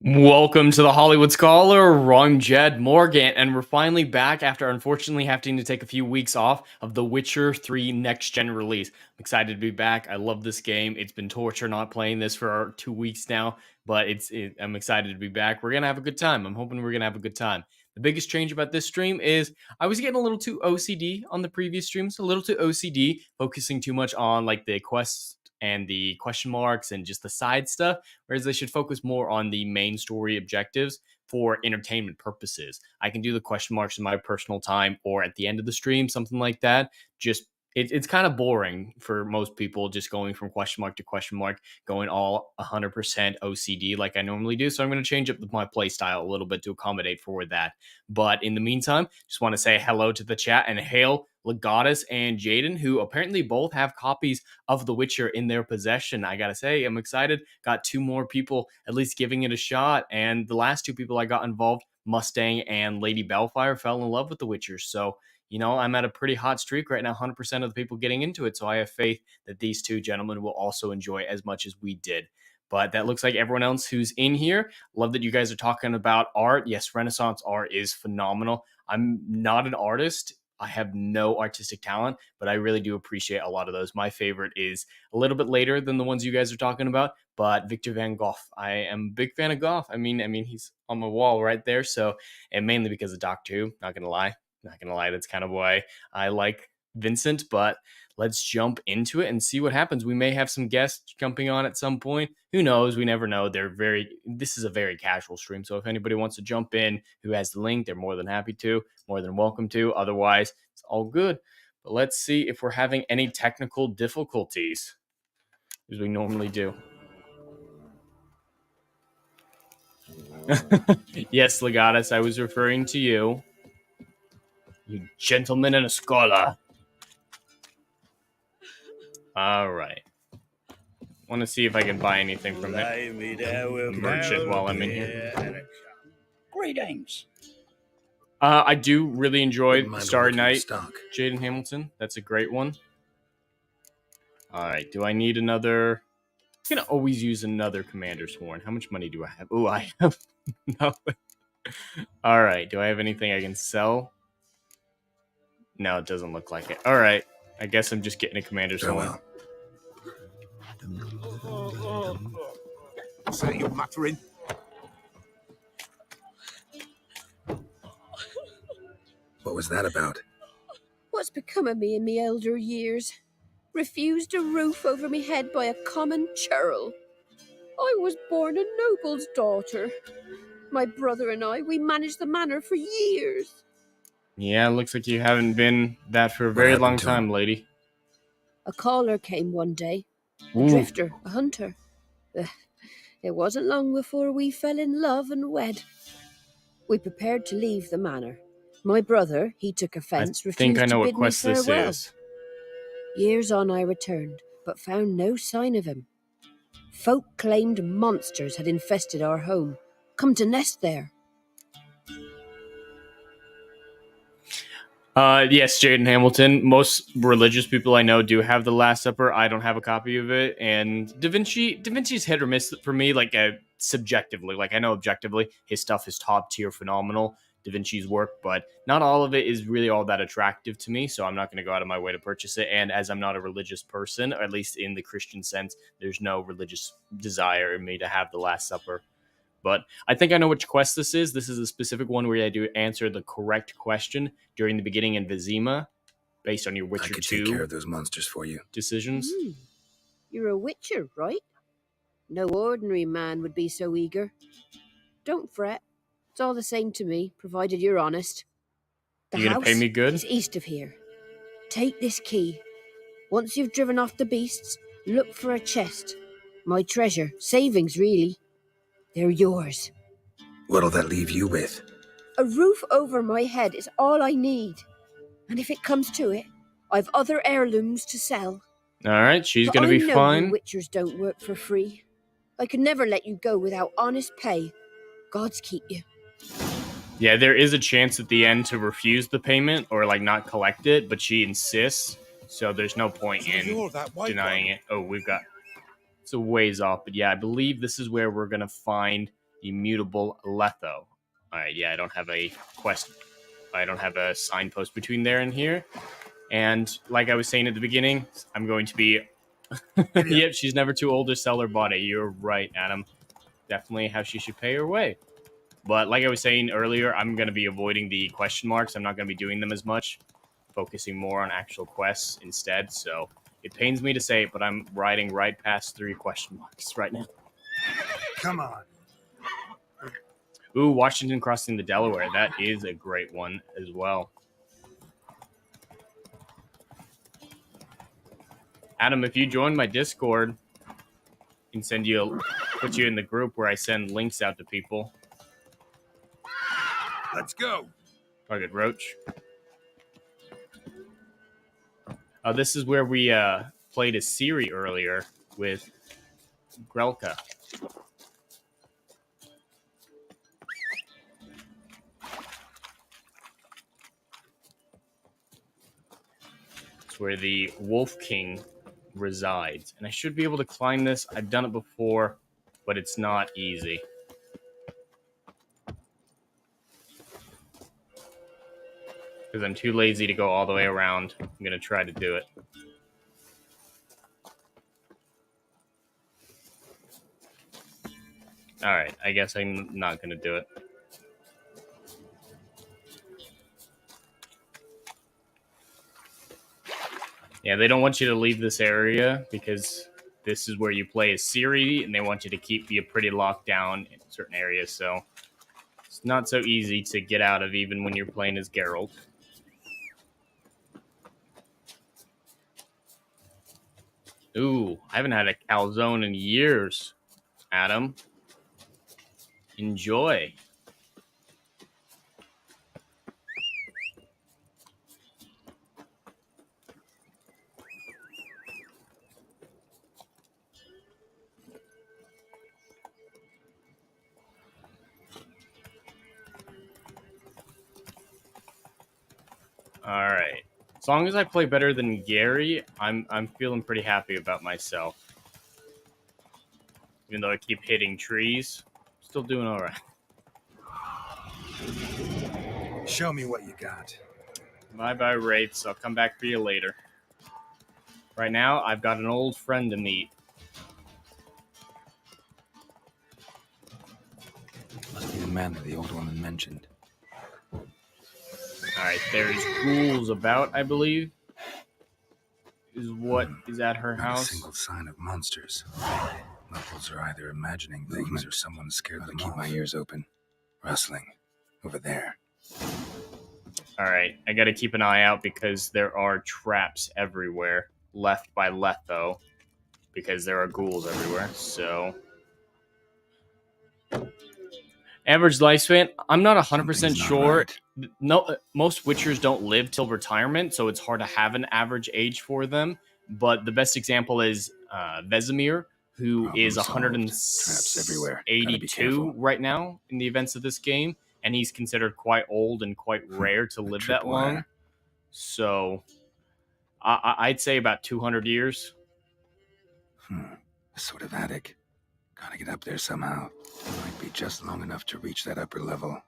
Welcome to the Hollywood Scholar. I'm Jed Morgan, and we're finally back after unfortunately having to take a few weeks off of the Witcher 3 Next Gen release. I'm excited to be back. I love this game. It's been torture not playing this for 2 weeks now, but I'm excited to be back. We're going to have a good time. I'm hoping we're going to have a good time. The biggest change about this stream is I was getting a little too OCD on the previous streams, a little too OCD, focusing too much on like the quests and the question marks and just the side stuff, whereas they should focus more on the main story objectives for entertainment purposes. I can do the question marks in my personal time or at the end of the stream, something like that. It's kind of boring for most people just going from question mark to question mark, going all 100% OCD like I normally do. So I'm going to change up my play style a little bit to accommodate for that. But in the meantime, just want to say hello to the chat and hail Legatus and Jaden, who apparently both have copies of The Witcher in their possession. I gotta say, I'm excited. Got two more people at least giving it a shot, and the last two people I got involved, Mustang and Lady Bellfire, fell in love with The Witcher. So, I'm at a pretty hot streak right now, 100% of the people getting into it. So I have faith that these two gentlemen will also enjoy as much as we did. But that looks like everyone else who's in here. Love that you guys are talking about art. Yes, Renaissance art is phenomenal. I'm not an artist. I have no artistic talent, but I really do appreciate a lot of those. My favorite is a little bit later than the ones you guys are talking about, but Victor Van Gogh. I am a big fan of Gogh. I mean, he's on my wall right there. So, and mainly because of Doctor Who. Not gonna lie, that's kind of why I like Vincent. But let's jump into it and see what happens. We may have some guests jumping on at some point. Who knows? We never know. This is a very casual stream. So if anybody wants to jump in who has the link, they're more than happy to, more than welcome to. Otherwise, it's all good. But let's see if we're having any technical difficulties, as we normally do. Yes, Legatus, I was referring to you. You gentleman and a scholar. All right. Want to see if I can buy anything from it. Merchant while I'm in here. Greetings. I do really enjoy Starry Night, Jaden Hamilton. That's a great one. All right. Do I need another? I'm going to always use another Commander's Horn. How much money do I have? Oh, I have no. All right. Do I have anything I can sell? No, it doesn't look like it. All right. I guess I'm just getting a Commander's Horn. Say you're muttering. What was that about? What's become of me in me elder years? Refused a roof over me head by a common churl. I was born a noble's daughter. My brother and I, we managed the manor for years. Yeah, looks like you haven't been that for a very long time, lady. A caller came one day. A drifter, a hunter. It wasn't long before we fell in love and wed. We prepared to leave the manor. My brother, he took offence, refused to bid me farewell. I think I know what quest this is. Years on I returned, but found no sign of him. Folk claimed monsters had infested our home, come to nest there. Yes, Jaden Hamilton. Most religious people I know do have the Last Supper. I don't have a copy of it, and Da Vinci's hit or miss for me, like subjectively. Like I know objectively, his stuff is top tier, phenomenal. Da Vinci's work, but not all of it is really all that attractive to me, so I'm not going to go out of my way to purchase it. And as I'm not a religious person, or at least in the Christian sense, there's no religious desire in me to have the Last Supper. But I think I know which quest this is. This is a specific one where I do answer the correct question during the beginning in Vizima, based on your Witcher 2. I could take care of those monsters for you. Decisions. You're a Witcher, right? No ordinary man would be so eager. Don't fret. It's all the same to me, provided you're honest. The you gonna pay me good? Is east of here. Take this key. Once you've driven off the beasts, look for a chest. My treasure. Savings, really. They're yours. What'll that leave you with? A roof over my head is all I need. And if it comes to it, I've other heirlooms to sell. All right, she's going to be fine. I know Witchers don't work for free. I could never let you go without honest pay. Gods keep you. Yeah, there is a chance at the end to refuse the payment or like not collect it, but she insists. So there's no point in denying it. Oh, it's a ways off. But yeah, I believe this is where we're going to find Immutable Letho. Alright, yeah, I don't have a quest. I don't have a signpost between there and here. And like I was saying at the beginning, I'm going to be... Yep, she's never too old to sell her body. You're right, Adam. Definitely how she should pay her way. But like I was saying earlier, I'm going to be avoiding the question marks. I'm not going to be doing them as much. Focusing more on actual quests instead. So it pains me to say it, but I'm riding right past 3 question marks right now. Come on. Ooh, Washington crossing the Delaware. That is a great one as well. Adam, if you join my Discord, I can put you in the group where I send links out to people. Let's go. Target Roach. This is where we played a Siri earlier with Grelka. It's where the Wolf King resides. And I should be able to climb this. I've done it before, but it's not easy. Because I'm too lazy to go all the way around. I'm going to try to do it. Alright, I guess I'm not going to do it. Yeah, they don't want you to leave this area because this is where you play as Siri, and they want you to keep you pretty locked down in certain areas, so it's not so easy to get out of even when you're playing as Geralt. Ooh, I haven't had a calzone in years, Adam. Enjoy. All right. As long as I play better than Gary, I'm feeling pretty happy about myself. Even though I keep hitting trees, still doing all right. Show me what you got. Bye-bye, Wraiths. I'll come back for you later. Right now, I've got an old friend to meet. Must be the man that the old woman mentioned. Alright, there's ghouls about, I believe. Is what is at her Not house. a single sign of monsters. Locals are either imagining things or someone scared them off. Keep my ears open. Rustling. Over there. Alright, I gotta keep an eye out because there are traps everywhere left by Letho. Because there are ghouls everywhere, so... Average lifespan, I'm not 100% sure. Right. No, most Witchers don't live till retirement, so it's hard to have an average age for them. But the best example is Vesemir, who Problem is solved. Traps everywhere. Gotta be 182 careful. right now in the events of this game, and he's considered quite old and quite rare to live that long. Tripwire. So I'd say about 200 years. A sort of attic. Gotta get up there somehow. Might be just long enough to reach that upper level.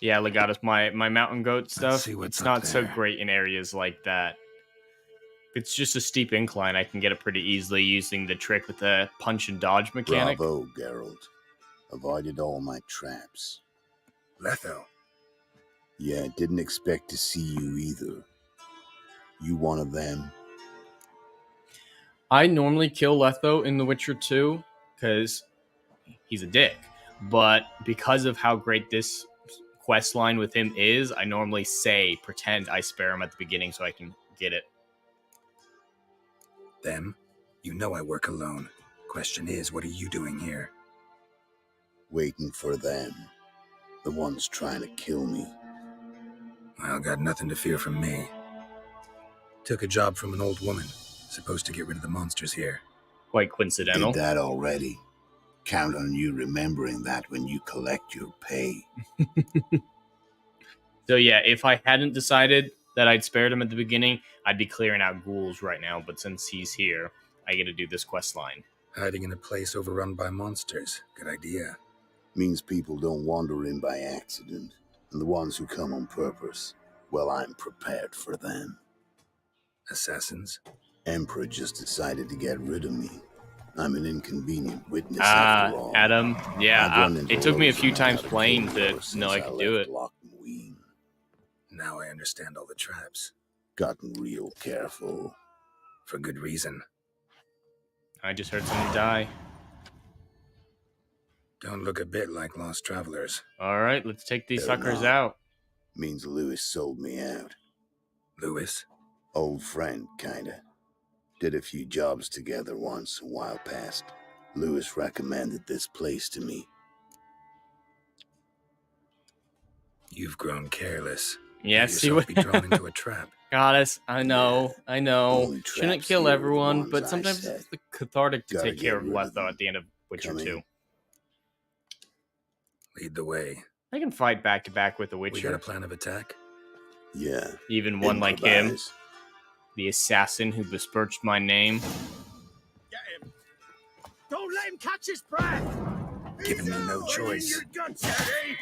Yeah, Legatus, my mountain goat stuff, see what's it's up not so there. great in areas like that. If it's just a steep incline, I can get it pretty easily using the trick with the punch and dodge mechanic. Bravo, Geralt. Avoided all my traps. Letho. Yeah, didn't expect to see you either. You one of them? I normally kill Letho in The Witcher 2 because he's a dick. But because of how great this quest line with him is, I normally pretend I spare him at the beginning so I can get it. Them? You know I work alone. Question is, what are you doing here? Waiting for them. The ones trying to kill me. Well, got nothing to fear from me. Took a job from an old woman. Supposed to get rid of the monsters here. Quite coincidental. Did that already. Count on you remembering that when you collect your pay. So yeah, if I hadn't decided that I'd spared him at the beginning, I'd be clearing out ghouls right now. But since he's here, I get to do this quest line. Hiding in a place overrun by monsters. Good idea. Means people don't wander in by accident. And the ones who come on purpose, well, I'm prepared for them. Assassins? Emperor just decided to get rid of me. I'm an inconvenient witness after all. Adam, yeah, it took me a few times playing to know I could do it. Now I understand all the traps. Gotten real careful. For good reason. I just heard someone die. Don't look a bit like lost travelers. Alright, let's take these They're suckers not. out. Means Lewis sold me out. Lewis? Old friend, kinda. Did a few jobs together once, a while past. Lewis recommended this place to me. You've grown careless. Yeah, see what? Be drawn into a trap. Goddess, I know. Only Shouldn't traps kill here are the everyone, ones but I sometimes set. it's cathartic to Gotta take care get of rid of Letho them. at the end of Witcher Come 2. in. Lead the way. I can fight back to back with the We got Witcher. a plan of attack? Yeah. Even one like him. Improvise. The assassin who besmirched my name. Get him! Don't let him catch his breath! Giving me no choice. Your guts, Eddie!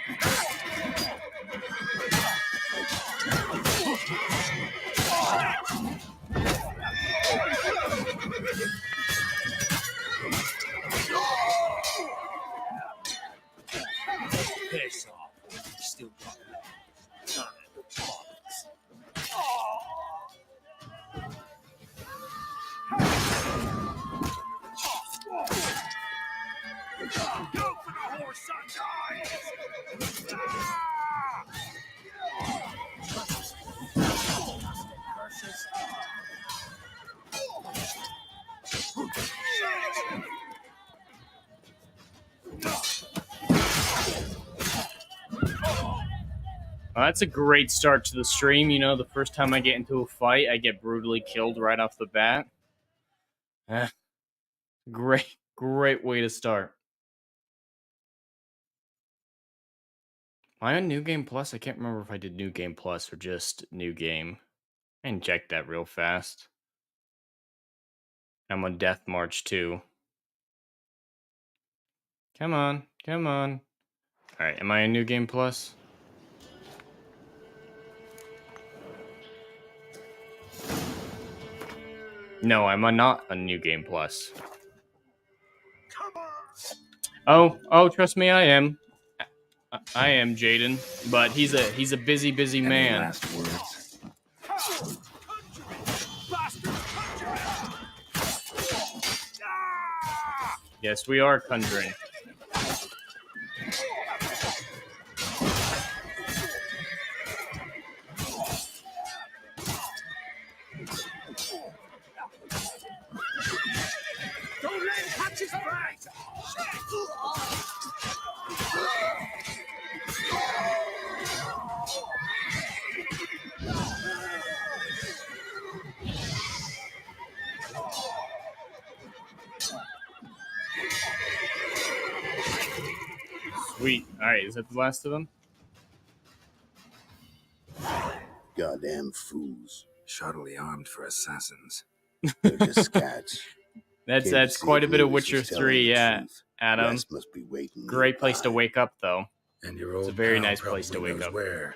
Piss off. Still got left. Go for the horse, sunshine! Curses. Well, that's a great start to the stream. You know, the first time I get into a fight, I get brutally killed right off the bat. Great way to start. Am I on New Game Plus? I can't remember if I did New Game Plus or just New Game. I can check that real fast. I'm on Death March 2. Come on. Alright, am I on New Game Plus? No, I'm not on New Game Plus. Oh, trust me, I am. I am Jaden, but he's a busy Any man. last words? Yes, we are conjuring. Don't let him catch his breath! Sweet. Alright, is that the last of them? Goddamn fools. Shoddily armed for assassins. They're just scats. That's Came to see quite a if bit of Lewis Witcher was telling 3, the yeah, truth. Adam. Rest must be waiting Great place to nearby. wake up, though. And your old a very pal nice place to probably wake knows up. Where?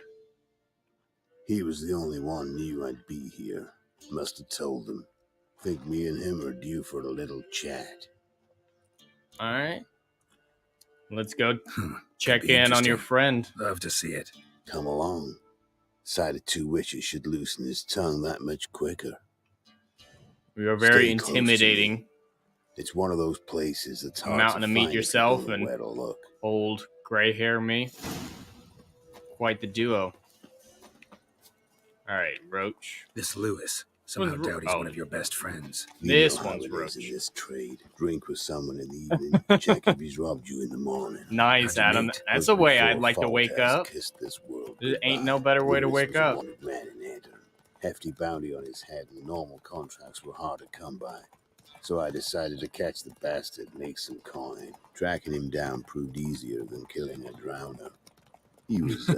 He was the only one knew I'd be here. Must have told him. Think me and him are due for a little chat. Alright. Let's go Could check be in on your interesting. friend. Love to see it. Come along. Sight of two witches should loosen his tongue that much quicker. We are very Stay close to me. intimidating. It's one of those places that's hard Mountain to to meet find if you yourself don't know and- where to look. Old gray hair me. Quite the duo. Alright, Roach. This Lewis. Somehow doubt he's oh. one of your best friends. You This know how one's it Roach. is in this trade. Drink with someone in the evening, check if he's robbed you in the morning. Nice, How'd you Adam. meet? That's Was a way before I'd like to Fault wake has up. kissed this world There ain't goodbye. no better way to Lewis wake was a up. wanted man in Eitr. Hefty bounty on his head and normal contracts were hard to come by. So I decided to catch the bastard, make some coin. Tracking him down proved easier than killing a drowner. He was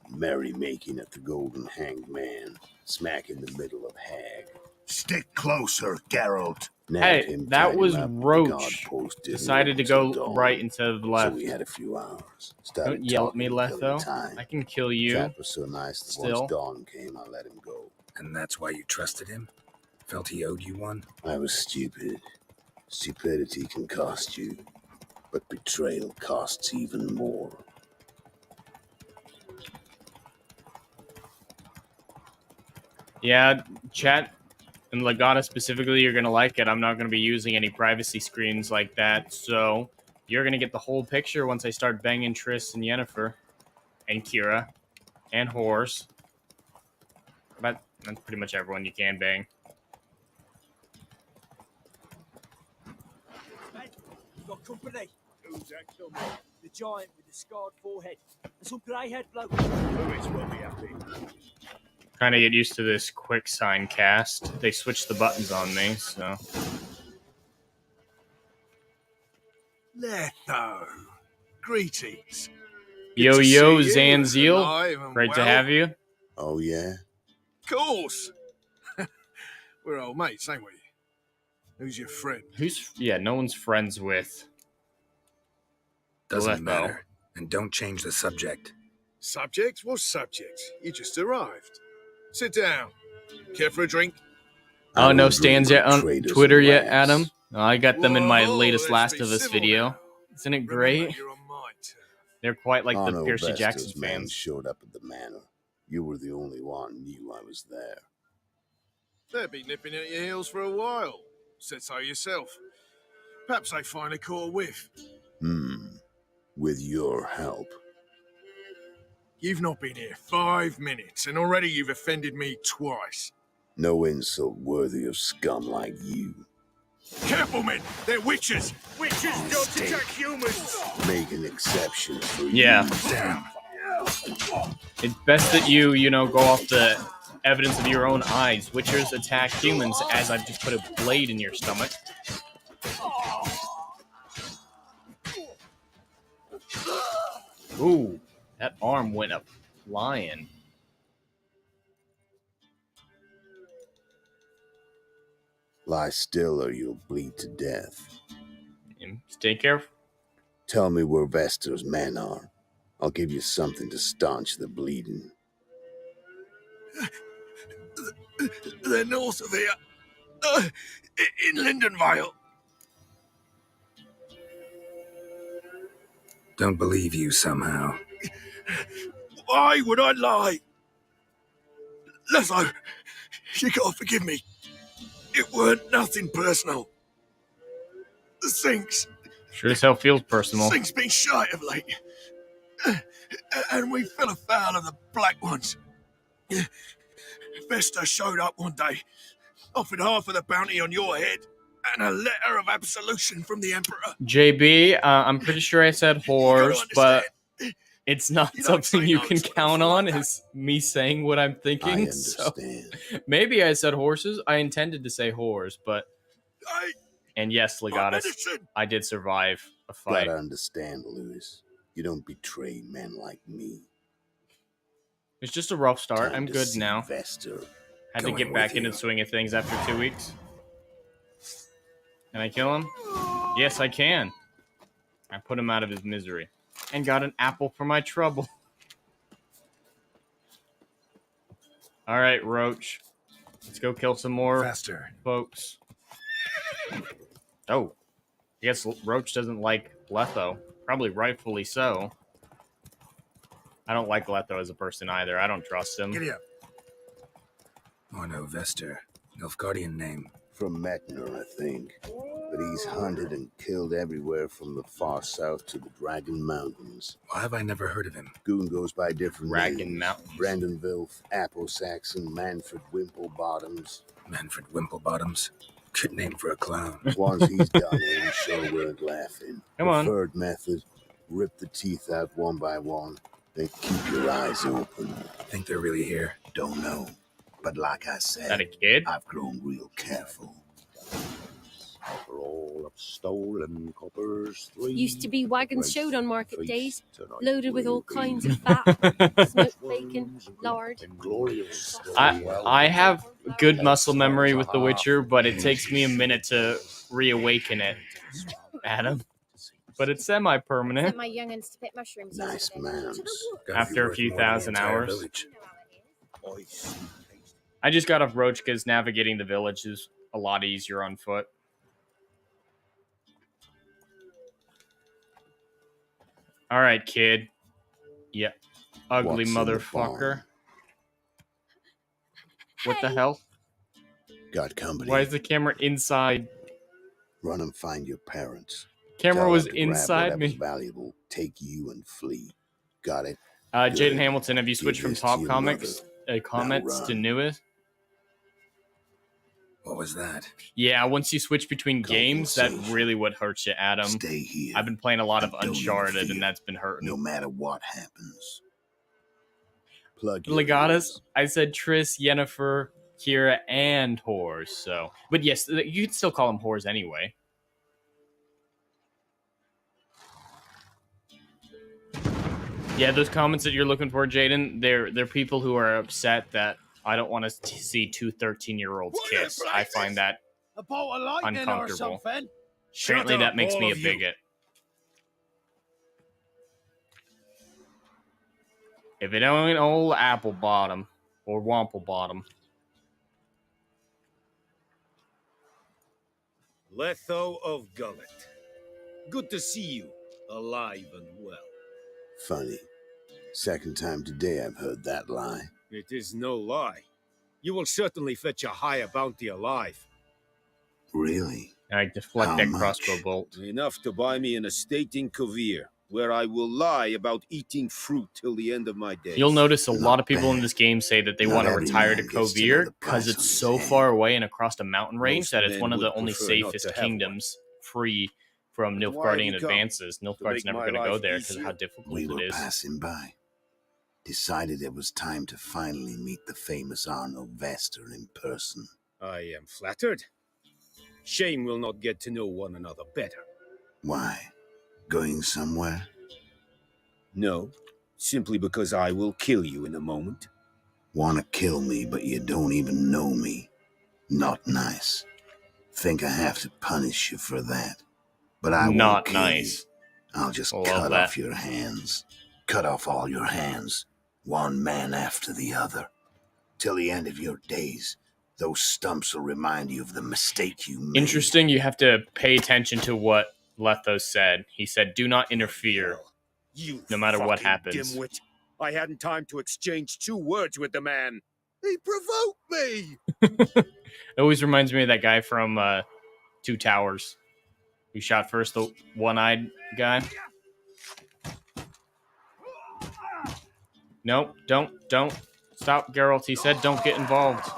merry-making at the Golden Hanged Man, smack in the middle of Hag. Stick closer, Geralt. Nabbed Hey, him, that tied was him up, but the Roach. guard post didn't Decided to open till go dawn. right instead of So left. we had a few hours. Don't Started yell at me, talking and killing Letho. time. I can kill you. Chap was so nice that Still. once dawn came, I let him go. And that's why you trusted him? Felt he owed you one? I was stupid. Stupidity can cost you, but betrayal costs even more. Yeah, chat and Legata specifically, you're going to like it. I'm not going to be using any privacy screens like that, so you're going to get the whole picture once I start banging Triss and Yennefer and Kira and Horse. But that's pretty much everyone you can bang. Man, you got company. Who's that coming? The giant with the scarred forehead. And some grey-haired bloke. Lewis will be happy. Kind of get used to this quick sign cast. They switched the buttons on me, so. Letho. Greetings. Yo, to yo, see you, Zanziel. alive and Great to well. have you. Oh, yeah? Of course. We're old mates, ain't we? Who's your friend? No one's friends with. Doesn't Letho. matter. And don't change the subject. Subject? What subject? You just arrived. Sit down. Care for a drink? Oh, I no don't stands drink yet with on traitors Twitter and yet, rats. Adam? No, I got them in my Whoa, latest let's Last be of Us civil video. now. Isn't it Remember, great? you're on my turf. They're quite like the Arno Percy Vestas' Jackson man fans. showed up at the manor. You were the only one knew I was there. They'll be nipping at your heels for a while. Said so yourself. Perhaps they finally caught a whiff. With your help. You've not been here 5 minutes, and already you've offended me twice. No insult worthy of scum like you. Careful, men! They're witches! Witches don't attack humans! Make an exception for Yeah. you. Down! It's best that you go off the evidence of your own eyes. Witchers attack humans as I've just put a blade in your stomach. Ooh, that arm went up flying. Lie still or you'll bleed to death. Stay careful. Tell me where Vestar's men are. I'll give you something to staunch the bleeding. They're north of here. In Lindenvale. Don't believe you somehow. Why would I lie? Letho, you gotta forgive me. It weren't nothing personal. The Sinks. Sure as hell feels personal. Sinks been shy of late. And we fell afoul of the Black Ones. Vesta showed up one day, offered half of the bounty on your head, and a letter of absolution from the Emperor. JB, I'm pretty sure I said whores, but it's not You don't something say you no can to a count fool on, like that. is me saying what I'm I thinking. So understand. maybe I said horses. I intended to say whores, but... And yes, My Legatus, medicine. I did survive a fight. Gotta understand, Lewis. You don't betray men like me. It's just a rough start. Time I'm to good see now. Vestar. Had to Going get back with into you. the swing of things after 2 weeks. Can I kill him? Yes, I can. I put him out of his misery. And got an apple for my trouble. Alright, Roach. Let's go kill some more Faster. folks. Oh. I guess Roach doesn't like Letho. Probably rightfully so. I don't like Letho as a person either. I don't trust him. Giddy up. Arno Vester. Nilfgaardian name. From Metner, I think. But he's hunted and killed everywhere from the far south to the Dragon Mountains. Why have I never heard of him? Goon goes by different Dragon names. Mountains. Brandonville, Apple-Saxon, Manfred Wimplebottoms. Manfred Wimplebottoms. Good name for a clown. Once he's done in, sure weren't laughing. Come on. Preferred method, rip the teeth out one by one, then keep your eyes open. Think they're really here? Don't know. But like I Is that a said, kid? I've grown real careful. For all of stolen coppers, 3. Used to be wagons showed on market Feast days, tonight loaded with all will be. kinds of fat, smoked bacon, lard. And glorious I have good muscle memory with The Witcher, but it takes me a minute to reawaken it, Adam. But it's semi-permanent. Sent my young'uns to pick mushrooms nice yesterday. mounds. Gotta be After a worth few more than the thousand entire hours. village. I just got off Roach because navigating the village is a lot easier on foot. All right, kid. Yeah, ugly What's in the motherfucker. barn? What the hell? Got company. Why is the camera inside? Run and find your parents. Camera Tell was them to grab inside whatever's me. valuable, take you and flee. Got it? Jaden Good. Hamilton, have you switched Give from this to top your comics comments to run. newest? What was that? Yeah, once you switch between games, that Compensation. really what hurts you, Adam. Stay here. I've been playing a lot of and don't Uncharted, interfere, and that's been hurting. no matter what happens. Plug your Legatus, ears. I said Triss, Yennefer, Kira, and whores. So, but yes, you can still call them whores anyway. Yeah, those comments that you're looking for, Jaden, they're people who are upset that I don't want to see two 13-year-olds kiss. I find that A bolt of lightning or uncomfortable. something? Apparently, that makes me a bigot. If it ain't old apple bottom or wample bottom. Letho of Gullet. Good to see you, alive and well. Funny. Second time today I've heard that lie. It is no lie. You will certainly fetch a higher bounty alive. Really? I deflect How that much? crossbow bolt. Enough to buy me an estate in Kovir, where I will lie about eating fruit till the end of my days. You'll notice a Not lot of people in bad. this game say that they Not want to every retire to man gets to know Kovir the because price it's on his so head. far away and across a mountain range Most that it's men one of the would only prefer not safest to have one. kingdoms free from But why have Nilfgaardian you come? advances. To Nilfgaard's make never my going to go life there because of easier? how difficult We were it is. passing by. Decided it was time to finally meet the famous Arno Vester in person. I am flattered. Shame we'll not get to know one another better. Why? Going somewhere? No, simply because I will kill you in a moment. Want to kill me, but you don't even know me. Not nice. Think I have to punish you for that. But I Not won't kill nice. you. I'll just Love cut that. off your hands. Cut off all your hands. One man after the other. Till the end of your days. Those stumps will remind you of the mistake you made. Interesting, you have to pay attention to what Lethos said. He said, do not interfere. You No matter what fucking happens. dimwit. I hadn't time to exchange 2 words with the man. He provoked me. It always reminds me of that guy from Two Towers who shot first the one-eyed guy. Nope, don't. Stop, Geralt. He said don't get involved.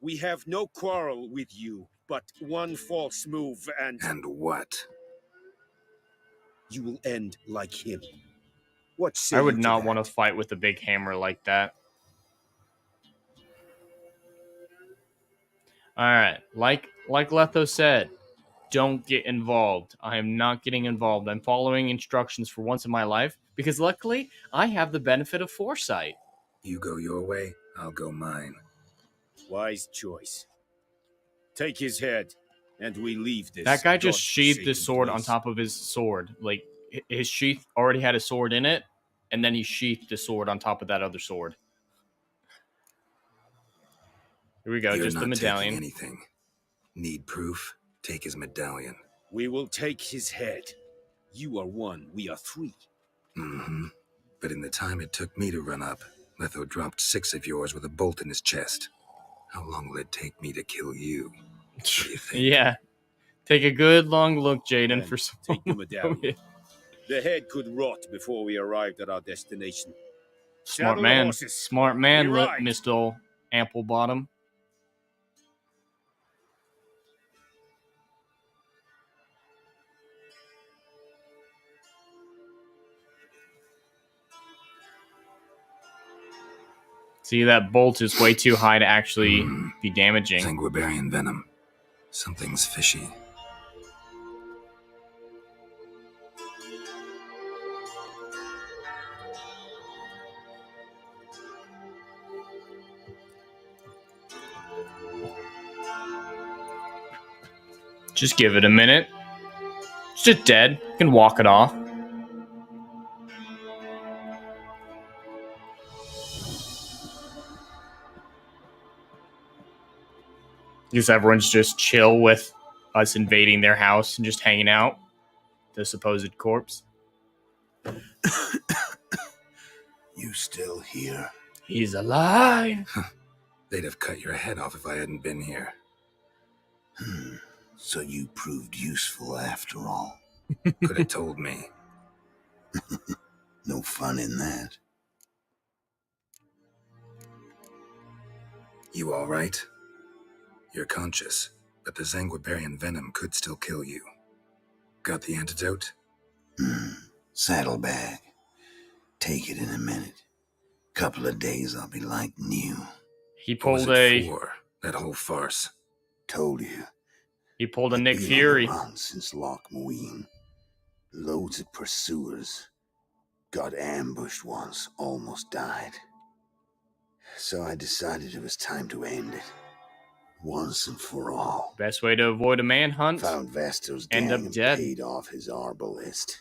We have no quarrel with you, but one false move and And what? you will end like him. What say I would you not to want to that? fight with a big hammer like that. Alright, like Letho said, don't get involved. I am not getting involved. I'm following instructions for once in my life, because luckily, I have the benefit of foresight. You go your way, I'll go mine. Wise choice. Take his head, and we leave this. That guy just sheathed godforsaken his sword on place. top of his sword. Like, his sheath already had a sword in it, and then he sheathed the sword on top of that other sword. Here we go, You're just not the medallion. taking anything. Need proof? Take his medallion. We will take his head. You are 1, we are 3. Mm-hmm. But in the time it took me to run up, Letho dropped 6 of yours with a bolt in his chest. How long will it take me to kill you? What do you think? Yeah. Take a good long look, Jaden, Then for some. take the medallion. The head could rot before we arrived at our destination. Smart Saddle the man. horses. Smart man, We ride. Mr. Amplebottom. See, that bolt is way too high to actually be damaging. Sanguibarian venom. Something's fishy. Just give it a minute. It's just dead. You can walk it off. Because everyone's just chill with us invading their house and just hanging out. The supposed corpse. You still here? He's alive. They'd have cut your head off if I hadn't been here. So you proved useful after all. Could have told me. No fun in that. You all right? You're conscious, but the Sanguibarian venom could still kill you. Got the antidote? Saddlebag. Take it in a minute. Couple of days I'll be like new. He What was pulled it a for, that whole farce? Told you. Nick Been on Fury. the run since Loch Muin. Loads of pursuers. Got ambushed once, almost died. So I decided it was time to end it. Once and for all. Best way to avoid a manhunt. Found Vestor's End gang up and dead. paid off his arbalist.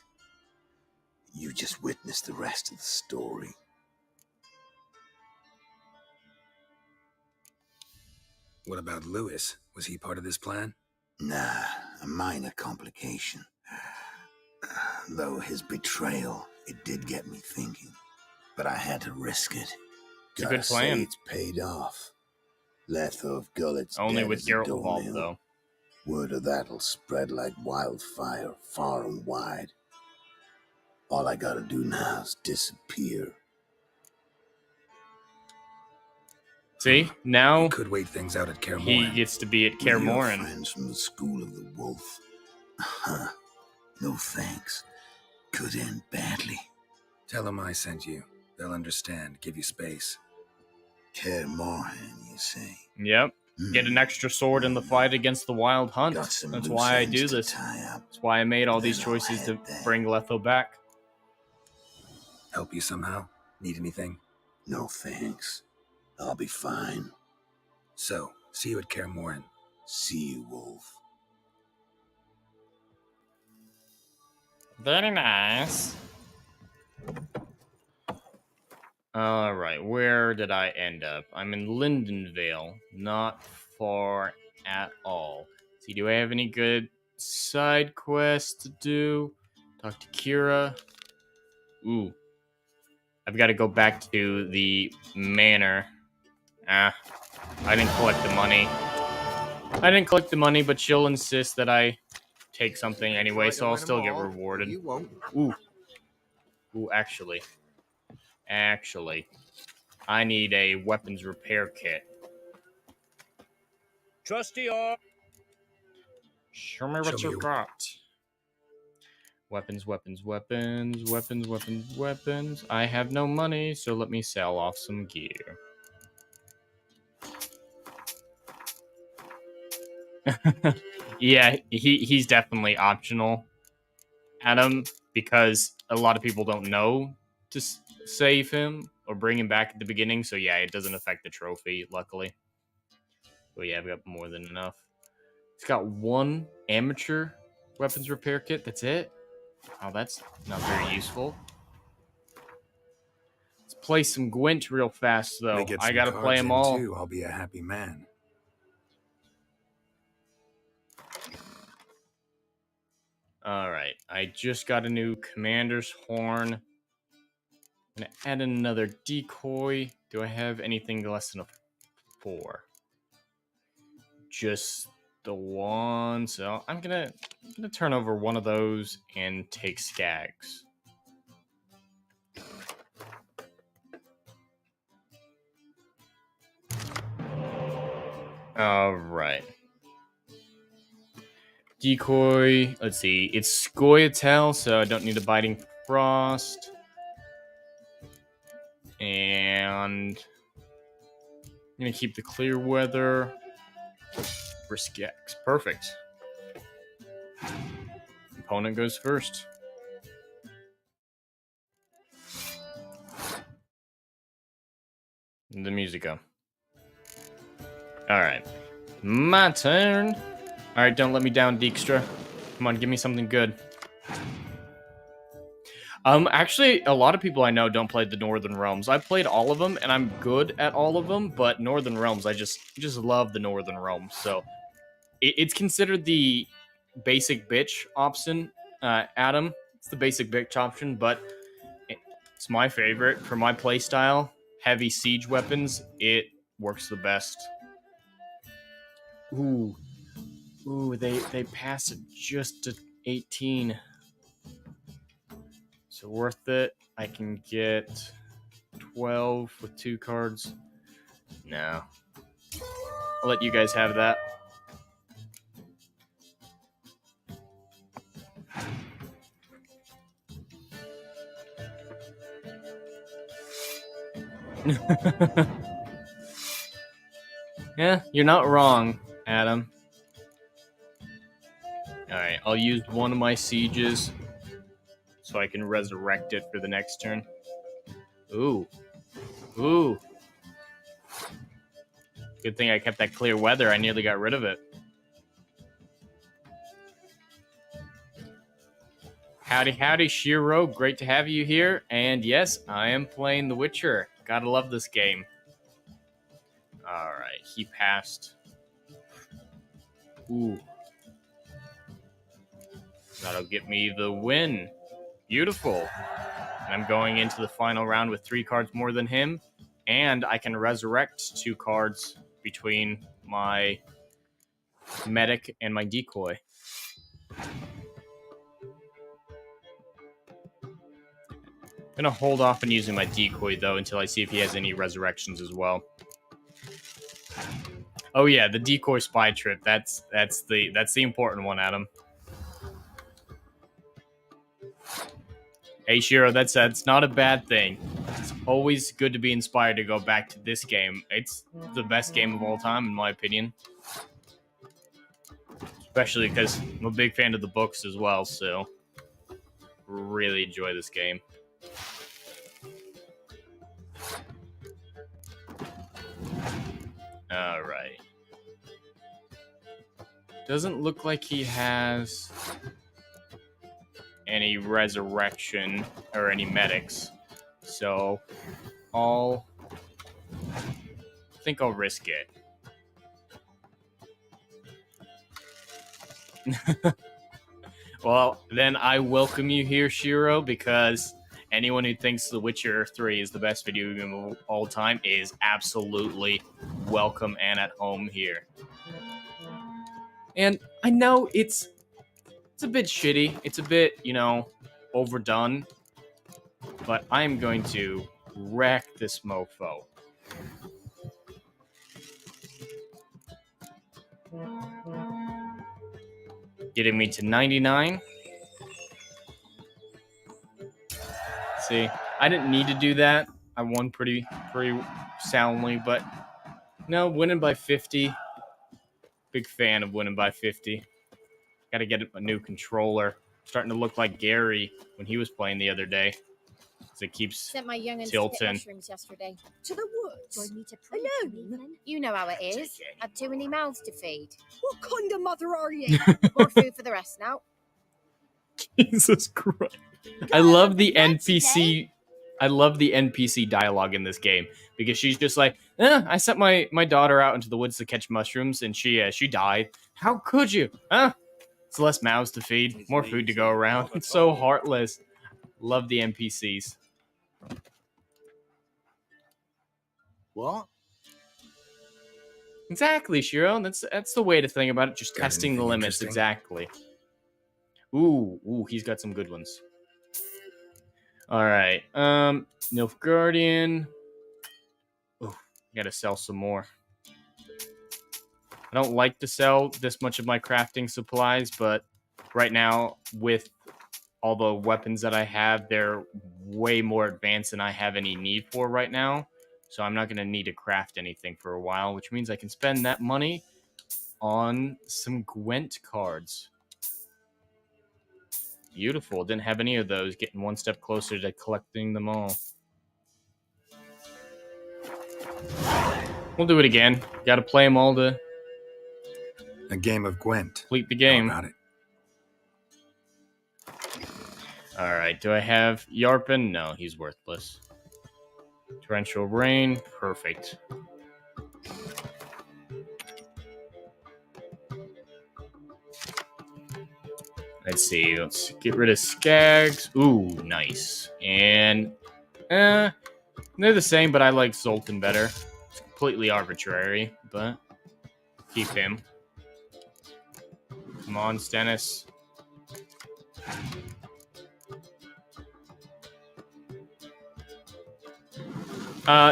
You just witnessed the rest of the story. What about Lewis? Was he part of this plan? Nah, a minor complication. Though his betrayal, it did get me thinking. But I had to risk it. It's a good plan. Say it's paid off. Letho of Gullet's Only dead with as a Geralt involved, doornail. though. Word of that'll spread like wildfire, far and wide. All I gotta do now is disappear. See, now You could wait things out at Kaer he Morhen. gets to be at We're Kaer your Morhen. friends from the school of the wolf. No thanks. Could end badly. Tell them I sent you. They'll understand. Give you space. Kaer Morhen, you say? Yep. Get an extra sword in the fight against the Wild Hunt. Got some That's loose why I ends do to this. tie up. That's why I made all these Then I'll choices to head there. bring Letho back. Help you somehow? Need anything? No thanks. I'll be fine. So, see you at Kaer Morhen. See you, Wolf. Very nice. Alright, where did I end up? I'm in Lindenvale. Not far at all. See, do I have any good side quests to do? Talk to Kira. Ooh. I've got to go back to the manor. I didn't collect the money. But she'll insist that I take something anyway, so I'll still get rewarded. You won't. Ooh, actually, I need a weapons repair kit. Trusty or Show me what Show me you your- got. Weapons. I have no money, so let me sell off some gear. Yeah, he's definitely optional, Adam, because a lot of people don't know to save him or bring him back at the beginning. So yeah, it doesn't affect the trophy, luckily. But yeah, I've got more than enough. It's got one amateur weapons repair kit. That's it. Oh, that's not very useful. Let's play some Gwent real fast, though. They get I some gotta play cards them in, all. Too. I'll be a happy man. Alright, I just got a new commander's horn. I'm gonna add another decoy. Do I have anything less than a 4? Just the one. So I'm gonna turn over one of those and take Skags. Alright. Decoy, let's see, it's Scoia'tael, so I don't need a Biting Frost. And I'm gonna keep the clear weather. Risk X. Perfect. Opponent goes first. The music go. Alright. My turn. Alright, don't let me down, Dijkstra. Come on, give me something good. Actually, a lot of people I know don't play the Northern Realms. I've played all of them, and I'm good at all of them, but Northern Realms, I just love the Northern Realms. So, it's considered the basic bitch option, Adam. It's the basic bitch option, but it's my favorite for my playstyle. Heavy siege weapons, it works the best. Ooh, they pass it just to 18. So worth it. I can get 12 with 2 cards. No. I'll let you guys have that. Yeah, you're not wrong, Adam. Alright, I'll use one of my sieges so I can resurrect it for the next turn. Ooh. Ooh. Good thing I kept that clear weather. I nearly got rid of it. Howdy, howdy, Shiro. Great to have you here. And yes, I am playing The Witcher. Gotta love this game. Alright, he passed. Ooh. That'll get me the win. Beautiful. And I'm going into the final round with 3 cards more than him. And I can resurrect 2 cards between my medic and my decoy. I'm gonna hold off on using my decoy though until I see if he has any resurrections as well. Oh yeah, the decoy spy trip. That's the important one, Adam. Hey Shiro, that's not a bad thing. It's always good to be inspired to go back to this game. It's the best game of all time, in my opinion. Especially because I'm a big fan of the books as well, so really enjoy this game. Alright. Doesn't look like he has any resurrection or any medics, so I think I'll risk it. Well, then I welcome you here, Shiro, because anyone who thinks The Witcher 3 is the best video game of all time is absolutely welcome and at home here. And I know it's a bit shitty. It's a bit, overdone. But I'm going to wreck this mofo. Getting me to 99. See, I didn't need to do that. I won pretty soundly, but no, winning by 50. Big fan of winning by 50. Got to get a new controller. Starting to look like Gary when he was playing the other day. As it keeps Sent my young'uns to tilting. get mushrooms yesterday. To the woods? Join me to Alone? You know how it is. I've too many mouths to feed. What kind of mother are you? More food for the rest now. Jesus Christ. I love the NPC. I love the NPC dialogue in this game because she's just like, I sent my daughter out into the woods to catch mushrooms and she died. How could you? Huh? It's less mouths to feed, more food to go around. It's so heartless. Love the NPCs. What? Exactly, Shiro. That's the way to think about it. Just Got testing the anything limits. interesting? Exactly. Ooh, he's got some good ones. All right. Nilfgaardian. Oh, gotta sell some more. I don't like to sell this much of my crafting supplies, but right now, with all the weapons that I have, they're way more advanced than I have any need for right now. So I'm not going to need to craft anything for a while, which means I can spend that money on some Gwent cards. Beautiful. Didn't have any of those. Getting one step closer to collecting them all. We'll do it again. Got to play them all to A game of Gwent. complete the game. How about it? All right. Do I have Yarpen? No, he's worthless. Torrential Rain. Perfect. Let's see. Let's get rid of Skags. Ooh, nice. And they're the same, but I like Zoltan better. It's completely arbitrary, but keep him. Come on, Stennis.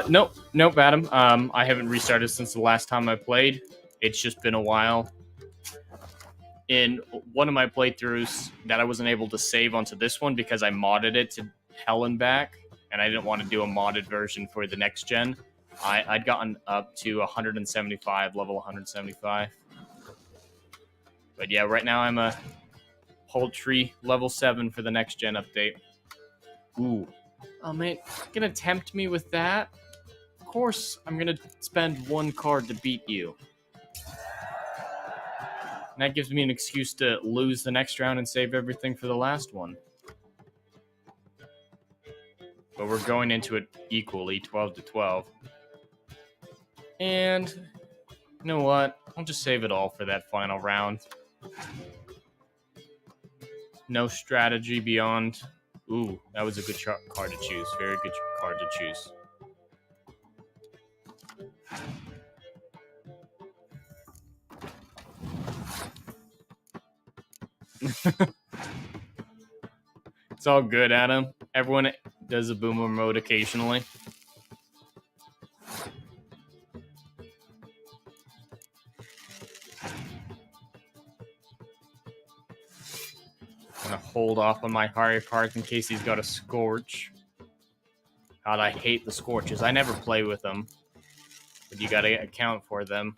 Nope, Adam. I haven't restarted since the last time I played. It's just been a while. In one of my playthroughs that I wasn't able to save onto this one because I modded it to hell and back, and I didn't want to do a modded version for the next gen. I'd gotten up to 175, level 175. But yeah, right now I'm a paltry level 7 for the next gen update. Ooh. Oh man, gonna tempt me with that? Of course I'm gonna spend one card to beat you. And that gives me an excuse to lose the next round and save everything for the last one. But we're going into it equally, 12 to 12. And you know what? I'll just save it all for that final round. No strategy beyond... Ooh, that was a good card to choose. Very good card to choose. It's all good, Adam. Everyone does a boomer mode occasionally. I'm gonna hold off on my Harry cards in case he's got a Scorch. God, I hate the Scorches. I never play with them. But you gotta account for them.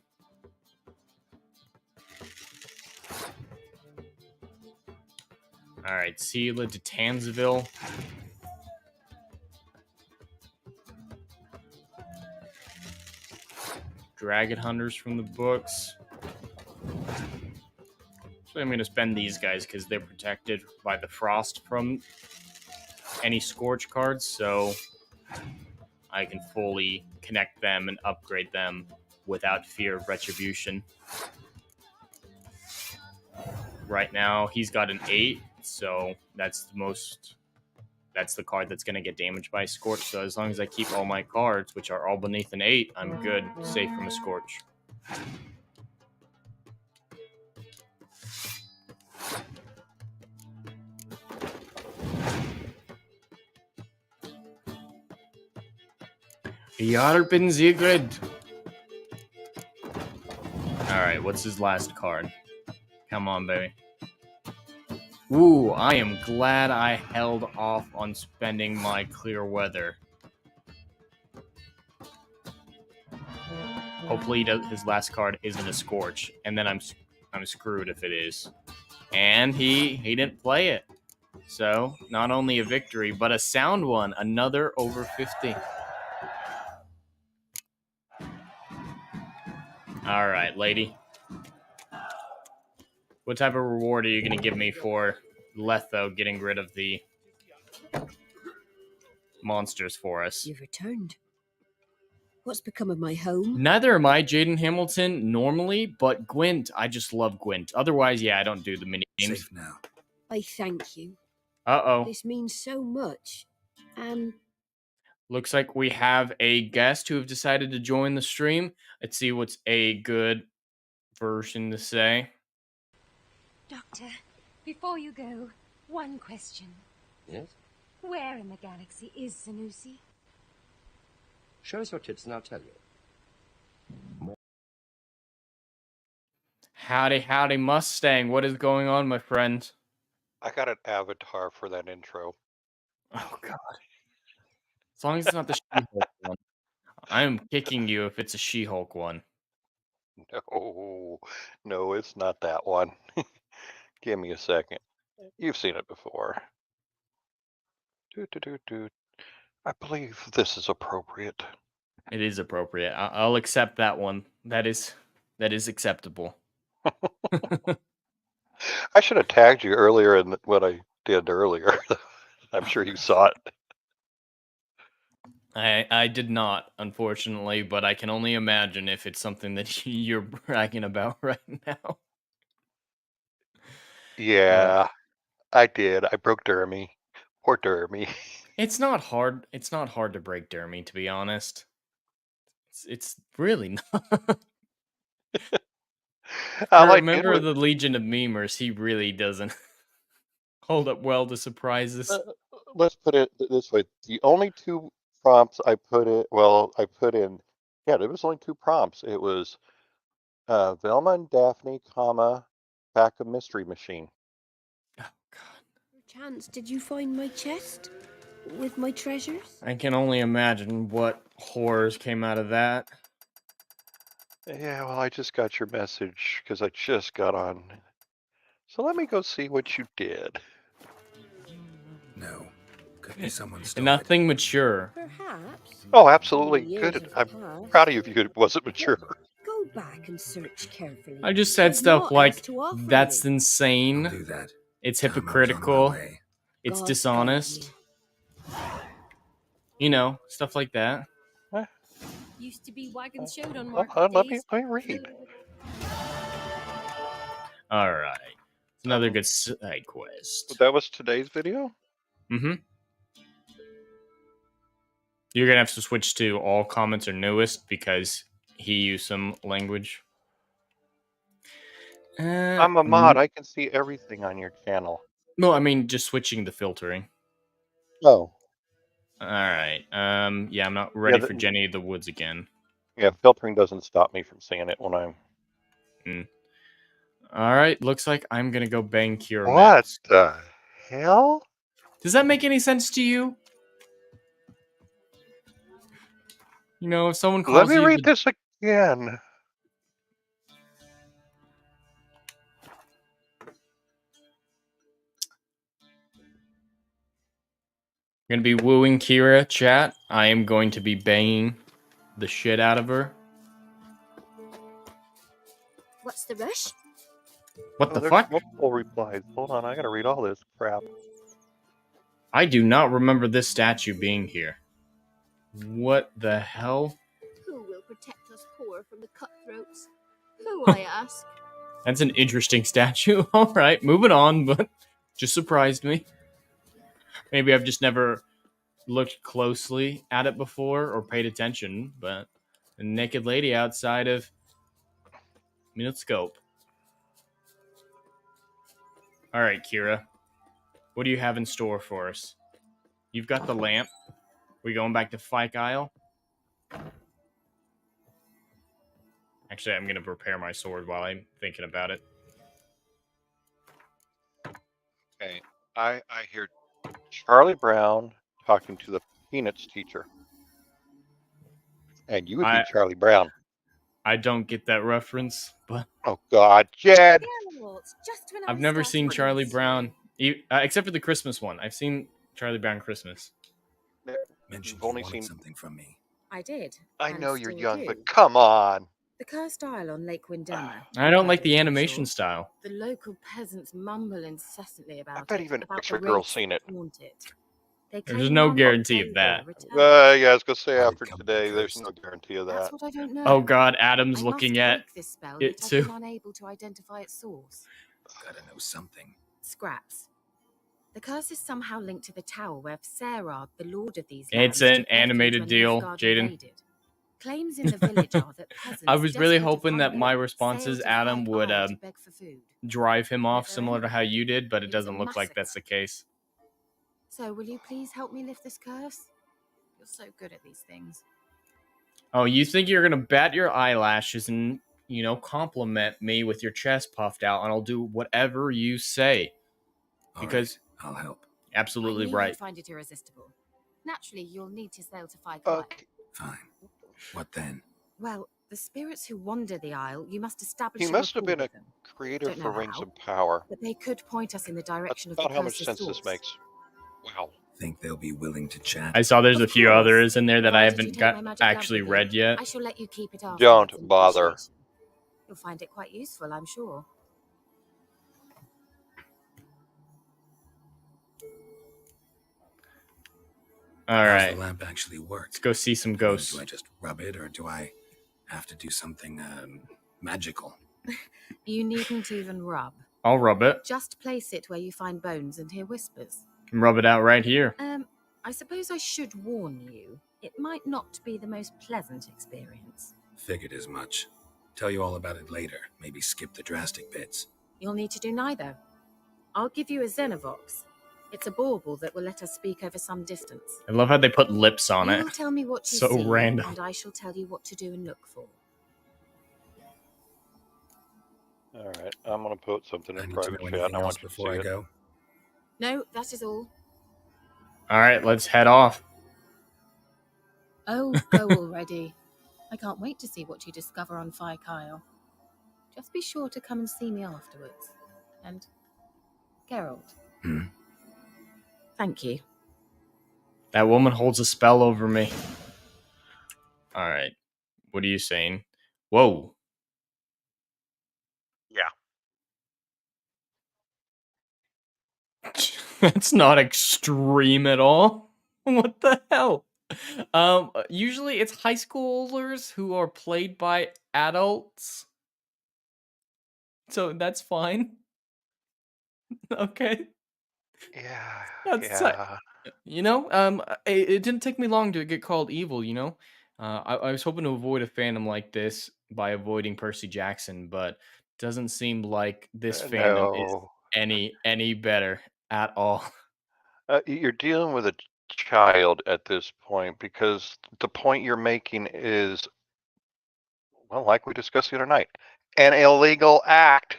Alright, Sela to Tanzaville. Dragon Hunters from the books. So I'm going to spend these guys because they're protected by the Frost from any Scorch cards, so I can fully connect them and upgrade them without fear of retribution. Right now, he's got an 8, so that's the card that's going to get damaged by Scorch. So as long as I keep all my cards, which are all beneath an 8, I'm good, safe from a Scorch. Yarpen Sigrid. Alright, what's his last card? Come on, baby. Ooh, I am glad I held off on spending my clear weather. Hopefully his last card isn't a Scorch, and then I'm screwed if it is. And he didn't play it. So, not only a victory, but a sound one. Another over 50. Alright, lady. What type of reward are you going to give me for Letho getting rid of the monsters for us? You've returned. What's become of my home? Neither am I, Jaden Hamilton, normally, but Gwent, I just love Gwent. Otherwise, yeah, I don't do the mini games. Safe now. I thank you. Uh-oh. This means so much. Looks like we have a guest who have decided to join the stream. Let's see what's a good version to say. Doctor, before you go, one question. Yes? Where in the galaxy is Zanussi? Show us your tits and I'll tell you. Howdy, howdy, Mustang. What is going on, my friend? I got an avatar for that intro. Oh, God. As long as it's not the She-Hulk one. I'm kicking you if it's a She-Hulk one. No, it's not that one. Give me a second. You've seen it before. I believe this is appropriate. It is appropriate. I'll accept that one. That is acceptable. I should have tagged you earlier in what I did earlier. I'm sure you saw it. I did not, unfortunately, but I can only imagine if it's something that you're bragging about right now. Yeah, I did. I broke Dermy. Poor Dermy. It's not hard. It's not hard to break Dermy, to be honest. It's really not. All For I a did member was of the Legion of Memers, he really doesn't hold up well to surprises. let's put it this way: the only two prompts I put in, yeah, there was only two prompts. It was Velma and Daphne, back a mystery machine. Oh God! Chance, did you find my chest with my treasures? I can only imagine what horrors came out of that. Yeah, well, I just got your message because I just got on. So let me go see what you did. No. Could be someone stole Nothing mature. Perhaps. Oh, absolutely. Years Good. have I'm passed. proud of you if it wasn't mature. Go back and search carefully. I just said There's stuff naught like, else to offer that's me. I'll insane, do that. it's Tell 'em I was on my hypocritical, way. it's God dishonest. You know, stuff like that. Used to be wagons showed on Well, market let days. me read. Alright. It's another good side quest. That was today's video? Mm-hmm. You're gonna have to switch to all comments are newest because he used some language. I'm a mod. I can see everything on your channel. No, I mean just switching the filtering. Oh. Alright. Yeah, I'm not ready for Jenny of the Woods again. Yeah, filtering doesn't stop me from seeing it when I'm... Alright, looks like I'm gonna go bang Kira What next. the hell? Does that make any sense to you? You know, if someone calls Let me you read this again. I'm gonna be wooing Kira, chat. I am going to be banging the shit out of her. What's the rush? What the There's fuck? multiple replies. Hold on, I gotta read all this crap. I do not remember this statue being here. What the hell? Who will protect us poor from the cutthroats? Who, I ask? That's an interesting statue. Alright, moving on, but just surprised me. Maybe I've just never looked closely at it before or paid attention, but a naked lady outside of Minutescope. Alright, Kira. What do you have in store for us? You've got the lamp. We going back to Fike Isle? Actually, I'm going to prepare my sword while I'm thinking about it. Okay, I hear Charlie Brown talking to the Peanuts teacher. And you would be Charlie Brown. I don't get that reference, but... Oh, God, Jed! I've never seen Charlie Brown, except for the Christmas one. I've seen Charlie Brown Christmas. Mentioned You've only you wanted seen something from me. I did. I and know you're still young, do. but come on. The cursed isle on Lake Windemma. I don't like the animation style. The local peasants mumble incessantly about I bet it, even about extra the girls wraiths seen that it. haunt it. They There's claim no one guarantee day of that. will return. Yeah, I was gonna say after today, there's no guarantee of that. That's what I don't know. Oh God, Adam's I looking must at break this spell, it yet I've too. been unable to identify its source. Gotta know something. Scraps. The curse is somehow linked to the tower where Sarah, the lord of these It's lands, an took refuge animated when deal, Nilfgaard Jaden. invaded. Claims in the village are that peasants I was really desperate of hoping that hunger my responses, sailed to Adam, Fike would Isle to beg for food. drive him off, Never similar to ended. how you did, but it It was a doesn't look like that's the case. So will you please help me lift this curse? You're so good at these things. Oh, you think you're gonna bat your eyelashes and, you know, compliment me with your chest puffed out, and I'll do whatever you say. Because I'll help. Absolutely I knew right. you'd find it irresistible. Naturally, you'll need to sail to Fike Okay. Fine. What then? Well, the spirits who wander the Isle, you must establish He a must have rapport been a with them. creator Don't know for Rings how, of Power. but they could point us in the That's direction of the about how much closest sense this source. makes. Wow. Think they'll be willing to chat? I saw there's Of a few course, others in there that I provided you haven't take got my magic lamp actually with you. read yet. I shall let you keep it afterwards. Don't in bother. appreciation. You'll find it quite useful, I'm sure. All How's right, the lamp actually work? let's go see some I mean, ghosts. do I just rub it, or do I have to do something magical? You needn't even rub. I'll rub it. Just place it where you find bones and hear whispers. Can rub it out right here. I suppose I should warn you. It might not be the most pleasant experience. Figured as much. Tell you all about it later. Maybe skip the drastic bits. You'll need to do neither. I'll give you a Xenovox. It's a bauble that will let us speak over some distance. I love how they put lips on it. You'll tell me what you So see, random. and I shall tell you what to do and look for. All right, I'm gonna put something I in need to private know chat. anything I else want you to see before I it. go. No, that is all. All right, let's head off. Oh, go already. I can't wait to see what you discover on Phi Kyle. Just be sure to come and see me afterwards. And Geralt. Thank you. That woman holds a spell over me. All right, what are you saying? Whoa. Yeah. That's not extreme at all. What the hell? Usually it's high schoolers who are played by adults. So that's fine. Okay. Yeah. That's Yeah. you know, it didn't take me long to get called evil, you know? I was hoping to avoid a fandom like this by avoiding Percy Jackson, but doesn't seem like this fandom is No. any better at all. You're dealing with a child at this point because the point you're making is, well, like we discussed the other night, an illegal act.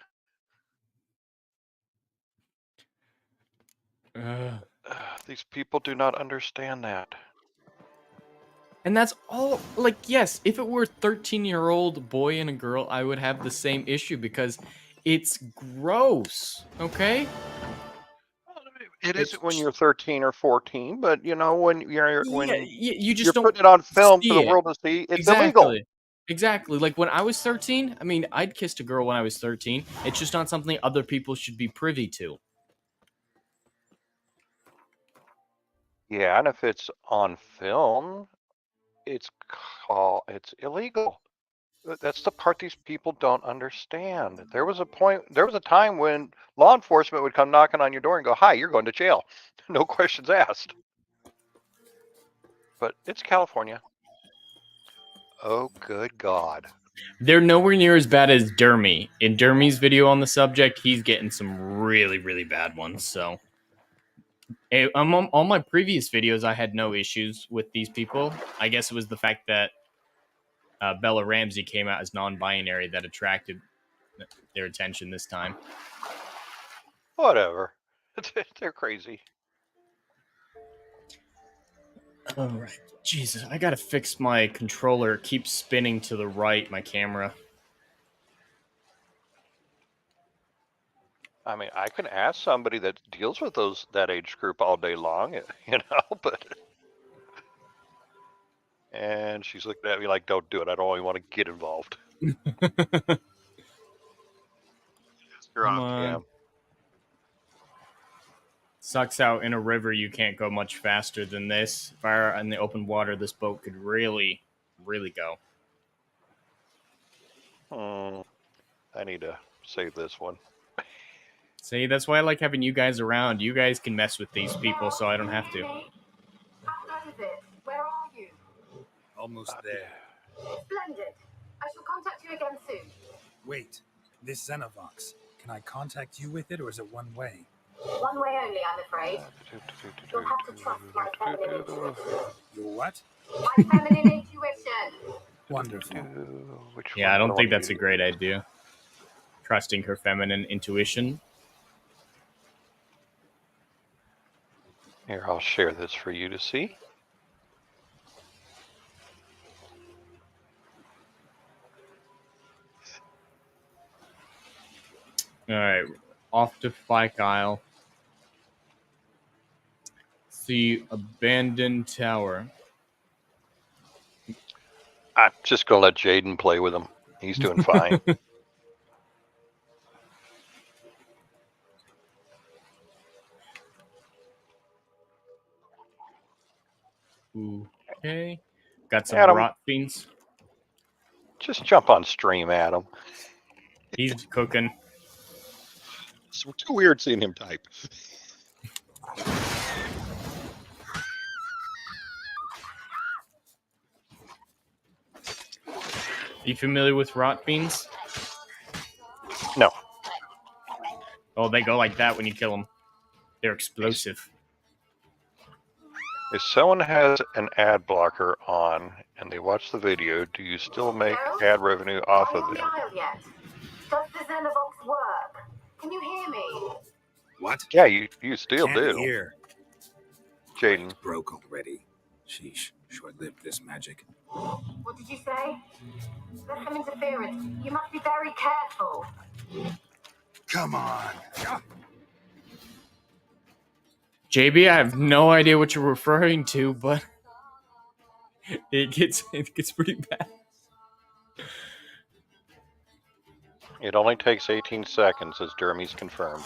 These people do not understand that. And that's all, like, yes, if it were a 13-year-old boy and a girl, I would have the same issue because it's gross, okay? It isn't when you're 13 or 14, but you know when you're you just you're don't putting it on film for see the it. world to see, it's illegal. Exactly. Like when I was 13, I mean, I'd kissed a girl when I was 13. It's just not something other people should be privy to. Yeah, and if it's on film, it's illegal. That's the part these people don't understand. There was a time when law enforcement would come knocking on your door and go, "Hi, you're going to jail." No questions asked. But it's California. Oh, good God. They're nowhere near as bad as Dermy. In Dermy's video on the subject, he's getting some really, really bad ones. So, on all my previous videos, I had no issues with these people. I guess it was the fact that Bella Ramsey came out as non-binary that attracted their attention this time. Whatever. They're crazy. All right. Jesus, I gotta fix my controller. It keeps spinning to the right, my camera. I mean, I can ask somebody that deals with that age group all day long, you know, but... And she's looking at me like, "Don't do it. I don't even want to get involved." You're on cam. Sucks out in a river. You can't go much faster than this. If I were in the open water, this boat could really, really go. I need to save this one. See, that's why I like having you guys around. You guys can mess with these people, so I don't have to. How is it? Where are you? Almost there. Splendid. I shall contact you again soon. Wait, this Xenovox. Can I contact you with it, or is it one way? One way only, I'm afraid. You'll have to trust my feminine intuition. Your what? My feminine intuition. Wonderful. Yeah, I don't think that's a great idea. Trusting her feminine intuition. Here, I'll share this for you to see. All right, off to Fike Isle. The abandoned tower. I'm just gonna let Jaden play with him. He's doing fine. Okay. Got some Adam, rot fiends. just jump on stream, Adam. He's cooking. It's too weird seeing him type. You familiar with rot fiends? No. Oh, they go like that when you kill them. They're explosive. If someone has an ad blocker on and they watch the video, do you still make ad revenue off of them? Yet? Does the Xenovox work? Can you hear me? What? Yeah, you still Can't do. hear. Jaden. Broke already. Sheesh. Short-lived this magic. What did you say? There's some interference. You must be very careful. Come on. JB, I have no idea what you're referring to, but it gets pretty bad. It only takes 18 seconds, as Dermy's confirmed.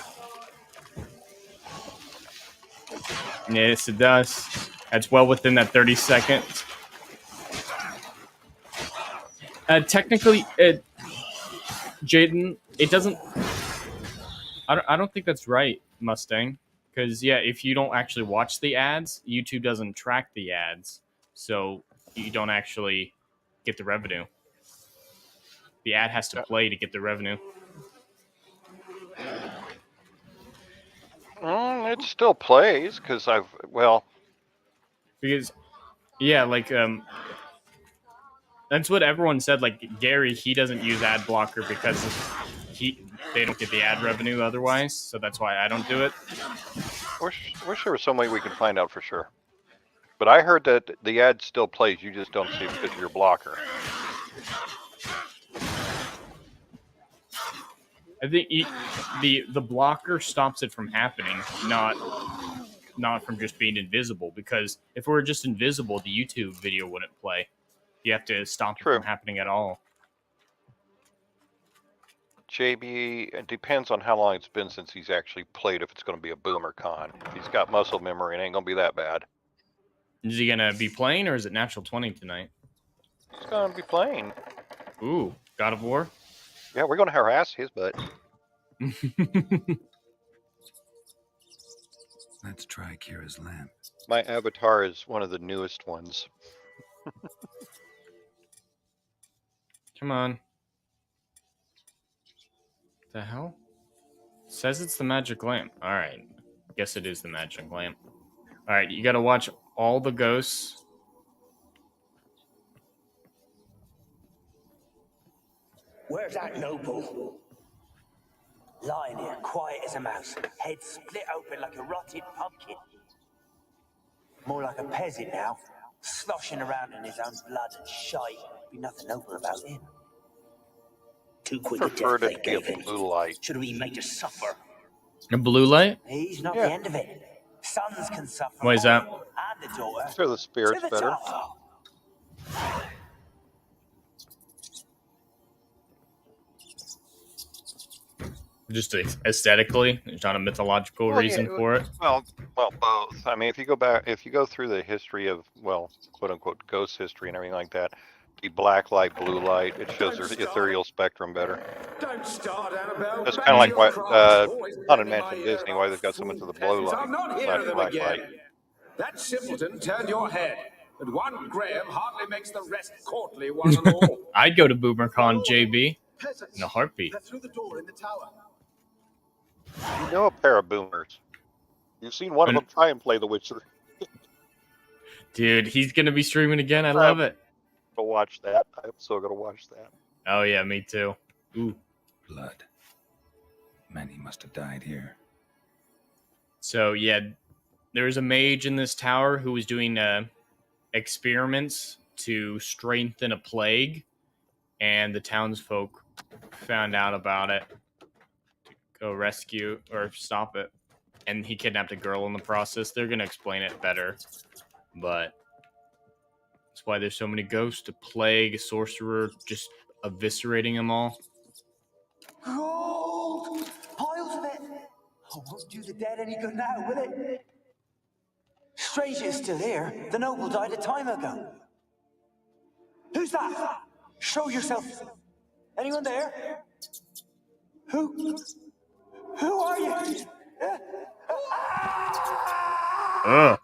Yes, it does. That's well within that 30 seconds. Technically, Jaden, it doesn't. I don't think that's right, Mustang. Because yeah, if you don't actually watch the ads, YouTube doesn't track the ads, so you don't actually get the revenue. The ad has to play to get the revenue. It still plays because because yeah, like that's what everyone said. Like Gary, he doesn't use ad blocker because they don't get the ad revenue otherwise, so that's why I don't do it. Wish there was some way we could find out for sure. But I heard that the ad still plays. You just don't see it because of your blocker. I think the blocker stops it from happening, not from just being invisible. Because if it were just invisible, the YouTube video wouldn't play. You have to stop it from happening at all. JB, it depends on how long it's been since he's actually played, if it's going to be a boomer con. If he's got muscle memory, it ain't going to be that bad. Is he going to be playing, or is it Natural 20 tonight? He's going to be playing. Ooh, God of War? Yeah, we're going to harass his butt. Let's try Kira's lamp. My avatar is one of the newest ones. Come on. The hell? It says it's the magic lamp. Alright. Guess it is the magic lamp. Alright, you gotta watch all the ghosts. Where's that noble? Lying here, quiet as a mouse, head split open like a rotted pumpkin. More like a peasant now, sloshing around in his own blood and shite. Be nothing noble about him. Too quick a death they gave him. Blue light. Should have been made to suffer. A blue light? He's not the end of it. Sons can suffer. Why is that? And the daughter. So the spirit's better. Just aesthetically, there's not a mythological reason for it. Well, both. I mean, if you go through the history of, quote unquote, ghost history and everything like that, the black light, blue light, it shows their ethereal spectrum better. Don't start, Annabelle. That's kind of like what Haunted Mansion Disney, why they've got so much of the blue light, black light. That simpleton turned your head, but one Graham hardly makes the rest courtly one and all. I'd go to BoomerCon, JB, in a heartbeat. Through the door in the tower. You know a pair of boomers. You've seen one of them try and play The Witcher. Dude, he's gonna be streaming again. I love it. To watch that. I'm so gonna watch that. Oh yeah, me too. Ooh. Blood. Many must have died here. So yeah, there was a mage in this tower who was doing experiments to strengthen a plague, and the townsfolk found out about it. go rescue or stop it. And he kidnapped a girl in the process. They're gonna explain it better, but that's why there's so many ghosts. A plague, a sorcerer, just eviscerating them all. Gold! Piles of it! Oh, won't do the dead any good now, will it? Strange it's still here. The noble died a time ago. Who's that? Show yourself. Anyone there? Who are you? Ugh.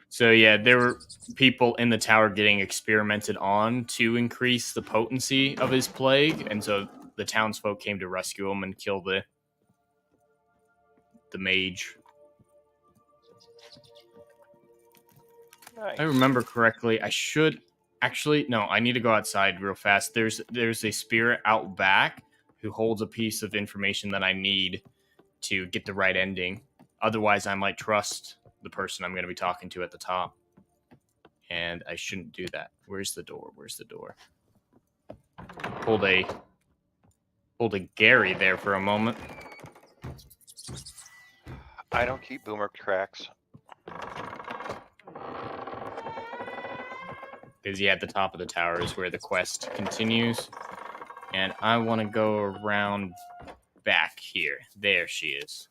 So yeah, there were people in the tower getting experimented on to increase the potency of his plague, and so the townsfolk came to rescue him and kill the mage. Nice. If I remember correctly, I should actually no. I need to go outside real fast. There's a spirit out back who holds a piece of information that I need to get the right ending. Otherwise, I might trust the person I'm going to be talking to at the top, and I shouldn't do that. Where's the door? Where's the door? Pulled a Gary there for a moment. I don't keep boomer tracks. Because yeah, at the top of the tower is where the quest continues. And I want to go around back here. There she is.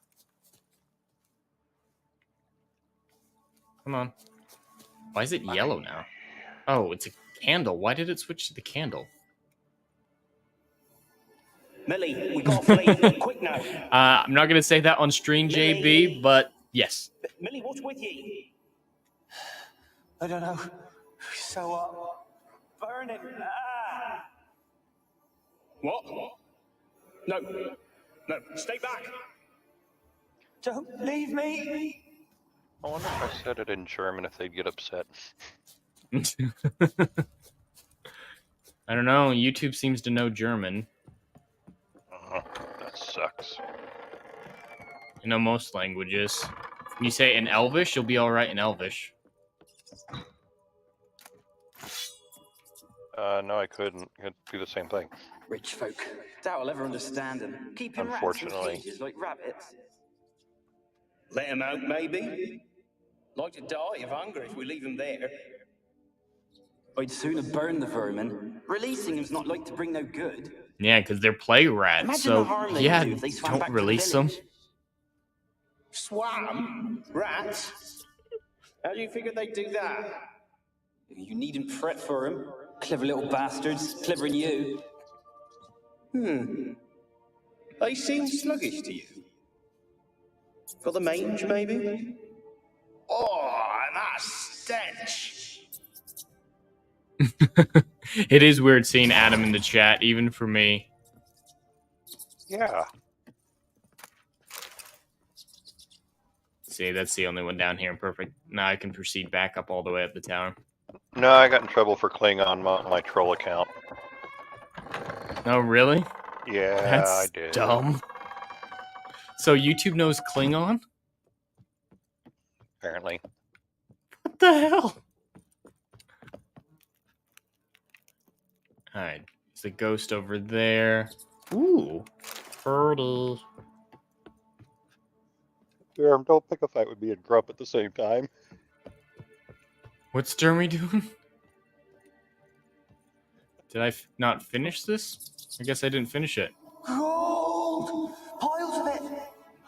Come on. Why is it yellow now? Oh, it's a candle. Why did it switch to the candle? Millie, we got to flee. Quick now. I'm not going to say that on stream, JB, but yes. Millie, what's with you? I don't know. So, burning. What? No. No, stay back. Don't leave me. I wonder if I said it in German if they'd get upset. I don't know. YouTube seems to know German. That sucks. I know most languages. When you say in Elvish, you'll be alright in Elvish. No, I couldn't. It'd do the same thing. Rich folk. Doubt I'll ever understand them. Keeping rats in Unfortunately. cages like rabbits. Let him out, maybe. Like to die of hunger if we leave him there. I'd sooner burn the vermin. Releasing him's not like to bring no good. Yeah, because they're plague rats, Imagine so the harm they yeah, would do if they swam back don't to the release them. village. Swam? Rats? How do you figure they'd do that? You needn't fret for him. Clever little bastards. Clever than you. They seem sluggish to you. For the mange, maybe? Oh, and that stench! It is weird seeing Adam in the chat, even for me. Yeah. See, that's the only one down here. Perfect. Now I can proceed back up all the way up the tower. No, I got in trouble for Klingon on my troll account. Oh, really? Yeah, That's I did. dumb. So YouTube knows Klingon? Apparently. What the hell? Alright, there's a ghost over there. Ooh. Birdie. Jerem, don't pick a fight with me and Grump at the same time. What's Jeremy doing? Did I not finish this? I guess I didn't finish it. Gold! Piles of it!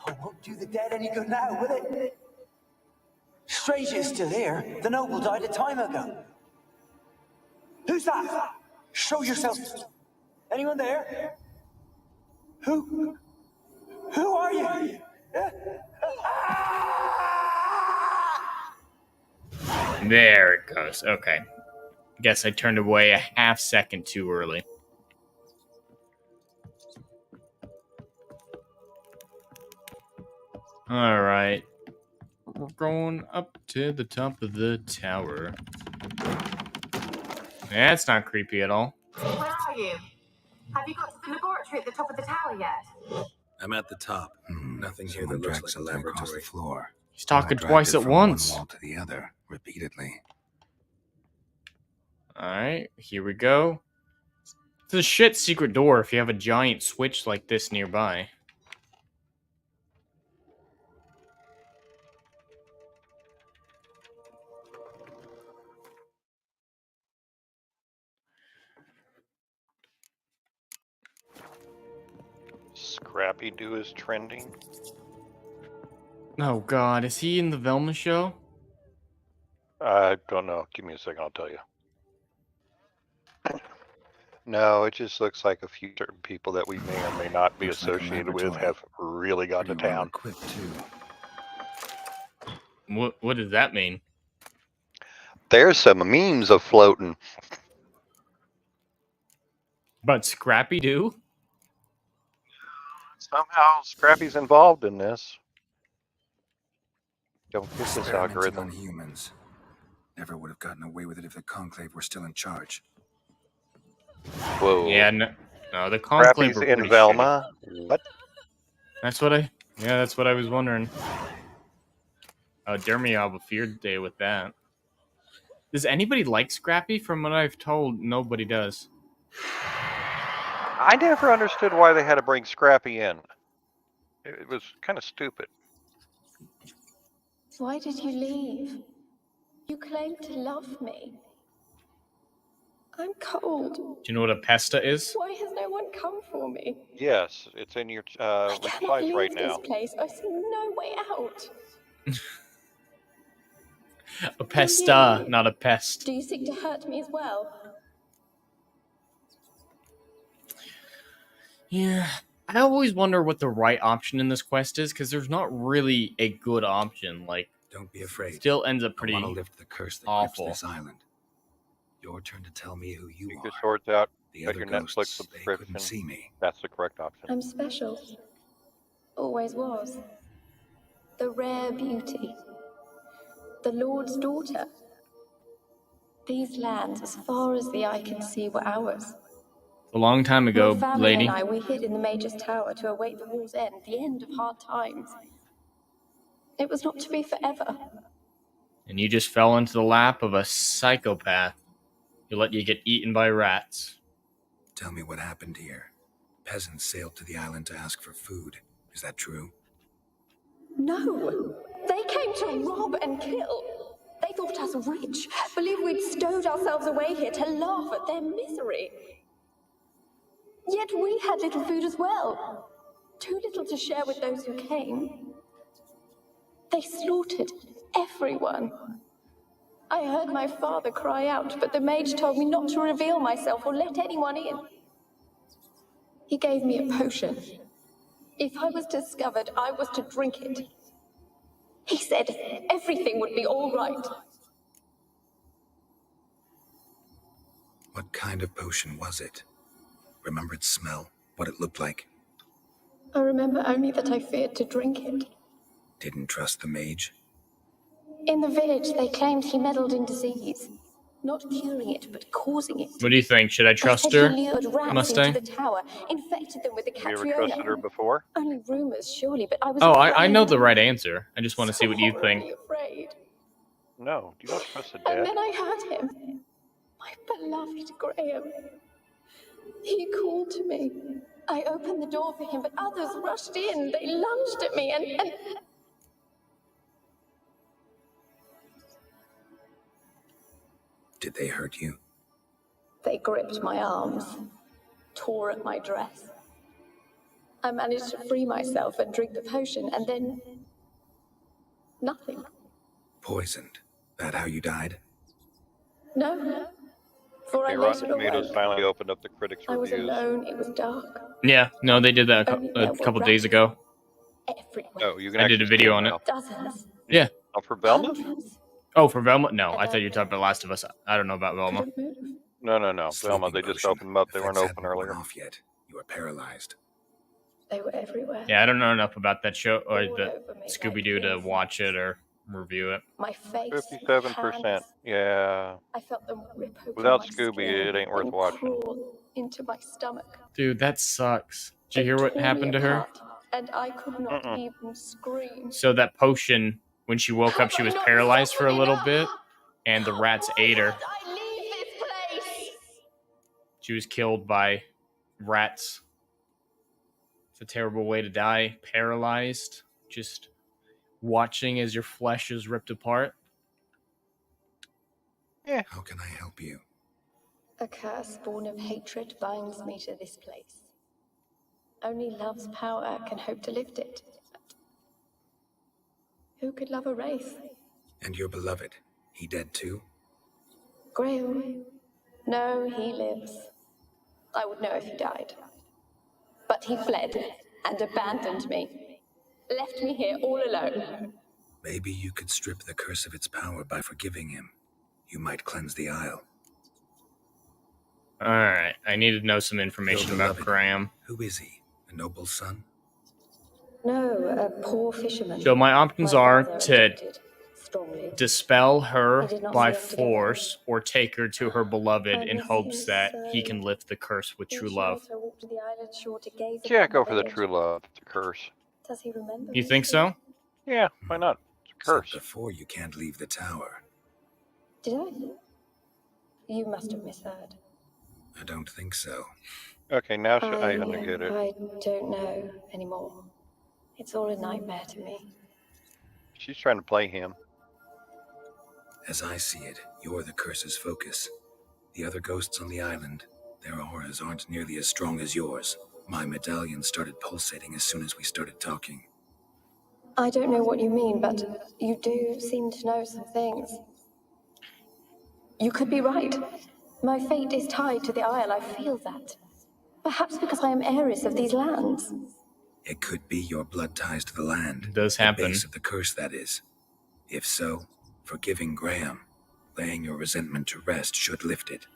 Oh, won't do the dead any good now, will it? Strange it's still here. The noble died a time ago. Who's that? Show yourself. Anyone there? Who are you? There it goes. Okay. Guess I turned away a half second too early. Alright. We're going up to the top of the tower. That's not creepy at all. Where are you? Have you got to the laboratory at the top of the tower yet? I'm at the top. Nothing here that looks like a laboratory. Floor. He's talking Dragged twice it at from once. One wall to the other, repeatedly. Alright, here we go. It's a shit secret door if you have a giant switch like this nearby. Scrappy Doo is trending. Oh God, is he in the Velma show? I don't know. Give me a second, I'll tell you. No, it just looks like a few certain people that we may or may not be associated with have really gone to town. What does that mean? There's some memes afloating. But Scrappy Doo? Somehow Scrappy's involved in this. Don't get this Experimenting algorithm. on humans. Never would have gotten away with it if the Conclave were still in charge. Whoa. Yeah, no, the Conclave Scrappy's were in pretty Velma? shitty. What? That's what I was wondering. Jeremy, I'll have a feared day with that. Does anybody like Scrappy? From what I've told, nobody does. I never understood why they had to bring Scrappy in. It was kind of stupid. Why did you leave? You claimed to love me. I'm cold. Do you know what a pesta is? Why has no one come for me? Yes, it's in your I cannot replies leave right this now. place. I see no way out. A pesta, not a pest. Do you seek to hurt me as well? Yeah. I always wonder what the right option in this quest is, because there's not really a good option. Like, don't be afraid. Still ends up pretty I want to lift the curse that awful. grips this island. Your turn to tell me who you are. Your swords out. The Got other your Netflix ghosts, they subscription. couldn't see me. That's the correct option. I'm special. Always was. The rare beauty. The Lord's daughter. These lands, as far as the eye can see, were ours. A long time ago, My family lady. and I, we hid in the Major's Tower to await the war's end, the end of hard times. It was not to be forever. And you just fell into the lap of a psychopath. He let you get eaten by rats. Tell me what happened here. Peasants sailed to the island to ask for food. Is that true? No! They came to rob and kill. They thought us rich, believed we'd stowed ourselves away here to laugh at their misery. Yet we had little food as well. Too little to share with those who came. They slaughtered everyone. I heard my father cry out, but the mage told me not to reveal myself or let anyone in. He gave me a potion. If I was discovered, I was to drink it. He said everything would be all right. What kind of potion was it? Remember its smell? What it looked like? I remember only that I feared to drink it. Didn't trust the mage? In the village, they claimed he meddled in disease. Not curing it, but causing it. What do you think? Should I trust They her, said he lured rats Mustang? into the tower, infected them with the Have you ever trusted her before? Only rumors, surely, but I was Oh, afraid. I know the right answer. I just want to see what you think. Afraid. No, you don't trust the And dead. then I heard him. My beloved Graham. He called to me. I opened the door for him, but others rushed in. They lunged at me and... Did they hurt you? They gripped my arms, tore at my dress. I managed to free myself and drink the potion, and then... nothing. Poisoned. That how you died? No. For I Hey, Rotten later Tomatoes awoke. finally opened up the critics' I was reviews. alone, it was dark. Yeah, no, they did that Only a there were couple rats days ago. everywhere. Oh, you can I did a actually video see on it. now. Dozens. Yeah. Oh, for Velma? Hundreds. Oh, for Velma? No, I thought you were talking about Last of Us. I don't know about Velma. Couldn't move. No. Velma, Sleeping they just potion. opened them up. They weren't Effects open hadn't worn earlier. off yet. You were paralyzed. They were everywhere. Yeah, I don't know enough about that show or All the over me, Scooby-Doo to like watch it or review it. my face, 57%. hands. Yeah. I felt them rip open Without my Scooby, skin it ain't worth and watching. crawl into my stomach. Dude, that sucks. Did you They hear what tore me happened to her? apart, and I could not even scream. So that potion, when she woke up, she was paralyzed for a little bit, and the rats ate her. I leave this place. She was killed by rats. It's a terrible way to die. Paralyzed. Just watching as your flesh is ripped apart. How can I help you? A curse born of hatred binds me to this place. Only love's power can hope to lift it. But who could love a wraith? And your beloved, he dead too? Graham? No, he lives. I would know if he died. But he fled and abandoned me. Left me here all alone. Maybe you could strip the curse of its power by forgiving him. You might cleanse the Isle. Alright, I need to know some information Your about beloved, Graham. Who is he? A noble's son? No, a poor fisherman. So my options My are father to objected strongly. dispel her He did not by see us together. force or take her to her beloved I in miss hopes him that so. he can lift the curse with true Each love. night I walk to the island shore to gaze Yeah, upon go for the village. true love, the curse. Does he remember You me think still? so? Yeah, why not? It's a Said curse. before you can't leave the tower. Did I? You must have misheard. I don't think so. Okay, now I get it. I don't know anymore. It's all a nightmare to me. She's trying to play him. As I see it, you're the curse's focus. The other ghosts on the island, their auras aren't nearly as strong as yours. My medallion started pulsating as soon as we started talking. I don't know what you mean, but you do seem to know some things. You could be right. My fate is tied to the Isle, I feel that. Perhaps because I am heiress of these lands. It could be your blood ties to the land. It does the happen. base of the curse, that is. If so, forgiving Graham, laying your resentment to rest should lift it.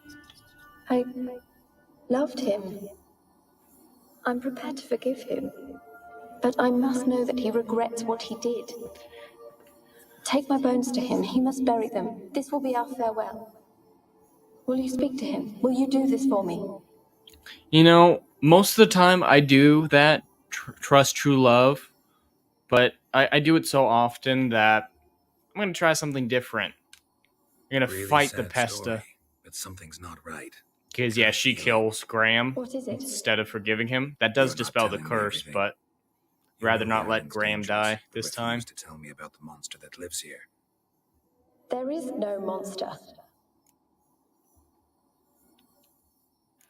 I loved him. I'm prepared to forgive him. But I must know that he regrets what he did. Take my bones to him. He must bury them. This will be our farewell. Will you speak to him? Will you do this for me? You know, most of the time I do that, trust true love, but I do it so often that I'm going to try something different. I'm going to Really fight the sad Pesta. story, but something's not right. Because, yeah, she kills Graham What is it? instead of forgiving him. That does You're not dispel the telling me curse, everything. but You rather know not the let island's Graham dangerous, die but this time. refuse to tell me about the monster that lives here. There is no monster.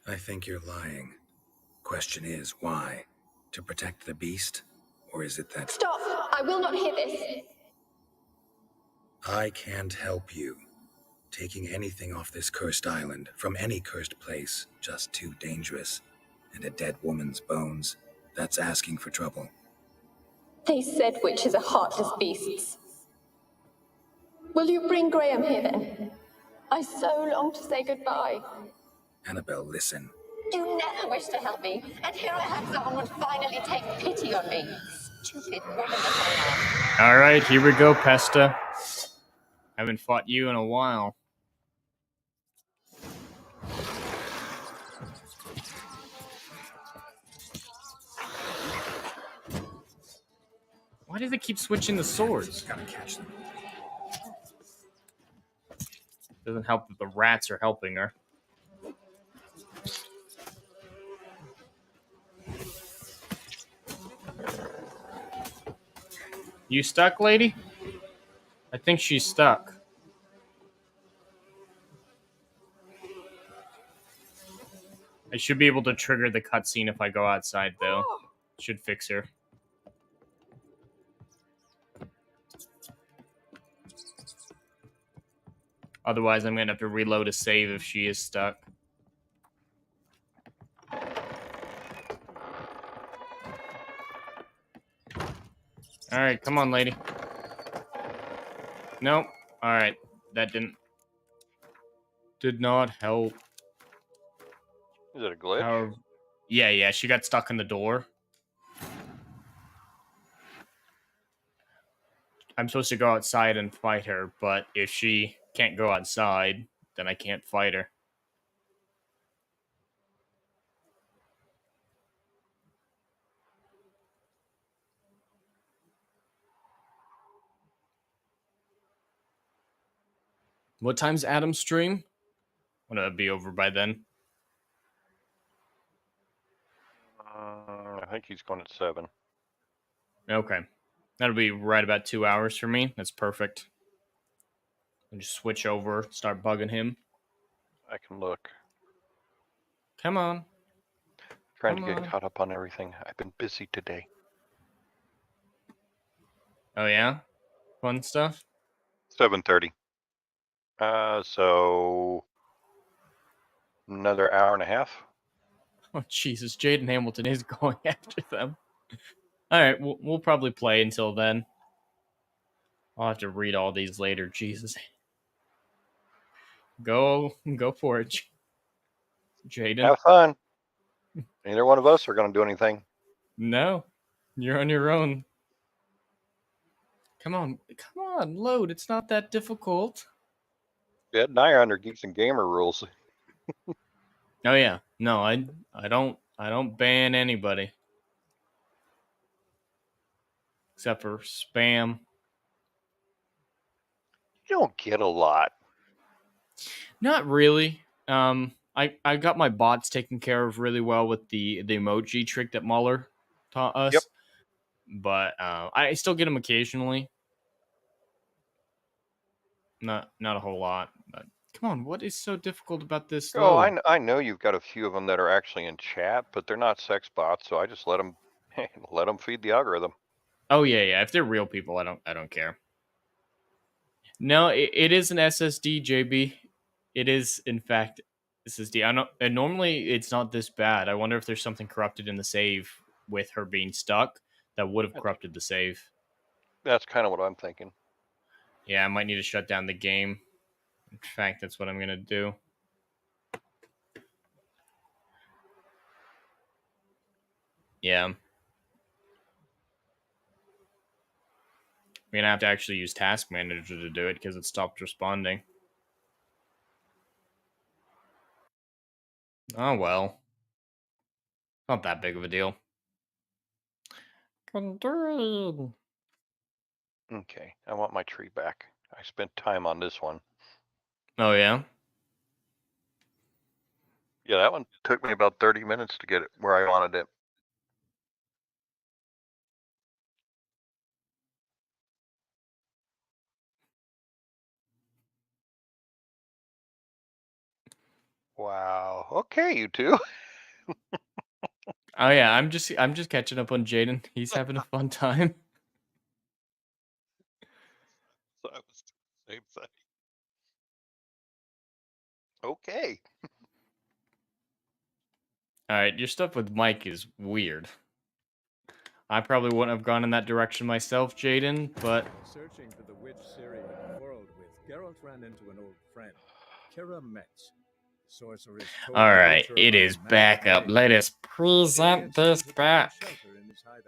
I think you're lying. Question is, why? To protect the beast? Or is it that... Stop! I will not hear this! I can't help you. Taking anything off this cursed island, from any cursed place, just too dangerous. And a dead woman's bones, that's asking for trouble. They said witches are heartless beasts. Will you bring Graham here then? I so long to say goodbye. Annabelle, listen. You never wished to help me, and here I have someone would finally take pity on me. Stupid woman that I am. Alright, here we go, Pesta. Haven't fought you in a while. Why do they keep switching the swords? Gotta catch them. Doesn't help that the rats are helping her. You stuck, lady? I think she's stuck. I should be able to trigger the cutscene if I go outside, though. Should fix her. Otherwise, I'm gonna have to reload a save if she is stuck. Alright, come on, lady. Nope. Alright, that did not help. Is it a glitch? Yeah, she got stuck in the door. I'm supposed to go outside and fight her, but if she can't go outside, then I can't fight her. What time's Adam's stream? I'm gonna be over by then. I think he's going at 7. Okay. That'll be right about 2 hours for me. That's perfect. I'll just switch over, start bugging him. I can look. Come on. Trying to get caught up on everything. I've been busy today. Oh yeah, fun stuff. 7:30. So another hour and a half. Oh Jesus, Jaden Hamilton is going after them. All right, we'll probably play until then. I'll have to read all these later. Jesus, go for it, Jaden. Have fun. Neither one of us are going to do anything. No, you're on your own. Come on, load. It's not that difficult. Ed and I are under Geeks and Gamer rules. Oh yeah, no, I don't ban anybody except for spam. You don't get a lot. Not really. I got my bots taken care of really well with the emoji trick that Muller taught us. Yep. But I still get them occasionally. Not a whole lot. But come on, what is so difficult about this? Oh, I know you've got a few of them that are actually in chat, but they're not sex bots, so I just let them feed the algorithm. Oh yeah. If they're real people, I don't care. No, it is an SSD, JB. It is, in fact, SSD. I know. And normally, it's not this bad. I wonder if there's something corrupted in the save with her being stuck that would have corrupted the save. That's kind of what I'm thinking. Yeah, I might need to shut down the game. In fact, that's what I'm gonna do. Yeah. I'm gonna have to actually use Task Manager to do it because it stopped responding. Oh well. Not that big of a deal. Okay, I want my tree back. I spent time on this one. Oh yeah? Yeah, that one took me about 30 minutes to get it where I wanted it. Wow. Okay, you two. Oh yeah, I'm just catching up on Jaden. He's having a fun time. So I was the same thing. Okay. All right, your stuff with Mike is weird. I probably wouldn't have gone in that direction myself, Jaden, but Searching for the witch Ciri had quarreled with, Geralt ran into an old friend, Kira Metz. Sorceress told all the right, Witcher it about is a magic back up. blade. Let us present this back. Shelter in his hideout.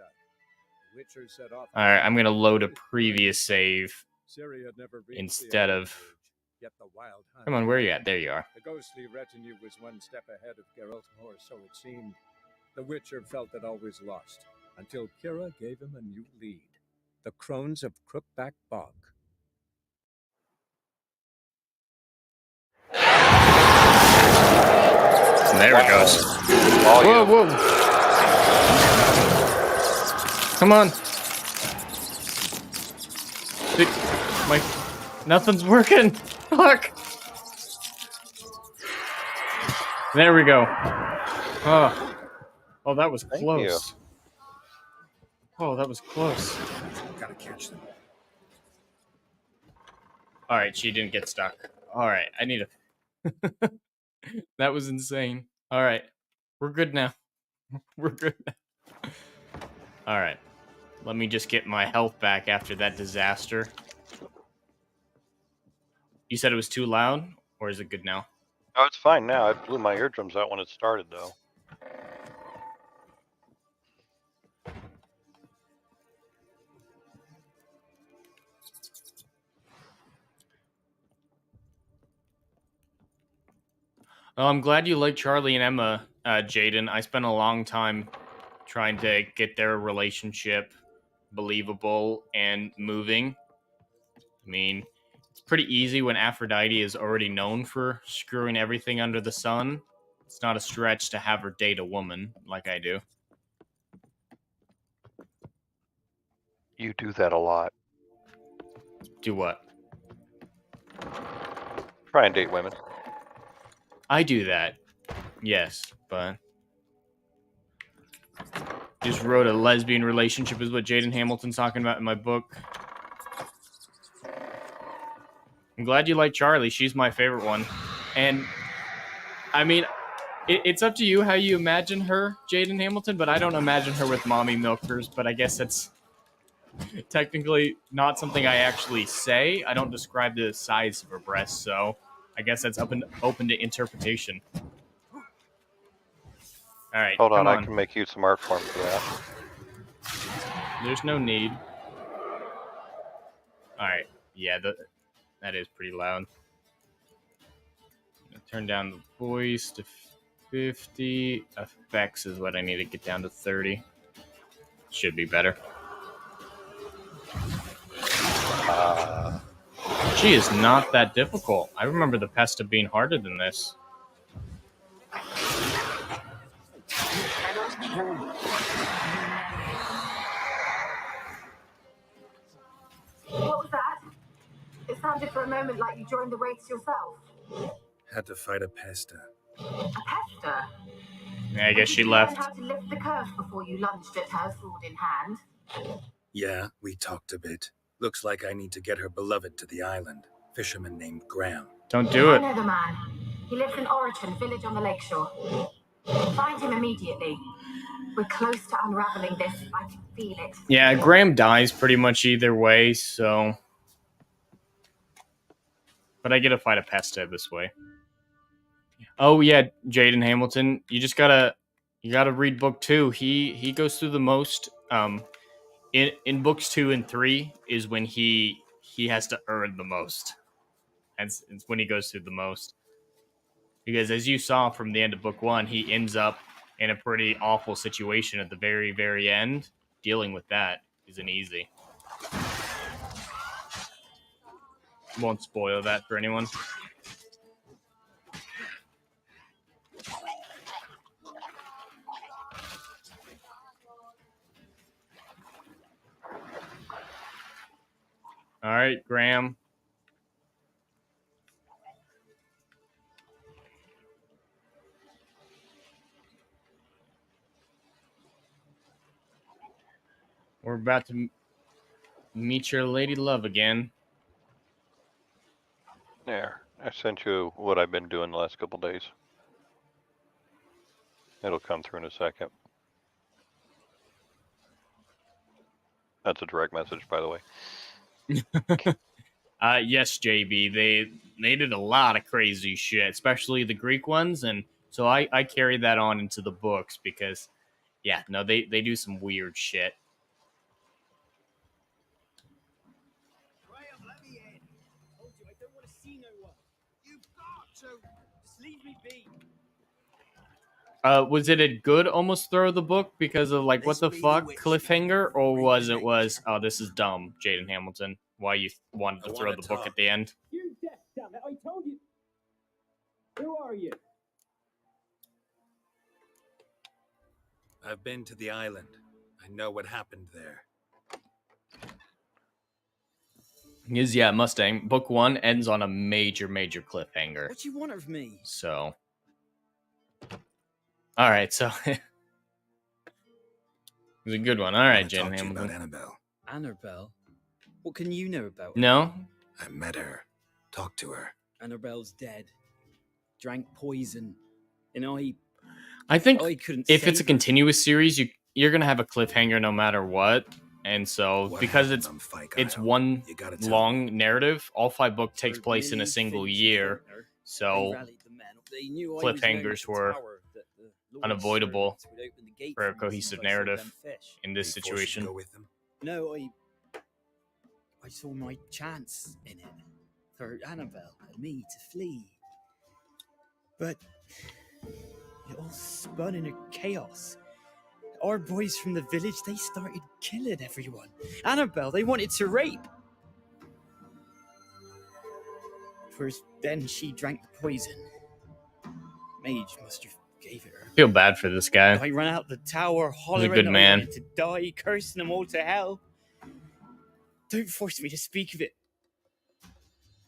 The Witcher set off All right, I'm gonna load a previous save Ciri had never reached instead the of. yet the wild hunt. Come on, where are you at? There you are. The ghostly retinue was one step ahead of Geralt, or so it seemed. The Witcher felt it always lost, until Kira gave him a new lead. The Crones of Crookback Bog. There it goes. Whoa. Come on. Nothing's working. Fuck. There we go. Oh, that was close. Oh, that was close. Gotta catch them. All right, she didn't get stuck. All right, I need a. That was insane. All right, we're good now. We're good now. All right, let me just get my health back after that disaster. You said it was too loud, or is it good now? Oh, it's fine now. I blew my eardrums out when it started, though. Oh, I'm glad you like Charlie and Emma, Jaden. I spent a long time trying to get their relationship believable and moving. I mean, it's pretty easy when Aphrodite is already known for screwing everything under the sun. It's not a stretch to have her date a woman like I do. You do that a lot. Do what? Try and date women. I do that. Yes, but Just wrote a lesbian relationship is what Jaden Hamilton's talking about in my book. I'm glad you like Charlie. She's my favorite one. And, I mean, it's up to you how you imagine her, Jaden Hamilton, but I don't imagine her with mommy milkers, but I guess that's technically not something I actually say. I don't describe the size of her breasts, so I guess that's open to interpretation. All right, Hold on, come on. I can make you some art form for that. There's no need. All right, yeah, that is pretty loud. Turn down the voice to 50. Effects is what I need to get down to 30. Should be better. She is not that difficult. I remember the Pesta being harder than this. What was that? It sounded for a moment like you joined the wraiths yourself. Had to fight a Pesta. A Pesta? Yeah, I guess she left. Did you learn how to lift the curse before you lunged at her, sword in hand? Yeah, we talked a bit. Looks like I need to get her beloved to the island. Fisherman named Graham. Don't do it. I know the man. He lives in Orichan, village on the lakeshore. Find him immediately. We're close to unraveling this. I can feel it. Yeah, Graham dies pretty much either way, so... But I get to fight a Pesta this way. Oh yeah, Jaden Hamilton, you gotta read book 2. He goes through the most. In books 2 and 3 is when he has to earn the most. It's when he goes through the most. Because as you saw from the end of book 1, he ends up in a pretty awful situation at the very, very end. Dealing with that isn't easy. Won't spoil that for anyone. All right, Graham. We're about to meet your lady love again. There, I sent you what I've been doing the last couple days. It'll come through in a second. That's a direct message, by the way. Yes, JB. They did a lot of crazy shit, especially the Greek ones, and so I carried that on into the books because, yeah, no, they do some weird shit. Graham, let me in. I told you I don't want to see no one. You've got to. Just leave me be. Was it a good almost throw the book because of like what the fuck cliffhanger, or was oh this is dumb, Jaden Hamilton? Why you wanted to throw the book at the end? You deaf, damn it! I told you. Who are you? I've been to the island. I know what happened there. Yeah, Mustang. Book 1 ends on a major cliffhanger. What do you want of me? So, all right, so it was a good one. All right, Jaden Hamilton. About Annabelle. Annabelle? What can you know about her? No? I met her. Talked to her. Annabelle's dead. Drank poison. And I think couldn't if it's a save her. continuous series, you're going to have a cliffhanger no matter what. And so, What because happened on it's Phyke one You gotta tell long me. narrative, all 5 books takes For place in a many single things year. they So, rallied the men. They knew I was known cliffhangers at the were tower that the Lord's unavoidable servants would open the gate for a me as cohesive soon as I saw narrative them fish. in this They forced you to situation. go with them? No, I saw my chance in it for Annabelle and me to flee. But it all spun into chaos. Our boys from the village, they started killing everyone. Annabelle, they wanted to rape. First, then she drank the poison. Mage must have gave it her. I feel bad for this guy. I ran out the tower hollering good that man. I wanted to die, cursing them all to hell. Don't force me to speak of it.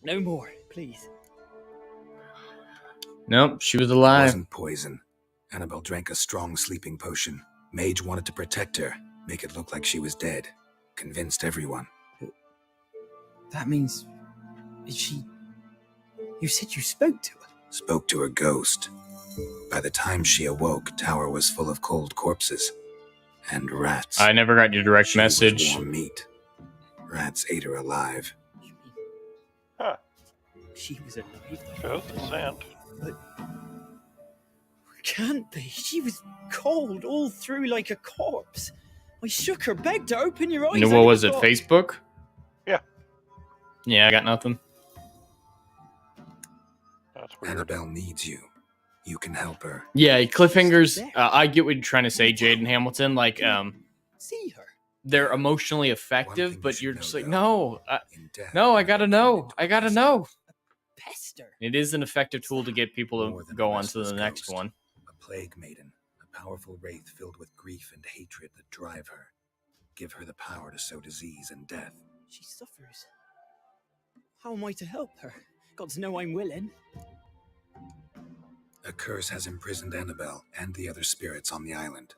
No more, please. Nope, she was It alive. wasn't poison. Annabelle drank a strong sleeping potion. Mage wanted to protect her, make it look like she was dead. Convinced everyone. That means... Is she... You said you spoke to her? Spoke to her ghost. By the time she awoke, Tower was full of cold corpses. And rats. I never got your direct She message. was warm meat. Rats ate her alive. Huh. She was alive. Shows the sand. But... Can't be. She was cold all through like a corpse. I shook her, begged her, open your eyes. What was it, Facebook? Yeah. Yeah, I got nothing. That's weird. Annabelle needs you. You can help her. Yeah, cliffhangers. I get what you're trying to say, Jaden Hamilton. Like, see her. They're emotionally effective, but you're just like, no, no, I gotta know. I gotta know. Pester. It is an effective tool to get people to go on to the next one. A plague maiden, a powerful wraith filled with grief and hatred that drive her. Give her the power to sow disease and death. She suffers. How am I to help her? Got to know I'm willing. A curse has imprisoned Annabelle and the other spirits on the island.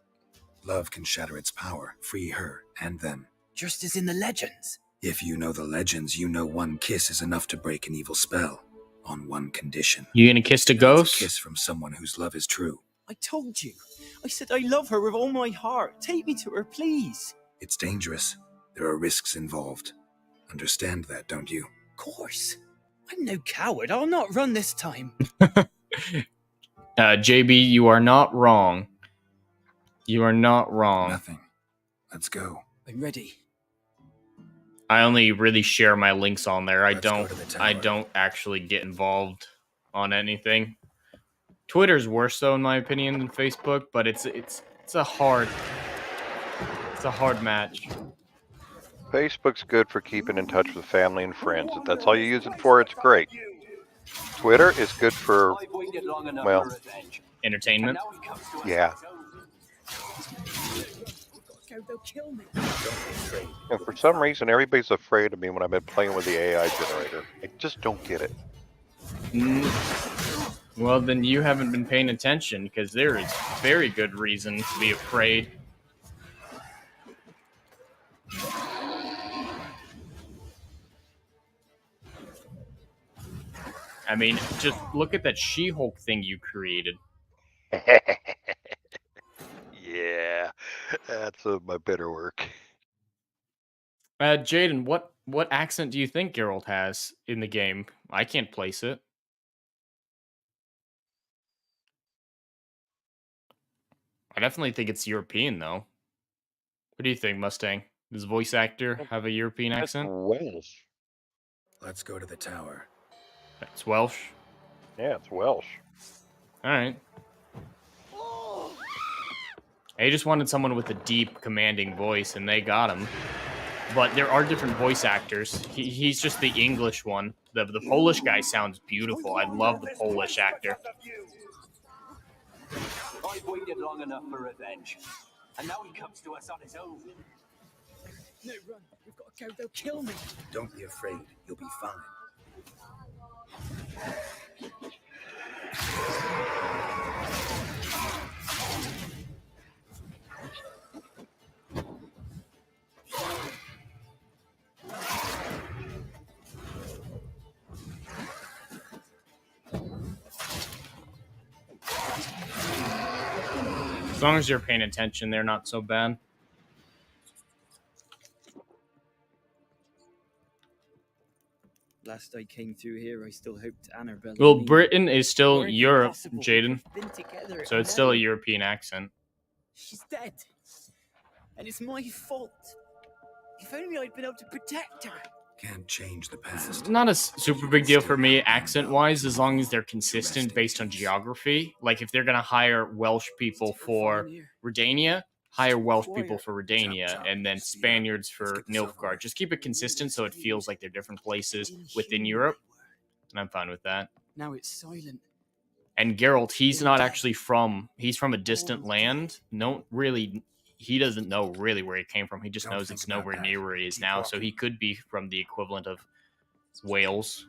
Love can shatter its power, free her and them. Just as in the legends. If you know the legends, you know one kiss is enough to break an evil spell. On one condition. You gonna kiss the ghost? A kiss from someone whose love is true. I told you. I said I love her with all my heart. Take me to her, please. It's dangerous. There are risks involved. Understand that, don't you? Of course. I'm no coward. I'll not run this time. JB, you are not wrong. You are not wrong. Nothing. Let's go. I'm ready. I only really share my links on there. I don't actually get involved on anything. Twitter's worse though, in my opinion, than Facebook, but it's a hard match. Facebook's good for keeping in touch with family and friends. If that's all you use it for, it's great. Twitter is good for, well, entertainment. Yeah. They'll kill me. And for some reason, everybody's afraid of me when I've been playing with the AI generator. I just don't get it. Well, then you haven't been paying attention, because there is very good reason to be afraid. I mean, just look at that She-Hulk thing you created. Yeah, that's my better work. Jaden, what accent do you think Geralt has in the game? I can't place it. I definitely think it's European, though. What do you think, Mustang? Does voice actor have a European accent? Welsh. Let's go to the tower. It's Welsh? Yeah, it's Welsh. Alright. They just wanted someone with a deep, commanding voice, and they got him. But there are different voice actors. He's just the English one. The Polish guy sounds beautiful. I love the Polish actor. I've waited long enough for revenge. And now he comes to us on his own. No, run. We've got to go. They'll kill me. Don't be afraid. You'll be fine. As long as you're paying attention, they're not so bad. Last I came through here, I still hoped Annabelle. Well, Britain is still Europe, Jaden. So it's still a European accent. She's dead. And it's my fault. If only I'd been able to protect her. Can't change the past. It's not a super big deal for me, accent-wise, as long as they're consistent based on geography. Like, if they're going to hire Welsh people for Redania, hire Welsh people for Redania, and then Spaniards for Nilfgaard. Just keep it consistent so it feels like they're different places within Europe, and I'm fine with that. Now it's silent. And Geralt, he's not actually from... He's from a distant land. He doesn't know really where he came from. He just knows it's nowhere near where he is now, so he could be from the equivalent of Wales.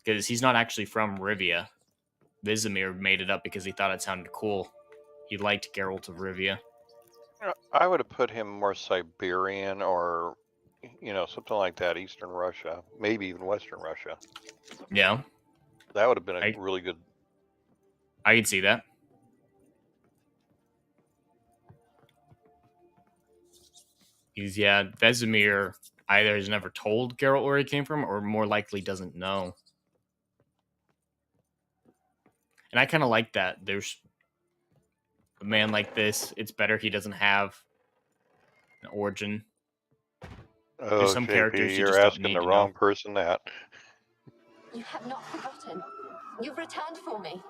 Because he's not actually from Rivia. Vizimir made it up because he thought it sounded cool. he liked Geralt of Rivia. I would have put him more Siberian or, something like that, Eastern Russia, maybe even Western Russia. Yeah. That would have been a really good... I could see that. Vesemir either has never told Geralt where he came from or more likely doesn't know. And I kind of like that. There's a man like this, it's better he doesn't have an origin. There's some JP, characters you you're just don't asking need the to wrong know. person that. You have not forgotten. You've returned for me.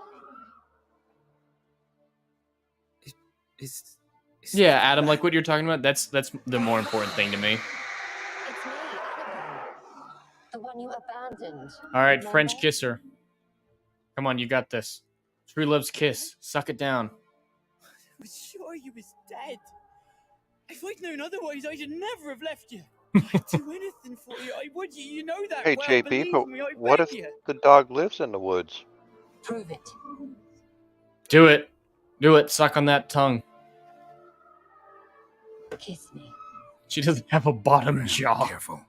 Yeah, Adam, like what you're talking about, that's the more important thing to me. It's me, Annabelle. The one you abandoned. All right, Remember? French kisser. Come on, you got this. True love's kiss. Suck it down. I was sure you was dead. If I'd known otherwise, I'd never have left you. I'd do anything for you. I would. You know that Hey, well. JP, Believe but me, I what beg if you. the dog lives in the woods? Prove it. Do it. Do it. Suck on that tongue. Kiss me. She doesn't have a bottom jaw. Careful.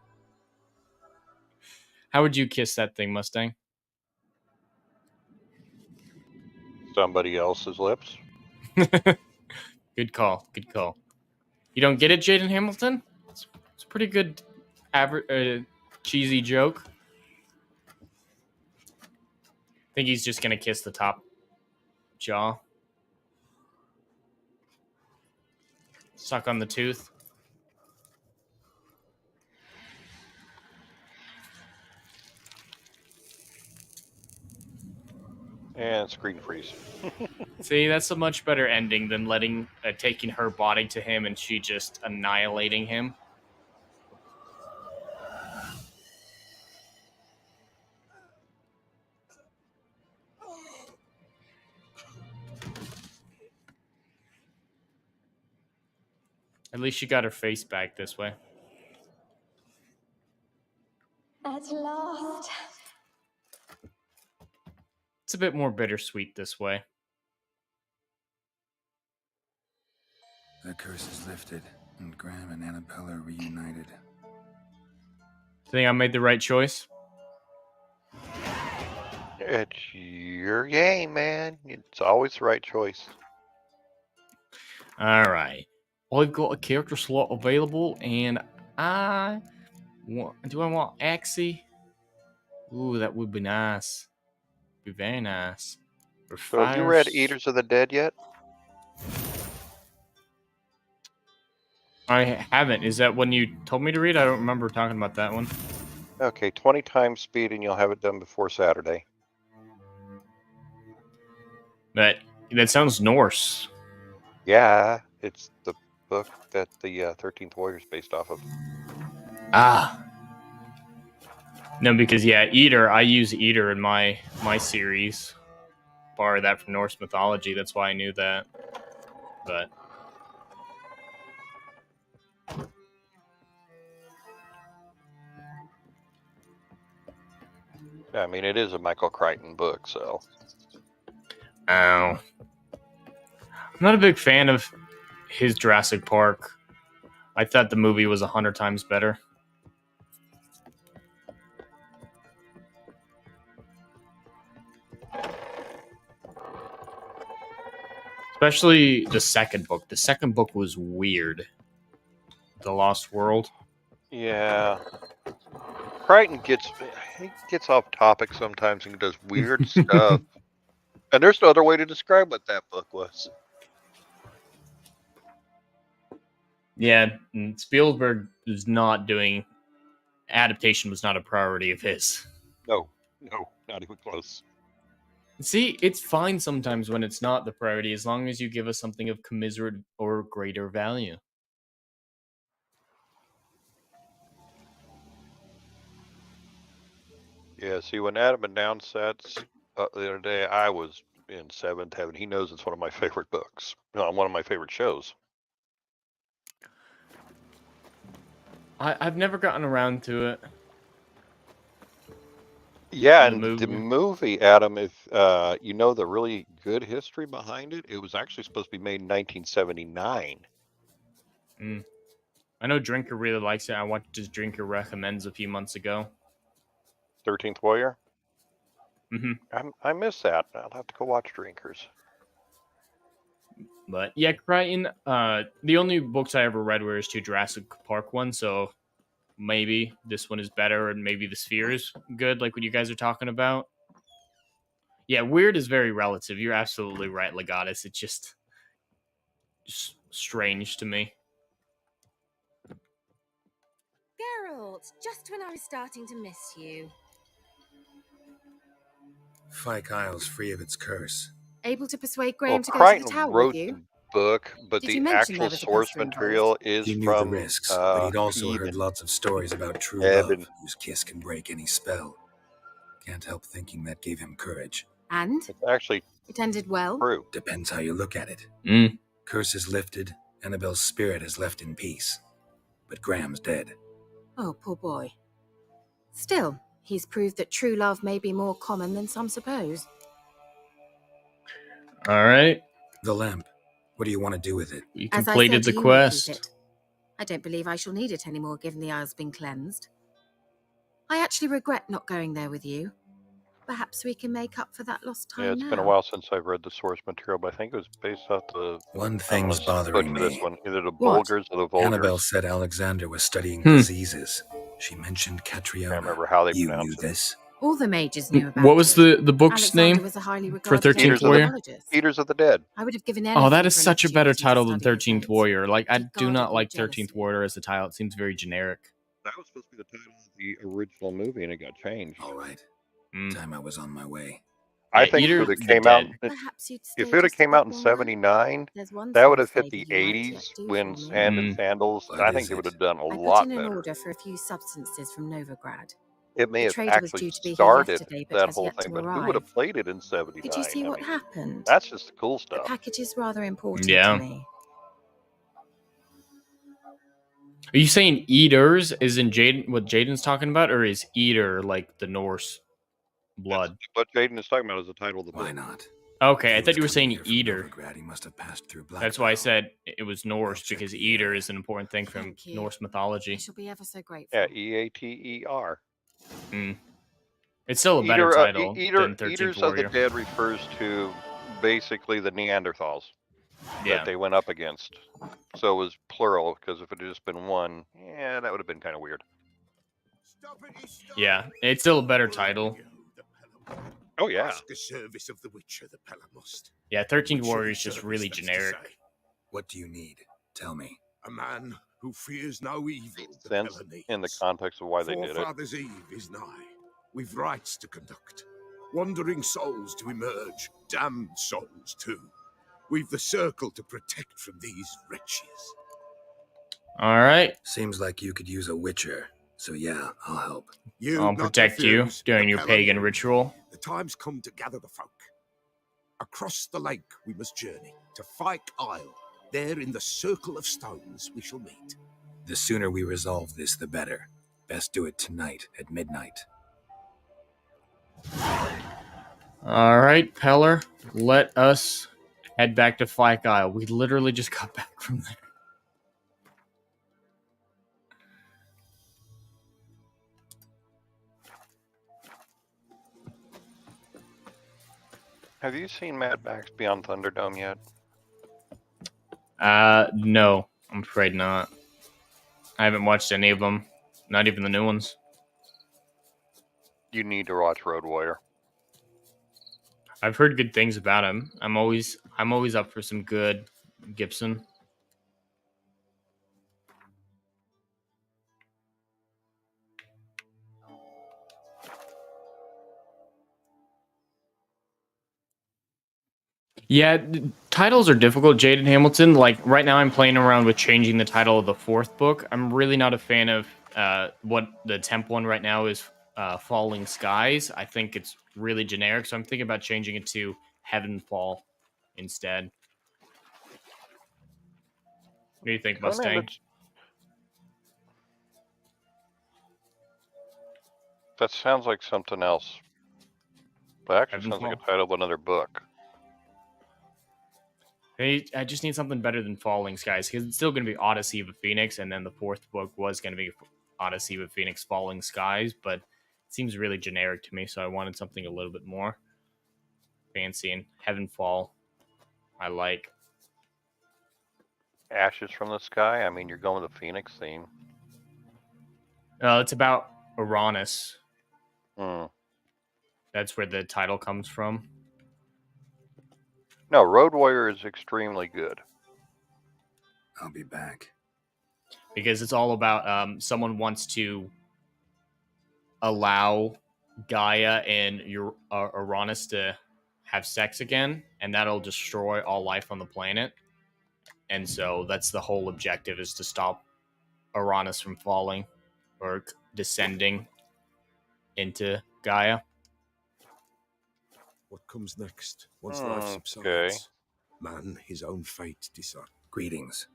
How would you kiss that thing, Mustang? Somebody else's lips? Good call. Good call. You don't get it, Jaden Hamilton? It's a pretty good, cheesy joke. I think he's just going to kiss the top jaw. Suck on the tooth. And screen freeze. See, that's a much better ending than taking her body to him and she just annihilating him. At least she got her face back this way. At last. It's a bit more bittersweet this way. The curse is lifted, and Graham and Annabella are reunited. Think I made the right choice? It's your game, man. It's always the right choice. All right. I've got a character slot available, and do I want Axie? Ooh, that would be nice. Be very nice. So have you read Eaters of the Dead yet? I haven't. Is that one you told me to read? I don't remember talking about that one. Okay, 20 times speed and you'll have it done before Saturday. That sounds Norse. Yeah, it's the book that the 13th Warrior is based off of. Ah. No, because Eitr. I use Eitr in my series. Borrow that from Norse mythology. That's why I knew that. But I mean, it is a Michael Crichton book, so. I'm not a big fan of his Jurassic Park. I thought the movie was 100 times better. Especially the second book. The second book was weird. The Lost World. Yeah. Crichton gets off topic sometimes and does weird stuff. And there's no other way to describe what that book was. Yeah, and Spielberg was not doing... Adaptation was not a priority of his. No, not even close. See, it's fine sometimes when it's not the priority, as long as you give us something of commiserate or greater value. Yeah, see, when Adam announced that the other day, I was in seventh heaven. He knows it's one of my favorite books. No, one of my favorite shows. I've never gotten around to it. Yeah, The and the movie. movie, Adam, if you know the really good history behind it, it was actually supposed to be made in 1979. I know Drinker really likes it. I watched his Drinker recommends a few months ago. 13th Warrior? Mm-hmm. I miss that. I'll have to go watch Drinkers. But yeah, Crichton, the only books I ever read were his two Jurassic Park ones, so maybe this one is better and maybe the Sphere is good, like what you guys are talking about. Yeah, weird is very relative. You're absolutely right, Legatus. It's just strange to me. Geralt, just when I was starting to miss you. Fyke Isle's free of its curse. Able to persuade Graham Well, to go to the Crichton tower wrote with you? the book, but Did you the mention there actual was a source buster involved? material is He knew the from risks, but he'd also heard Eben. lots of stories about true Eben. love, whose kiss can break any spell. Can't help thinking that gave him courage. And? It's actually it ended well? true. Depends how you look at it. Mm. Curse is lifted, Annabelle's spirit is left in peace. But Graham's dead. Oh, poor boy. Still, he's proved that true love may be more common than some suppose. All right. The lamp. What do you want to do with it? You As completed I said, the you may keep quest. it. I don't believe I shall need it anymore, given the Isle's been cleansed. I actually regret not going there with you. Perhaps we can make up for that lost time Yeah, it's now. been a while since I've read the source material, but I think it was based off the... One thing's bothering me. This one. Either the Bulgars or the Vulgars. Annabelle said Alexander was studying diseases. She mentioned Catriona. I can't remember how they you pronounce knew it. this? All the mages knew about What was it. the book's Alexander name was a highly for regarded 13th Warrior? Eaters of the Dead. I would have given anything Oh, that is for an such a better opportunity to title than study his 13th ways. Warrior. Like, I do guarded not them like jealously. 13th Warrior as a title. It seems very generic. That was supposed to be the title of the original movie, and it got changed. All right. Time I was on my way. I think Eitr if it the came out, Dead. if it would have came out in '79, that would have hit the '80s when Sand and Sandals. I think they would have done a I lot put in an better. order for a few substances from Novigrad. It may The have trader was actually due to be here started yesterday, but that has whole yet thing, to but who arrive. would have played it in '79? Did you see I what mean, happened? That's just the cool The stuff. package is rather important Yeah. to me. Are you saying eaters is in Jaden what Jaden's talking about, or is eater like the Norse blood? What Jaden is talking about is the title of the book. Why not? Okay, I thought you were saying eater. Novigrad, he must have passed through Black That's why I Isle. said it was Norse, because eater is an important thing from Thank you. Norse mythology. I shall be ever so grateful. Yeah, Eater. It's still a better title than 13th Eaters of Warrior. the Dead refers to basically the Neanderthals that they went up against. So it was plural, because if it had just been one, yeah, that would have been kind of weird. Yeah, it's still a better title. Oh, yeah. Ask the service of the Witcher, the Pellamust. Yeah, 13th Witcher Warrior is in just service, really that's to generic. say. What do you need? Tell me. A man who fears no evil. The Sense Pella needs. in the context of why they did it. Forefathers' Eve is nigh. We've rites to conduct. Wandering souls to emerge. Damned souls, too. We've the circle to protect from these wretches. All right. Seems like you could use a Witcher. So yeah, I'll help. I'll protect you during your pagan ritual. The time's come to gather the folk. Across the lake we must journey to Fyke Isle. There in the circle of stones we shall meet. The sooner we resolve this, the better. Best do it tonight at midnight. All right, Peller, let us head back to Fyke Isle. We literally just got back from there. Have you seen Mad Max Beyond Thunderdome yet? No, I'm afraid not. I haven't watched any of them, not even the new ones. You need to watch Road Warrior. I've heard good things about him. I'm always up for some good Gibson. Yeah, titles are difficult, Jaden Hamilton. Like, right now I'm playing around with changing the title of the fourth book. I'm really not a fan of what the temp one right now is, Falling Skies. I think it's really generic, so I'm thinking about changing it to Heavenfall instead. What do you think, Mustang? That sounds like something else. That actually sounds like a Heavenfall. title of another book. I just need something better than Falling Skies, because it's still going to be Odyssey of a Phoenix, and then the fourth book was going to be Odyssey of a Phoenix Falling Skies, but it seems really generic to me, so I wanted something a little bit more fancy. And Heavenfall, I like. Ashes from the Sky? I mean, you're going with the Phoenix theme. It's about Uranus. Hmm. That's where the title comes from. No, Road Warrior is extremely good. I'll be back. Because it's all about someone wants to allow Gaia and Uranus to have sex again, and that'll destroy all life on the planet. And so that's the whole objective, is to stop Uranus from falling or descending into Gaia. What comes next once life subsides? Okay. Man, his own fate decide. Greetings.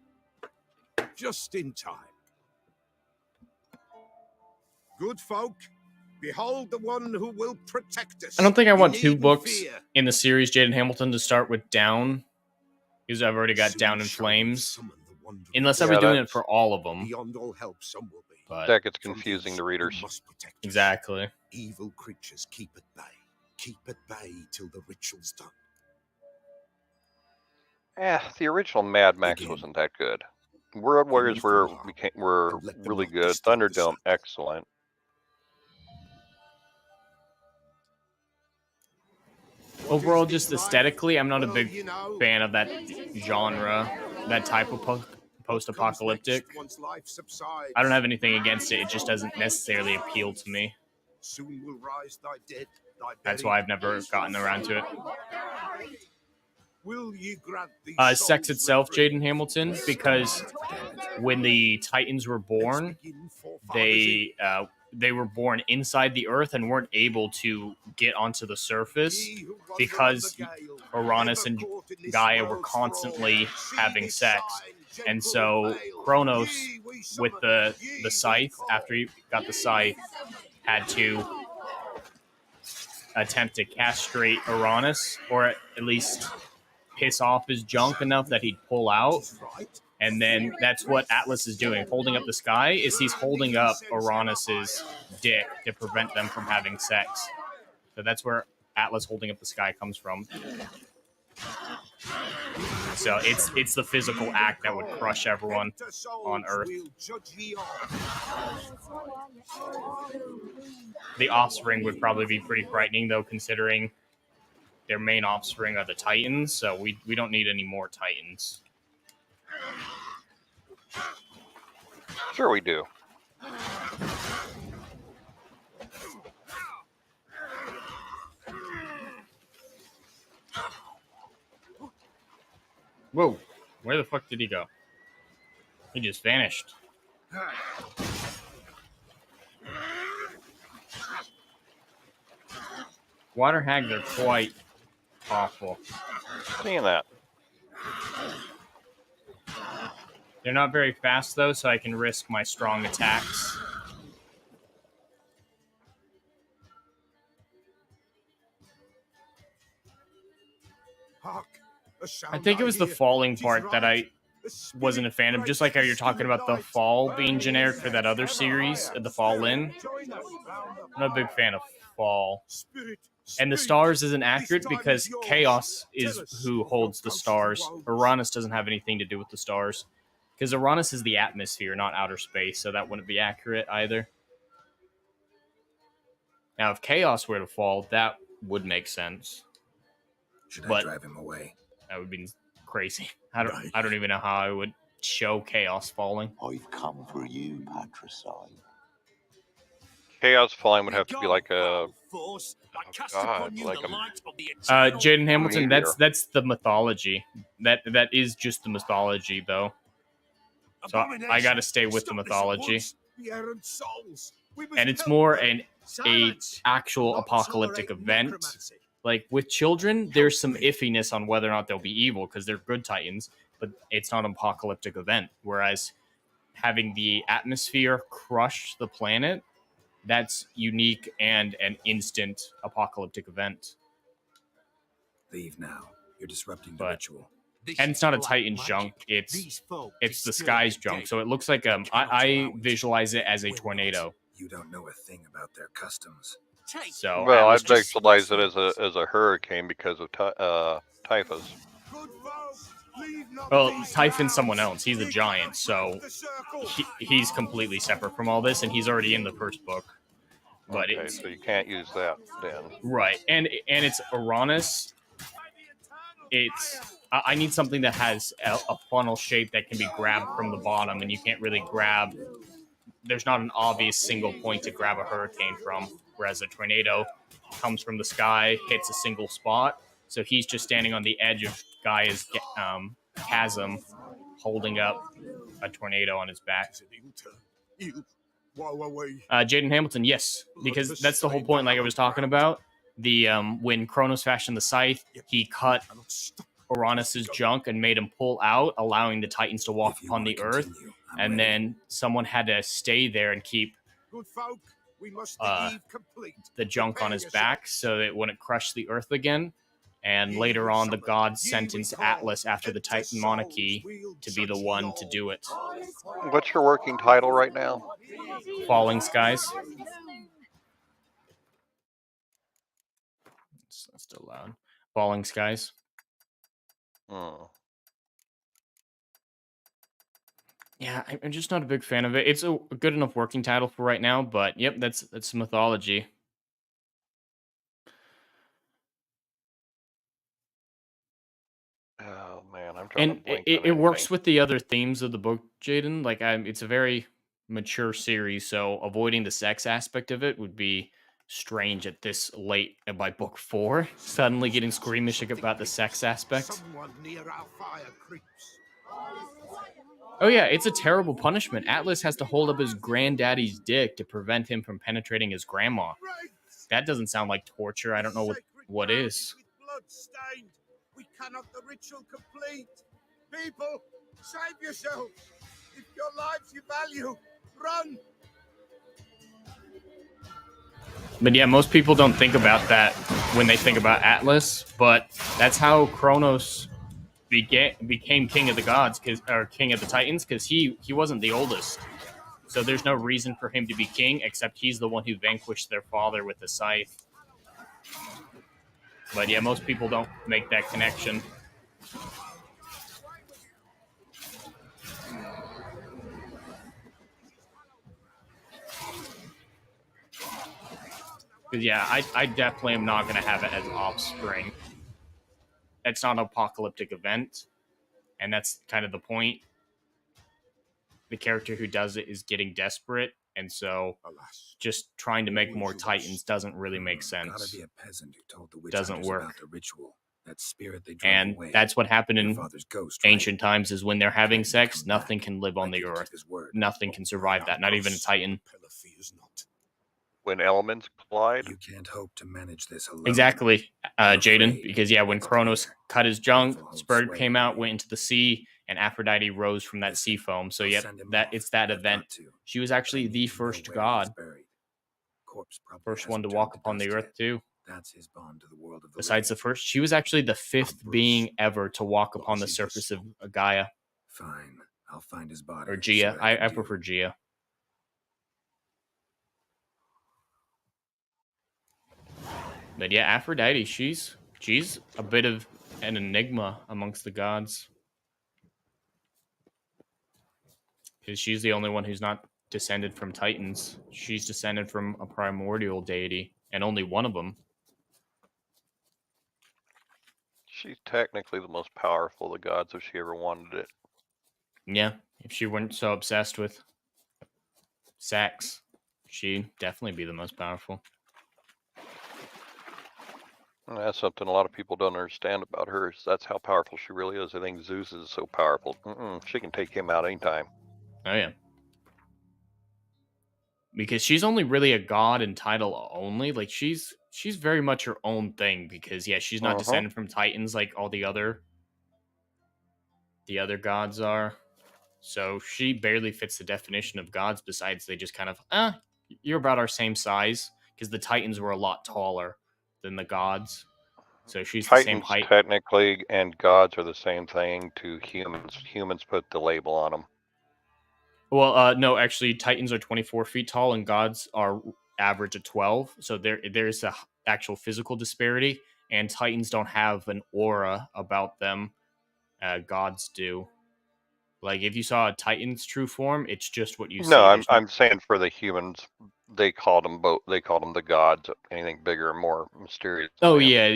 Just in time. Good folk, behold the one who will protect us. I don't think I want You 2 needn't books fear. in the series Jaden Hamilton to start with Down, because I've already got Down in Flames. Unless I'll be doing it for all of them. Beyond all help, some will be. But that gets confusing to readers. Must protect us. Exactly. Evil creatures keep at bay. Keep at bay till the ritual's done. The original Mad Max wasn't that good. Road Warriors were really good. Thunderdome, excellent. Overall, just aesthetically, I'm not a big fan of that genre, that type of post-apocalyptic. I don't have anything against it. It just doesn't necessarily appeal to me. Soon will rise thy dead, thy That's why I've never gotten around to it. Will ye grant these Sex itself, Jaden Hamilton, because when the Titans were born, they were born inside the Earth and weren't able to get onto the surface because Uranus and Gaia were constantly having sex. And so Kronos, with the scythe, after he got the scythe, had to attempt to castrate Uranus, or at least piss off his junk enough that he'd pull out. And then that's what Atlas is doing. Holding up the sky is he's holding up Uranus's dick to prevent them from having sex. So that's where Atlas holding up the sky comes from. So it's the physical act that would crush everyone on Earth. The offspring would probably be pretty frightening, though, considering their main offspring are the Titans, so we don't need any more Titans. Sure we do. Whoa, where the fuck did he go? He just vanished. Water hags are quite awful. Seeing that. They're not very fast, though, so I can risk my strong attacks. I think it was the falling part that I wasn't a fan of, just like how you're talking about the fall being generic for that other series, the Fallen. I'm not a big fan of fall. And the stars isn't accurate because Chaos is who holds the stars. Uranus doesn't have anything to do with the stars. Because Uranus is the atmosphere, not outer space, so that wouldn't be accurate either. Now, if Chaos were to fall, that would make sense. Should I drive him away? That would be crazy. I don't even know how I would show Chaos falling. I've come for you, patricide. Chaos falling would have to be like a... Jaden Hamilton, that's the mythology. That is just the mythology, though. So I gotta stay with the mythology. And it's more a actual apocalyptic event. Like, with children, there's some iffiness on whether or not they'll be evil, because they're good Titans, but it's not an apocalyptic event. Whereas having the atmosphere crush the planet that's unique and an instant apocalyptic event. Leave now. You're disrupting the But ritual. and it's not a Titan's junk, it's the sky's junk, so it looks like I visualize it as a tornado. You don't know a thing about their customs. So Well, Atlas I'd just visualize it as a hurricane because of typhus. well, Typhon's someone else. He's a giant, so he's completely separate from all this, and he's already in the first book. But Okay, so you can't use that then. Right, and it's Uranus. I need something that has a funnel shape that can be grabbed from the bottom, and you can't really grab. There's not an obvious single point to grab a hurricane from, whereas a tornado comes from the sky, hits a single spot. So he's just standing on the edge of Gaia's chasm, holding up a tornado on his back. Jaden Hamilton, yes, because that's the whole point. Like I was talking about, the when Kronos fashioned the scythe, he cut Uranus's junk and made him pull out, allowing the Titans to walk upon the earth. And then someone had to stay there and keep the junk on his back so that it wouldn't crush the earth again. And later on, the gods sentenced Atlas after the Titan monarchy to be the one to do it. What's your working title right now? Falling Skies. It's still loud. Falling Skies. Yeah, I'm just not a big fan of it. It's a good enough working title for right now, but yep, that's mythology. Oh man, I'm trying to blink. It works with the other themes of the book, Jaden. Like, it's a very mature series, so avoiding the sex aspect of it would be strange at this late by book 4. Suddenly getting squeamish about the sex aspect. Oh yeah, it's a terrible punishment. Atlas has to hold up his granddaddy's dick to prevent him from penetrating his grandma. That doesn't sound like torture. I don't know what is. We cannot the ritual complete. People, save yourselves. If your lives you value, run. But yeah, most people don't think about that when they think about Atlas, but that's how Kronos became king of the gods, or king of the Titans, because he wasn't the oldest. So there's no reason for him to be king, except he's the one who vanquished their father with the scythe. But yeah, most people don't make that connection. Because yeah, I definitely am not going to have it as offspring. That's not an apocalyptic event, and that's kind of the point. The character who does it is getting desperate, and so just trying to make more Titans doesn't really make sense. Gotta be a peasant who told the witch Doesn't hunters work. about the ritual. That spirit they drove And away. that's what happened in Your father's ghost, right? ancient times, is when they're having sex, nothing can live on the earth. Nothing can survive that, not even a Titan. When elements collide? You can't hope to manage this alone. Exactly, Jaden, because yeah, when Kronos cut his junk, Spurg came out, went into the sea, and Aphrodite rose from that sea foam. So yeah, it's that event. She was actually the first god. First one to walk upon the earth too. That's his bond to the world of the Besides the first, she was actually the 5th being ever to walk upon the surface of Gaia. Fine, I'll find his body. Or Gia. I prefer Gia. But yeah, Aphrodite, she's a bit of an enigma amongst the gods. Because she's the only one who's not descended from Titans. She's descended from a primordial deity, and only one of them. She's technically the most powerful of the gods if she ever wanted it. Yeah, if she weren't so obsessed with sex, she'd definitely be the most powerful. And that's something a lot of people don't understand about her. Is that's how powerful she really is. I think Zeus is so powerful. She can take him out anytime. Oh yeah. Because she's only really a god in title only. Like she's very much her own thing. Because yeah, she's not descended from Titans like all the other gods are. So she barely fits the definition of gods. Besides, they just kind of you're about our same size because the Titans were a lot taller than the gods. So she's the same Titans height. technically and gods are the same thing to humans. Humans put the label on them. Well, no, actually, Titans are 24 feet tall and gods are average of 12. So there's a actual physical disparity, and Titans don't have an aura about them. Gods do. Like if you saw a Titan's true form, it's just what you see. No, I'm saying for the humans, they called them both. They called them the gods. Anything bigger and more mysterious. Oh yeah.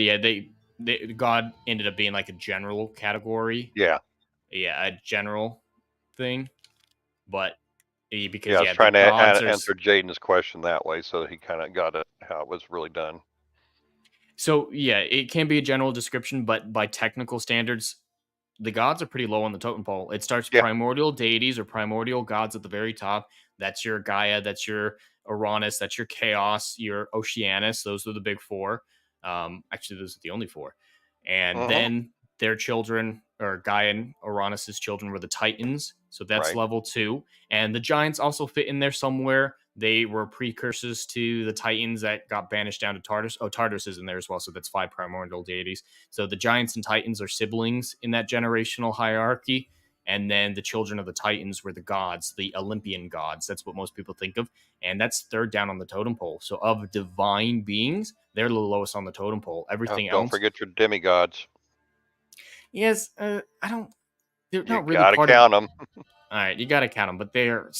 God ended up being like a general category. Yeah. Yeah, a general thing. But because I was trying to answer Jaden's question that way, so he kind of got it how it was really done. So yeah, it can be a general description, but by technical standards, the gods are pretty low on the totem pole. It starts primordial deities or primordial gods at the very top. That's your Gaia, that's your Uranus, that's your Chaos, your Oceanus. Those are the big four. Actually, those are the only four. And then their children, or Gaia and Uranus's children, were the Titans. So that's level 2. And the giants also fit in there somewhere. They were precursors to the Titans that got banished down to Tartarus. Oh, Tartarus is in there as well, so that's 5 primordial deities. So the giants and Titans are siblings in that generational hierarchy. And then the children of the Titans were the gods, the Olympian gods. That's what most people think of. And that's third down on the totem pole. So of divine beings, they're the lowest on the totem pole. Everything else. Don't forget your demigods. Yes, I don't. They're not really gotta part count of them. All right, you gotta count them, but they're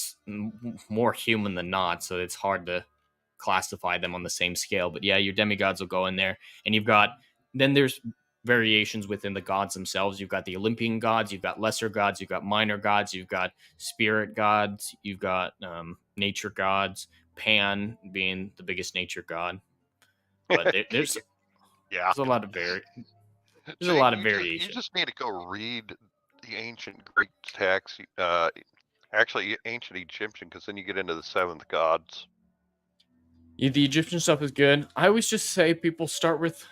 more human than not, so it's hard to classify them on the same scale. But yeah, your demigods will go in there, and then there's variations within the gods themselves. You've got the Olympian gods, you've got lesser gods, you've got minor gods, you've got spirit gods, you've got nature gods. Pan being the biggest nature god, but there's a lot of variation. You just need to go read the ancient Greek text, actually ancient Egyptian, because then you get into the 7th gods. Yeah, the Egyptian stuff is good. I always just say people start with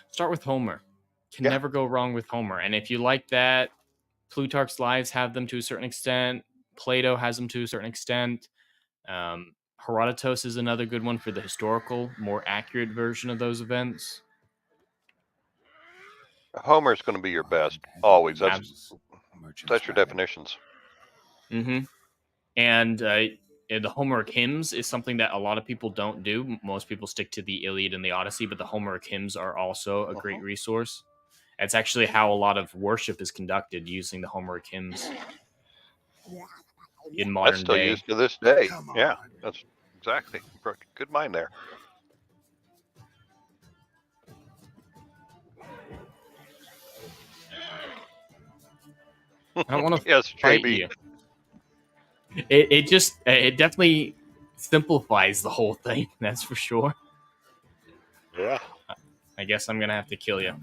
Homer. Can never go wrong with Homer. And if you like that, Plutarch's Lives have them to a certain extent. Plato has them to a certain extent. Herodotus is another good one for the historical, more accurate version of those events. Homer's going to be your best, always. That's your definitions. Mm-hmm. And the Homeric hymns is something that a lot of people don't do. Most people stick to the Iliad and the Odyssey, but the Homeric hymns are also a great resource. It's actually how a lot of worship is conducted, using the Homeric hymns in modern That's still day. used to this day. Yeah, that's exactly. Good mind there. I don't want to yes, fight JB. you. It definitely simplifies the whole thing. That's for sure. Yeah. I guess I'm gonna have to kill you.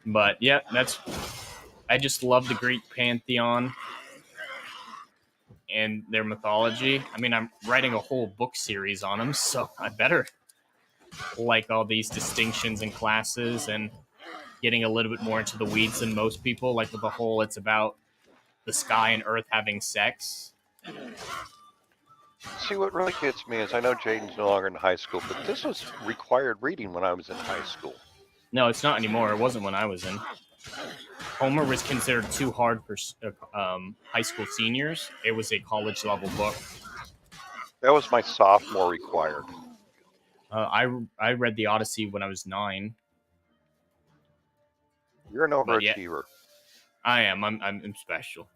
But yeah, I just love the Greek pantheon and their mythology. I mean, I'm writing a whole book series on them, so I better like all these distinctions and classes and getting a little bit more into the weeds than most people. Like with the whole, it's about the sky and earth having sex. See, what really gets me is I know Jaden's no longer in high school, but this was required reading when I was in high school. No, it's not anymore. It wasn't when I was in. Homer was considered too hard for high school seniors. It was a college level book. That was my sophomore required. I read the Odyssey when I was 9. You're an overachiever. I am. I'm special.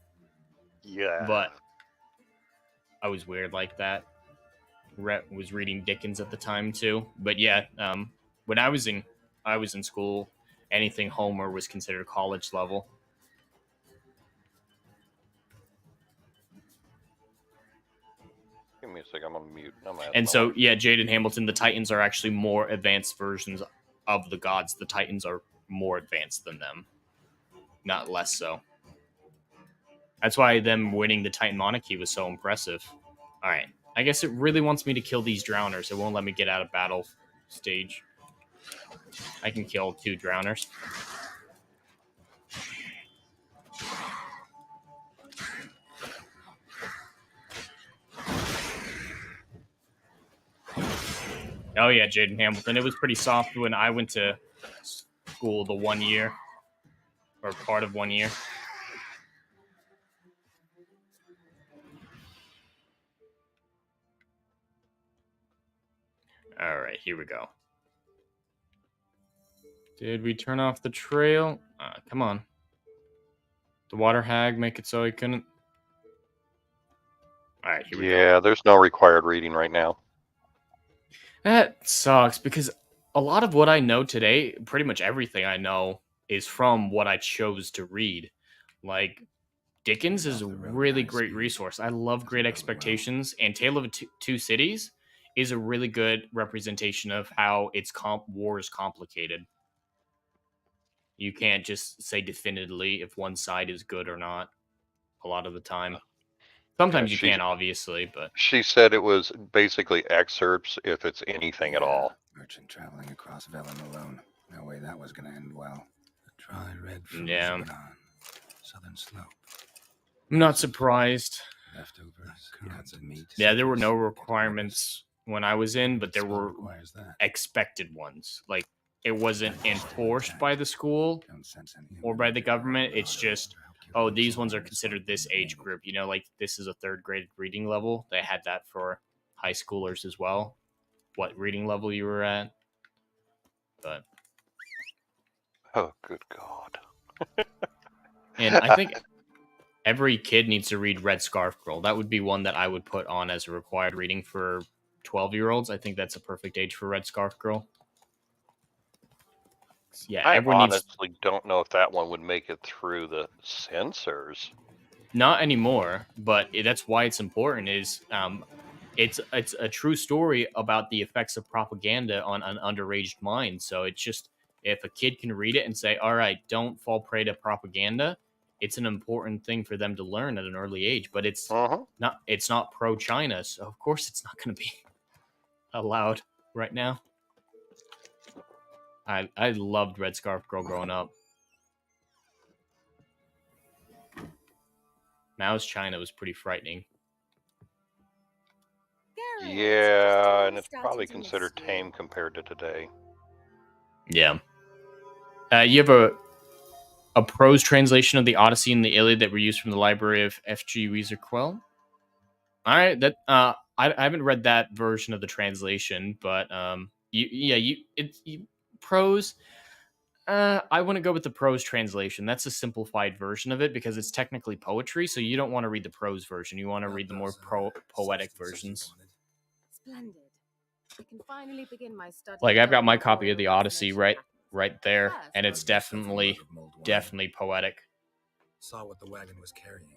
Yeah. But I was weird like that. Was reading Dickens at the time too. But yeah, when I was in school, anything Homer was considered college level. Give me a second, I'm on mute. And so, yeah, Jaden Hamilton, the Titans are actually more advanced versions of the gods. The Titans are more advanced than them, not less so. That's why them winning the Titan monarchy was so impressive. All right, I guess it really wants me to kill these drowners. It won't let me get out of battle stage. I can kill 2 drowners. Oh yeah, Jaden Hamilton. It was pretty soft when I went to school the 1 year, or part of 1 year. All right, here we go. Did we turn off the trail? Come on. The water hag make it so he couldn't. All right, here we go. Yeah, there's no required reading right now. That sucks because a lot of what I know today, pretty much everything I know, is from what I chose to read. Like, Dickens is a really great resource. I love Great Expectations, and Tale of Two Cities is a really good representation of how war is complicated. You can't just say definitively if one side is good or not a lot of the time. Sometimes you can, obviously, but... She said it was basically excerpts if it's anything at all. Merchant traveling across Velen alone. No way that was going to end well. The dry red fruit Yeah. went on. Southern slope. I'm not surprised. Leftovers, curds of meat. Yeah, there were no requirements when I was in, but there were expected ones. Like, it wasn't enforced by the school or by the government. It's just, oh, these ones are considered this age group. You know, like, this is a 3rd grade reading level. They had that for high schoolers as well. What reading level you were at. But... Oh, good God. And I think every kid needs to read Red Scarf Girl. That would be one that I would put on as a required reading for 12-year-olds. I think that's a perfect age for Red Scarf Girl. Yeah, I everyone honestly don't know if that one would make it through the censors. Not anymore, but that's why it's important. It's a true story about the effects of propaganda on an underage mind. So it's just, if a kid can read it and say, all right, don't fall prey to propaganda, it's an important thing for them to learn at an early age. But it's not pro-China, so of course it's not going to be allowed right now. I loved Red Scarf Girl growing up. Mao's China was pretty frightening. Yeah, and it's probably considered tame compared to today. Yeah. You have a prose translation of the Odyssey and the Iliad that were used from the library of F.G. Weezer Quell. All right, that I haven't read that version of the translation, but prose. I want to go with the prose translation. That's a simplified version of it because it's technically poetry, so you don't want to read the prose version. You want to read the more poetic versions. Splendid. I can finally begin my study. Like, I've got my copy of the Odyssey right there, and it's definitely poetic. Saw what the wagon was carrying.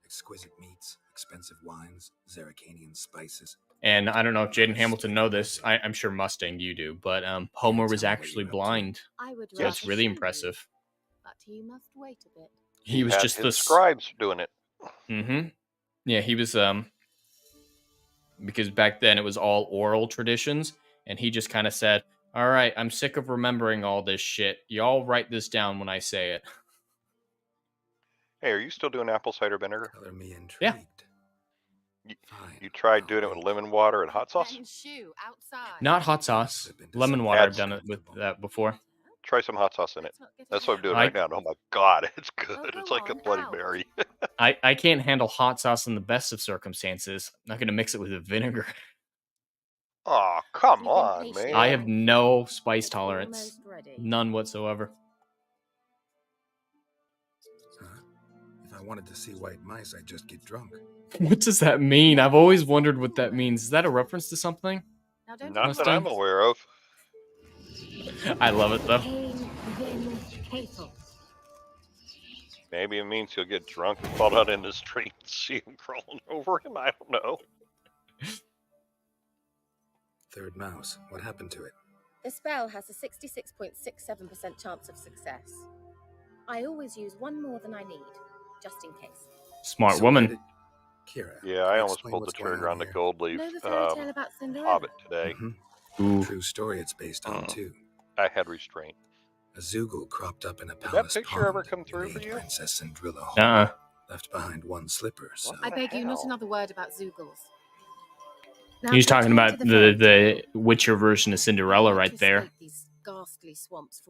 Exquisite meats, expensive wines, Zaracanian spices. And I don't know if Jaden Hamilton know this. I'm sure Mustang you do, but Homer was actually blind. So it's really impressive. But you must wait a bit. He was just the scribes doing it. Mm-hmm. Yeah, he was because back then it was all oral traditions, and he just kind of said, all right, I'm sick of remembering all this shit. Y'all write this down when I say it. Hey, are you still doing apple cider vinegar? Color me intrigued. Yeah. You tried doing it with lemon water and hot sauce? Not hot sauce. Lemon water. I've done it with that before. Try some hot sauce in it. That's what I'm doing right now. Oh my God, it's good. It's like a Bloody Mary. I can't handle hot sauce in the best of circumstances. I'm not going to mix it with a vinegar. Oh, come on, man. I have no spice tolerance. None whatsoever. If I wanted to see white mice, I'd just get drunk. What does that mean? I've always wondered what that means. Is that a reference to something? Not that I'm aware of. I love it, though. Maybe it means he'll get drunk and fall out in the street and see him crawling over him. I don't know. Third mouse. What happened to it? The spell has a 66.67% chance of success. I always use one more than I need, just in case. Smart woman. Kira, yeah, I almost pulled the trigger on the gold leaf Hobbit today. Mm-hmm. True story it's based on, too. I had restraint. A Zoogle cropped up in a palace. Did that picture ever come through for you? Princess Cinderella left behind one slipper. So. I beg you, not another word about Zoogles. He's talking about the Witcher version of Cinderella right there.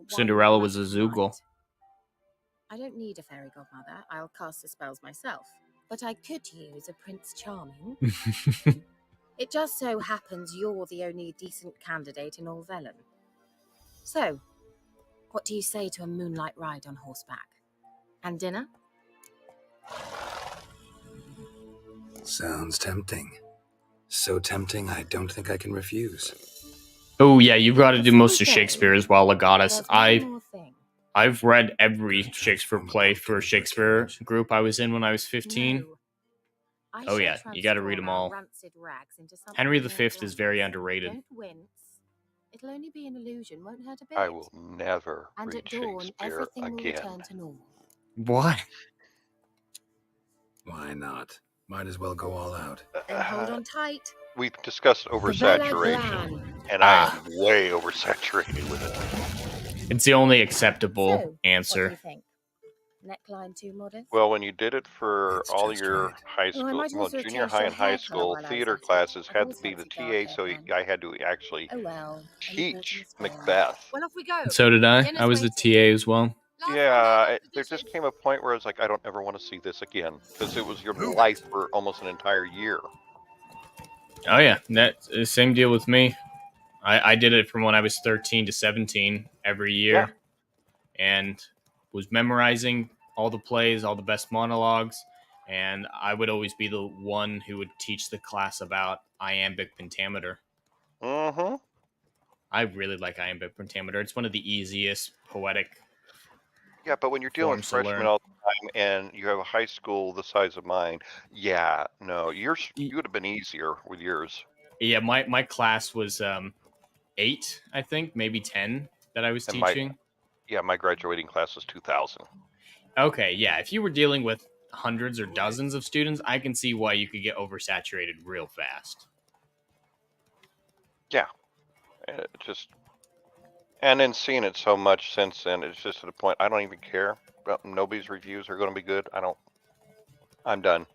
Cinderella was a Zoogle. I don't need a fairy godmother. I'll cast the spells myself. But I could use a Prince Charming. It just so happens you're the only decent candidate in all Velen. So, what do you say to a moonlight ride on horseback? And dinner? Sounds tempting. So tempting, I don't think I can refuse. Oh yeah, you've got to do most of Shakespeare as well, Legatus. I've read every Shakespeare play for Shakespeare group I was in when I was 15. Oh yeah, you got to read them all. Henry V is very underrated. Don't wince. It'll only be an illusion, won't hurt a bit. I will never And read at dawn, Shakespeare everything will again. return to normal. What? Why not? Might as well go all out. Then hold on tight. We discussed oversaturation, and I am way oversaturated with it. It's the only acceptable So, answer. What do you think? Neckline too modest? Well, when you did it for all your high Well, I school, might well, also junior change high your and high hair colour school while I was theater at it. classes I've had always to be the fancied dark TA, hair so then. I had to actually Oh well. teach Macbeth. Well, off we go. So did I. Dinner's I was a waiting. TA as well. Yeah, there just came a point where I was like, I don't ever want to see this again, because it was your life for almost an entire year. Oh yeah, that's the same deal with me. I did it from when I was 13 to 17 every year, and was memorizing all the plays, all the best monologues, and I would always be the one who would teach the class about iambic pentameter. Mm-hmm. I really like iambic pentameter. It's one of the easiest poetic. Yeah, but when you're dealing with freshmen all the time and you have a high school the size of mine, yeah, no, you would have been easier with yours. Yeah, my class was 8, I think, maybe 10 that I was And teaching. my graduating class was 2,000. Okay, yeah, if you were dealing with hundreds or dozens of students, I can see why you could get oversaturated real fast. Yeah, and then seeing it so much since then, it's just to the point I don't even care. Nobody's reviews are going to be good. I'm done.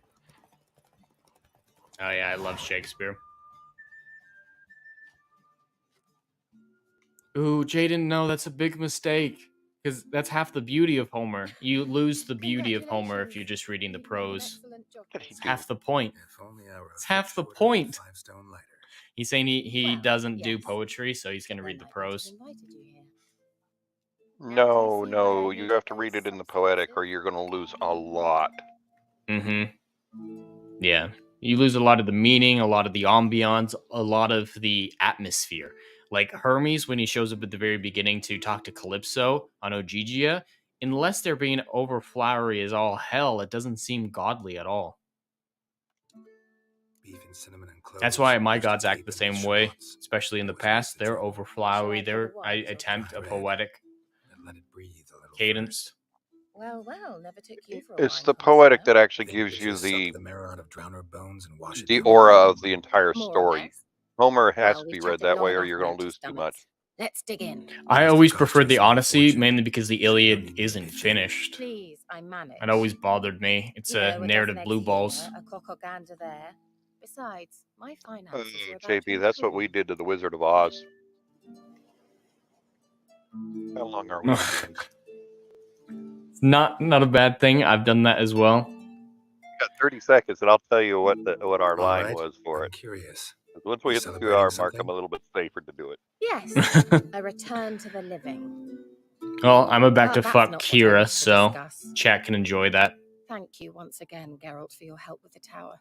Oh yeah, I love Shakespeare. Ooh, Jaden, no, that's a big mistake. Because that's half the beauty of Homer. You lose the beauty of Homer if you're just reading the prose. It's half the point. It's half the point. He's saying he doesn't do poetry, so he's going to read the prose. No, you have to read it in the poetic or you're going to lose a lot. Mm-hmm. Yeah. You lose a lot of the meaning, a lot of the ambiance, a lot of the atmosphere. Like Hermes, when he shows up at the very beginning to talk to Calypso on Ogygia, unless they're being over flowery as all hell, it doesn't seem godly at all. That's why my gods act the same way, especially in the past. They're over flowery. I attempt a poetic cadence. Well, never took you for a It's the poetic that actually gives you the aura of the entire story. Homer has to be read that way or you're going to lose too much. Let's dig in. I always preferred the Odyssey, mainly because the Iliad isn't finished. Please, I manage. It always bothered me. It's a narrative blue balls. A cock or gander there. Besides, my finances are about JP, that's what we did to the Wizard of Oz. How long are we? It's not a bad thing. I've done that as well. You got 30 seconds, and I'll tell you what our line was for it. Curious. Once we hit the 2-hour mark, I'm a little bit safer to do it. Yes, a return to the living. Well, I'm about to that's fuck not what I Kira, wanted to so discuss. chat can enjoy that. Thank you once again, Geralt, for your help with the tower.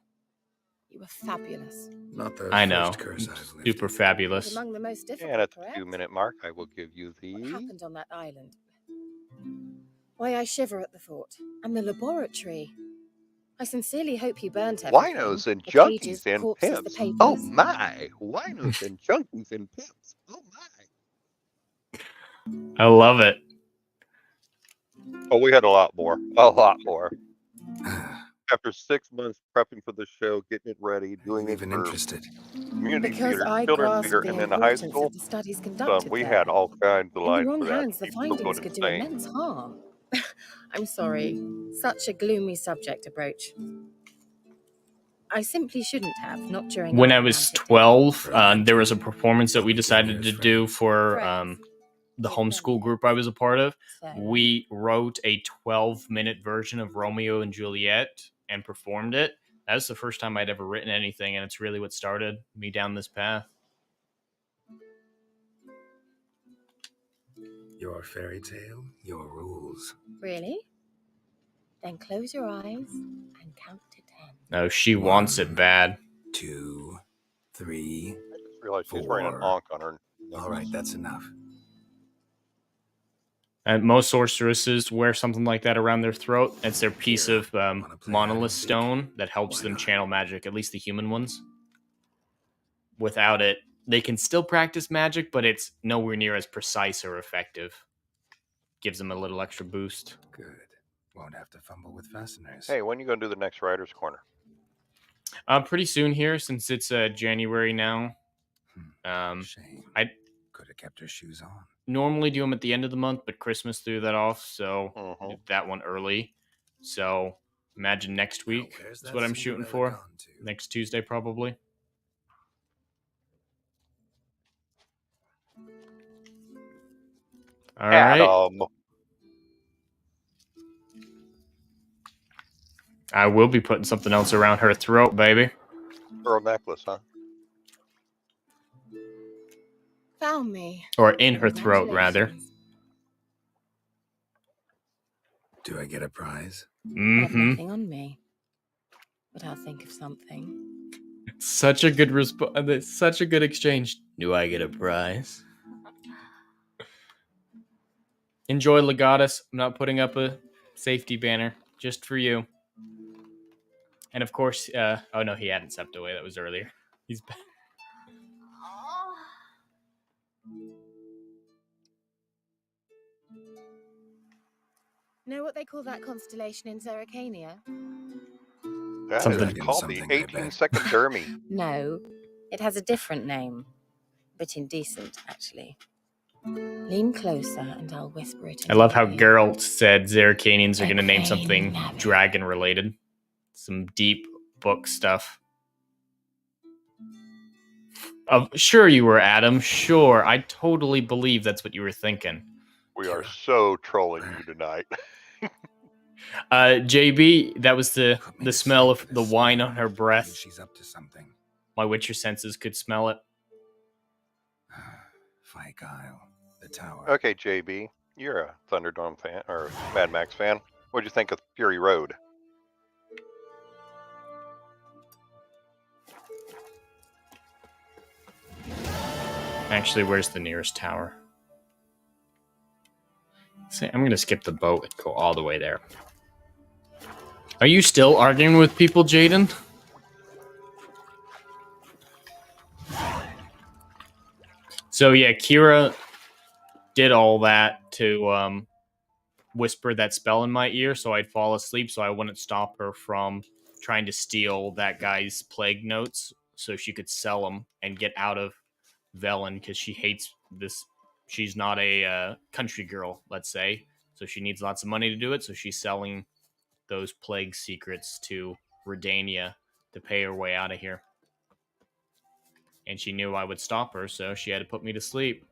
You were fabulous. Not the I know. first curse I've lived. Super fabulous. Among the most difficult, And at the correct? 2-minute mark, I will give you the... What happened on that island? Why, I shiver at the thought. And the laboratory. I sincerely hope you burnt everything. Winos and The junkies cages, and corpses, the pimps. papers. Oh my! Winos and junkies and pimps. Oh my! I love it. Oh, we had a lot more. A lot more. After 6 months prepping for the show, getting it ready, doing it for interested. community Because theater, I children's grasped theater, the and then the high importance school. of the studies conducted We there. had all kinds of In the lines wrong for that. hands, the People findings going could do insane. immense harm. I'm sorry. Such a gloomy subject to broach. I simply shouldn't have, not during When our I was romantic 12, there was a performance that we decided to do for Friends. the homeschool group I was a part of. So- We wrote a 12-minute version of Romeo and Juliet and performed it. That was the first time I'd ever written anything, and it's really what started me down this path. Your fairy tale, your rules. Really? Then close your eyes and count to 10. No, she wants it bad. 2, 3. I just realized she's wearing an ankh on her. All right, that's enough. And most sorceresses wear something like that around their throat. It's their piece of monolith stone that helps them channel magic, at least the human ones. Without it, they can still practice magic, but it's nowhere near as precise or effective. Gives them a little extra boost. Good. Won't have to fumble with fasteners. Hey, when are you going to do the next Writer's Corner? Pretty soon here, since it's January now. Shame. I could have kept her shoes on. Normally do them at the end of the month, but Christmas threw that off, so did that one early. So imagine next week. That's what I'm shooting for. Next Tuesday, probably. All right. I will be putting something else around her throat, baby. Pearl necklace, huh? Found me. Or in her throat, rather. Do I get a prize? Got nothing on me. But I'll think of something. Such a good such a good exchange. Do I get a prize? Enjoy, Legatus. I'm not putting up a safety banner just for you. And of course, oh no, he hadn't stepped away. That was earlier. He's back. Know what they call that constellation in Zerrikania? That is called the 18-second Dermy. No, it has a different name. But indecent, actually. Lean closer and I'll whisper it. I love how Geralt said Zerrikanians are going to name something dragon-related. Some deep book stuff. Sure you were, Adam. Sure. I totally believe that's what you were thinking. We are so trolling you tonight. JB, that was the smell of the wine on her breath. She's up to something. My Witcher senses could smell it. Fyke Isle, the tower. Okay, JB, you're a Thunderdome fan or Mad Max fan. What'd you think of Fury Road? Actually, where's the nearest tower? See, I'm going to skip the boat and go all the way there. Are you still arguing with people, Jaden? So yeah, Kira did all that to whisper that spell in my ear so I'd fall asleep so I wouldn't stop her from trying to steal that guy's plague notes so she could sell them and get out of Velen because she hates this. She's not a country girl, let's say, so she needs lots of money to do it, so she's selling those plague secrets to Redania to pay her way out of here. And she knew I would stop her, so she had to put me to sleep.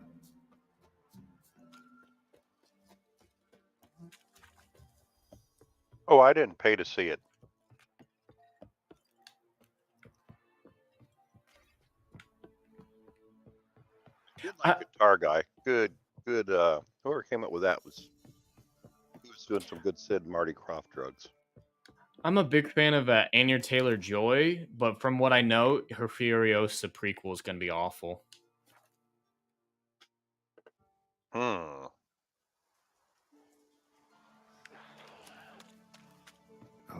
Oh, I didn't pay to see it. Guitar guy. Good. Whoever came up with that was doing some good Sid and Marty Krofft drugs. I'm a big fan of Anya Taylor-Joy, but from what I know, her Furiosa prequel is going to be awful. A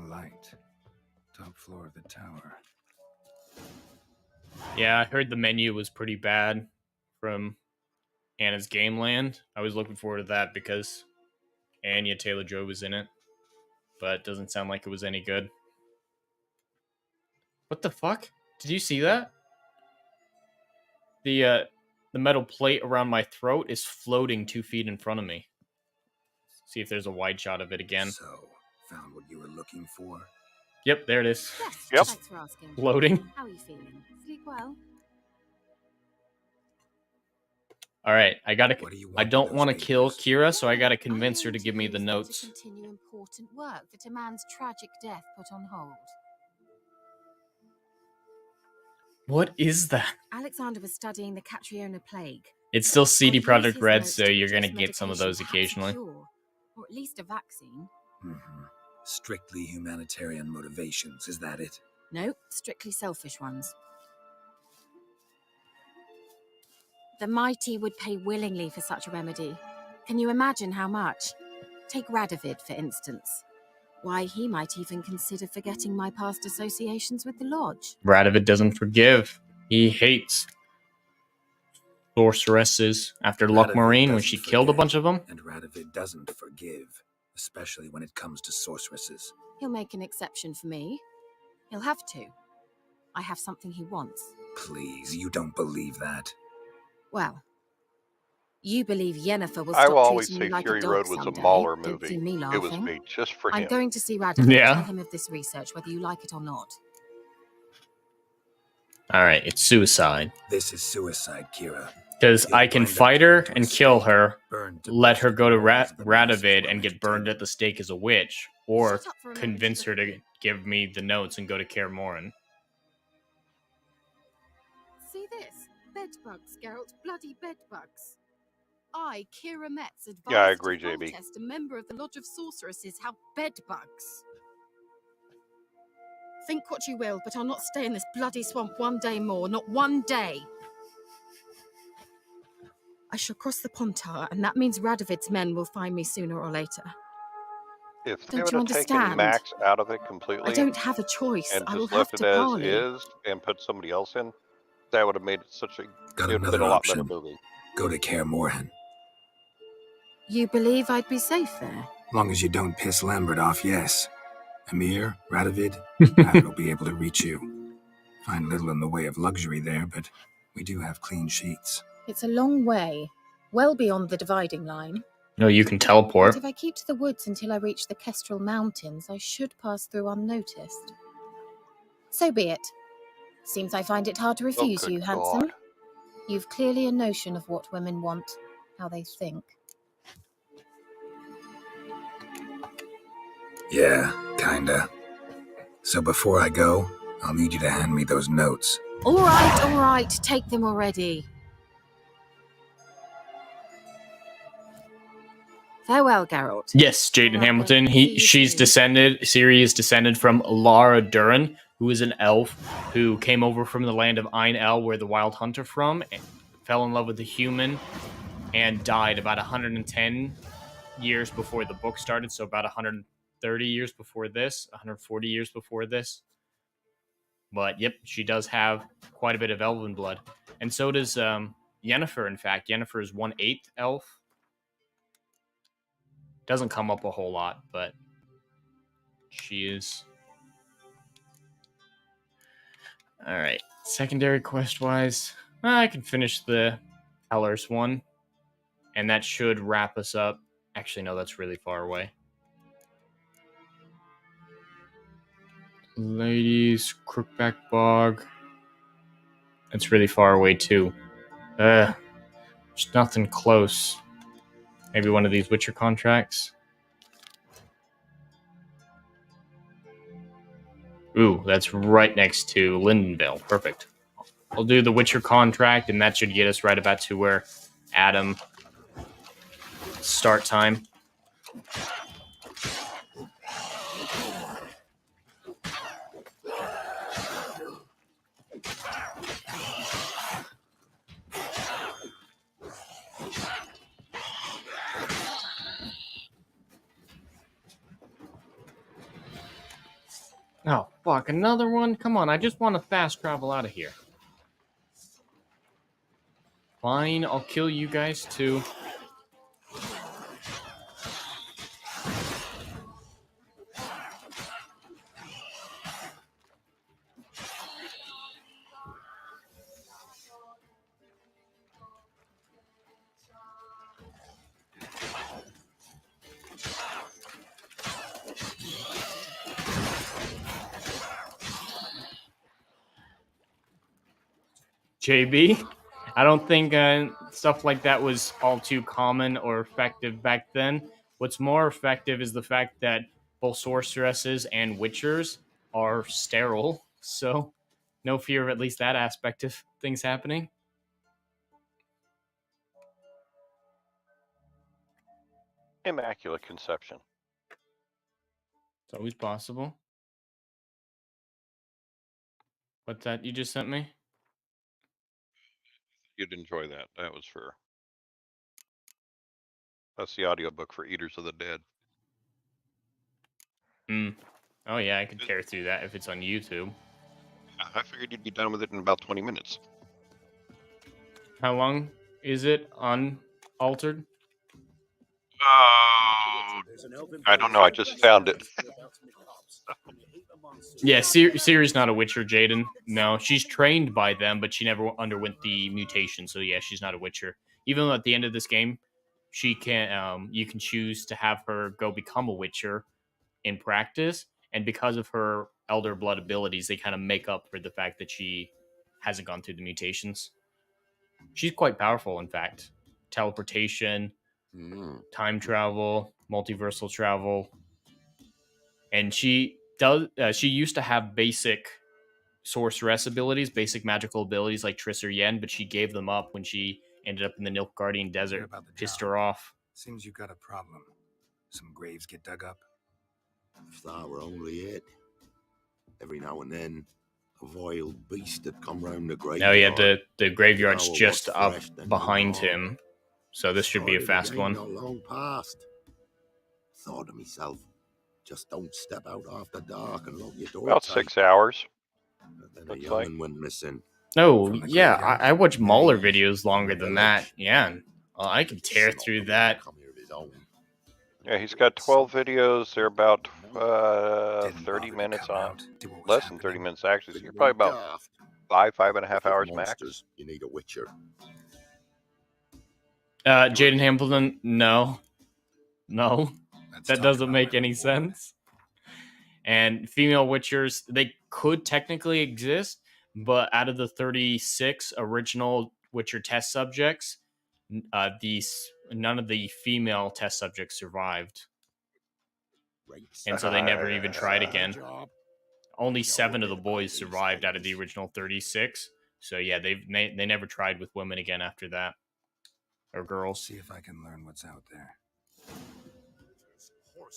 light. Top floor of the tower. Yeah, I heard the menu was pretty bad from Anna's Gameland. I was looking forward to that because Anya Taylor-Joy was in it, but it doesn't sound like it was any good. What the fuck? Did you see that? The metal plate around my throat is floating 2 feet in front of me. See if there's a wide shot of it again. So, found what you were looking for? Yep, there it is. Yes, Yep. thanks for asking. Loading. How are you feeling? Sleep well? All right, I want don't with want to those kill papers? Kira, so I gotta I convince her aim to give me use the them notes. to continue important work that a man's tragic death put on hold. What is that? Alexander was studying the Catriona plague. It's still CD I'll use Projekt his Red, notes so to you're gonna produce get some of medication, those perhaps a occasionally. cure, or at least a vaccine. Strictly humanitarian motivations, is that it? No, strictly selfish ones. The mighty would pay willingly for such a remedy. Can you imagine how much? Take Radovid, for instance. Why, he might even consider forgetting my past associations with the Lodge. Radovid doesn't forgive. He hates sorceresses after Luck Radovid Marine when doesn't she killed a forget, bunch of them. And Radovid doesn't forgive, especially when it comes to sorceresses. He'll make an exception for me. He'll have to. I have something he wants. Please, you don't believe that. Well, you believe Yennefer will I stop will always treating say you like Fury a dog Road was a someday. Mahler Don't see movie. me It was laughing. made just for I'm him. going to see Radovid Yeah. and tell him of this research, whether you like it or not. All right, it's suicide. This is suicide, Kira. Because You'll I can wind up fight her to a and kill stake, her, burned to let burst her at go the to walls of the massive Radovid and Roman get burned tomb. at the stake as a witch, or Shut up for a moment, convince her Timothy. to give me the notes and go to Kaer Morhen. See this? Bedbugs, Geralt. Bloody bedbugs. I, Kira Metz, advised Yeah, I agree, to JB. test a member of the Lodge of Sorceresses have bedbugs. Think what you will, but I'll not stay in this bloody swamp one day more. Not one day. I shall cross the Pontar, and that means Radovid's men will find me sooner or later. If they Don't would you have taken understand? Max out of it I completely don't have a choice. and I will just have left it to as parley. is and put somebody else in, that would have made it such a. Got It would have been another a lot better option. movie. Go to Kaer Morhen. You believe I'd be safe there? Long as you don't piss Lambert off, yes. Emir, Radovid, neither will be able to reach you. Find little in the way of luxury there, but we do have clean sheets. It's a long way, well beyond the dividing line. No, you can But teleport. if I keep to the woods until I reach the Kestrel Mountains, I should pass through unnoticed. So be it. Seems I find it hard to refuse good you, handsome. God. You've clearly a notion of what women want, how they think. Yeah, kinda. So before I go, I'll need you to hand me those notes. All right, take them already. Farewell, Geralt. Yes, Jaden Alright, Hamilton. then. See you She's soon. descended. Ciri is descended from Lara Durin, who is an elf who came over from the land of Ein El, where the Wild Hunter from, and fell in love with a human, and died about 110 years before the book started. So about 130 years before this, 140 years before this. But yep, she does have quite a bit of elven blood, and so does Yennefer. In fact, Yennefer is 1/8 elf. Doesn't come up a whole lot, but she is. All right. Secondary quest wise, I can finish the Tellers one, and that should wrap us up. Actually, no, that's really far away. Ladies, Crookback Bog. That's really far away too. There's nothing close. Maybe one of these Witcher contracts. Ooh, that's right next to Lindenvale. Perfect. I'll do the Witcher contract, and that should get us right about to where Adam start time. Oh, fuck, another one? Come on, I just want to fast travel out of here. Fine, I'll kill you guys too. JB. I don't think stuff like that was all too common or effective back then. What's more effective is the fact that both sorceresses and witchers are sterile, so no fear of at least that aspect of things happening. Immaculate conception. It's always possible. What's that you just sent me? You'd enjoy that. That's the audiobook for Eaters of the Dead. Oh yeah, I could tear through that if it's on YouTube. I figured you'd be done with it in about 20 minutes. How long is it unaltered? I don't know. I just found it. Yeah, Ciri's not a witcher, Jaden. No, she's trained by them, but she never underwent the mutation. So yeah, she's not a witcher. Even though at the end of this game, she can you can choose to have her go become a witcher in practice, and because of her elder blood abilities, they kind of make up for the fact that she hasn't gone through the mutations. She's quite powerful, in fact. Teleportation, time travel, multiversal travel, and she used to have basic sorceress abilities, basic magical abilities like Triss or Yen, but she gave them up when she ended up in the Nilfgaardian desert. Pissed her off. Seems you got a problem. Some graves get dug up. If that were only it. Every now and then, a vile beast that come round the graveyard. No, yeah, the graveyard's just up behind him, so this should be a fast one. Not long past. Thought to myself, just don't step out after dark and lock your door. About 6 hours. Then a young'un went missing. Oh, yeah, I watch Mauler videos longer than that. Yeah, well, I can tear through that. Yeah, he's got 12 videos. They're about 30 minutes on. Less than 30 minutes, actually. So you're probably about 5.5 hours max. You need a witcher. Jaden Hamilton, no. That doesn't make any sense. And female witchers, they could technically exist, but out of the 36 original Witcher test subjects, none of the female test subjects survived. And so they never even tried again. Only 7 of the boys survived out of the original 36. So yeah, they never tried with women again after that. Or girls. See if I can learn what's out there.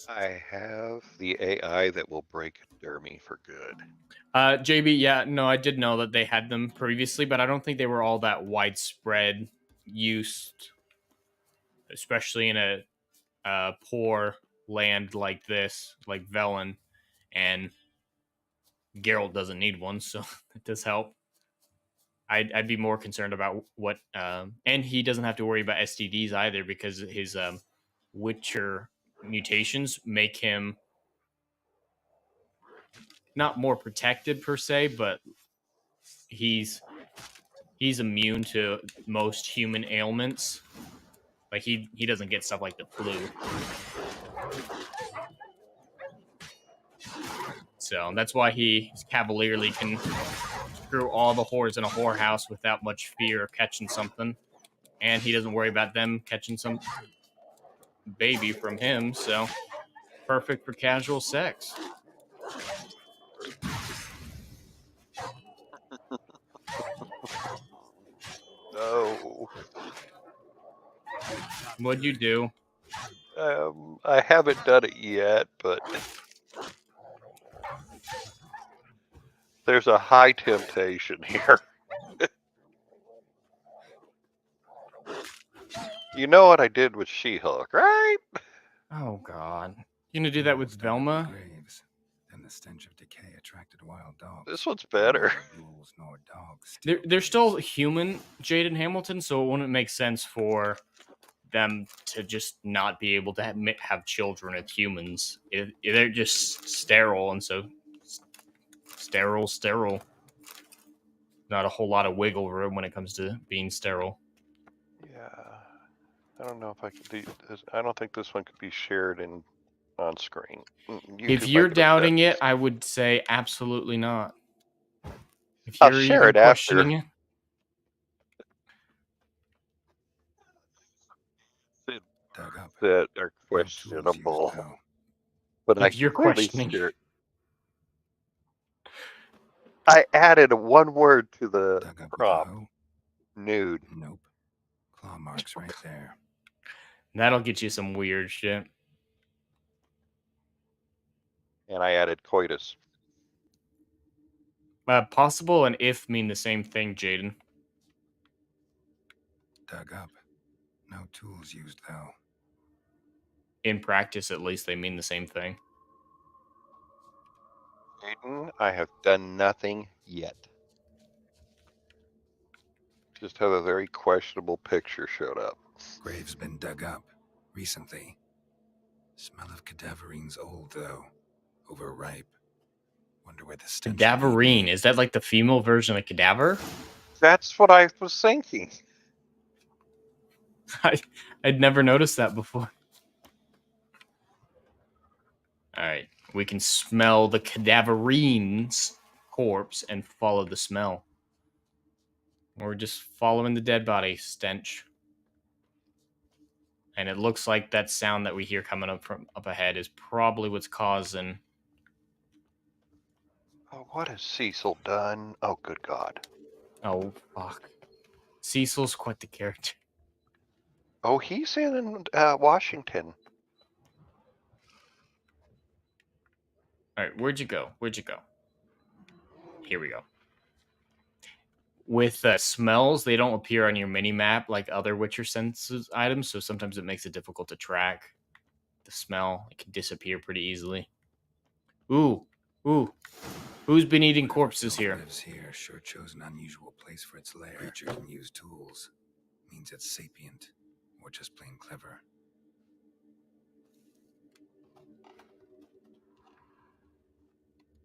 I have the AI that will break Dermy for good. JB, yeah, no, I did know that they had them previously, but I don't think they were all that widespread used, especially in a poor land like this, like Velen, and Geralt doesn't need one, so it does help. I'd be more concerned about what, and he doesn't have to worry about STDs either, because his Witcher mutations make him not more protected per se, but he's immune to most human ailments. Like he doesn't get stuff like the flu. So that's why he cavalierly can screw all the whores in a whorehouse without much fear of catching something. And he doesn't worry about them catching some baby from him, so perfect for casual sex. No. What'd you do? I haven't done it yet, but there's a high temptation here. You know what I did with She-Hulk, right? Oh God, you gonna do that with Velma? Graves. Then the stench of decay attracted wild dogs. This one's better. Wolves nor dogs. They're still human, Jaden Hamilton, so it wouldn't make sense for them to just not be able to have children with humans. They're just sterile, and so sterile. Not a whole lot of wiggle room when it comes to being sterile. Yeah, I don't know if I could do this. I don't think this one could be shared on screen. If you're doubting it, I would say absolutely not. If I'll you're share even it after. questioning it, that are questionable. But I You're completely questioning. scared. I added one word to the prompt. Nude. Nope. Claw marks right there. That'll get you some weird shit. And I added coitus. Possible and if mean the same thing, Jaden. Dug up. No tools used, though. In practice, at least, they mean the same thing. Aiden, I have done nothing yet. Just have a very questionable picture showed up. Grave's been dug up recently. Smell of cadaverines old, though. Overripe. Wonder where the stench. Cadaverine. Is that like the female version of cadaver? That's what I was thinking. I'd never noticed that before. Alright. We can smell the cadaverine's corpse and follow the smell. We're just following the dead body stench. And it looks like that sound that we hear coming up from up ahead is probably what's causing. Oh, what has Cecil done? Oh, good God. Oh, fuck. Cecil's quite the character. Oh, he's in Washington. Alright, where'd you go? Where'd you go? Here we go. With smells, they don't appear on your mini-map like other Witcher senses items, so sometimes it makes it difficult to track the smell. It can disappear pretty easily. Ooh. Ooh. Who's been eating corpses here? Lives here sure chose an unusual place for its lair. Creature can use tools. Means it's sapient. Or just plain clever.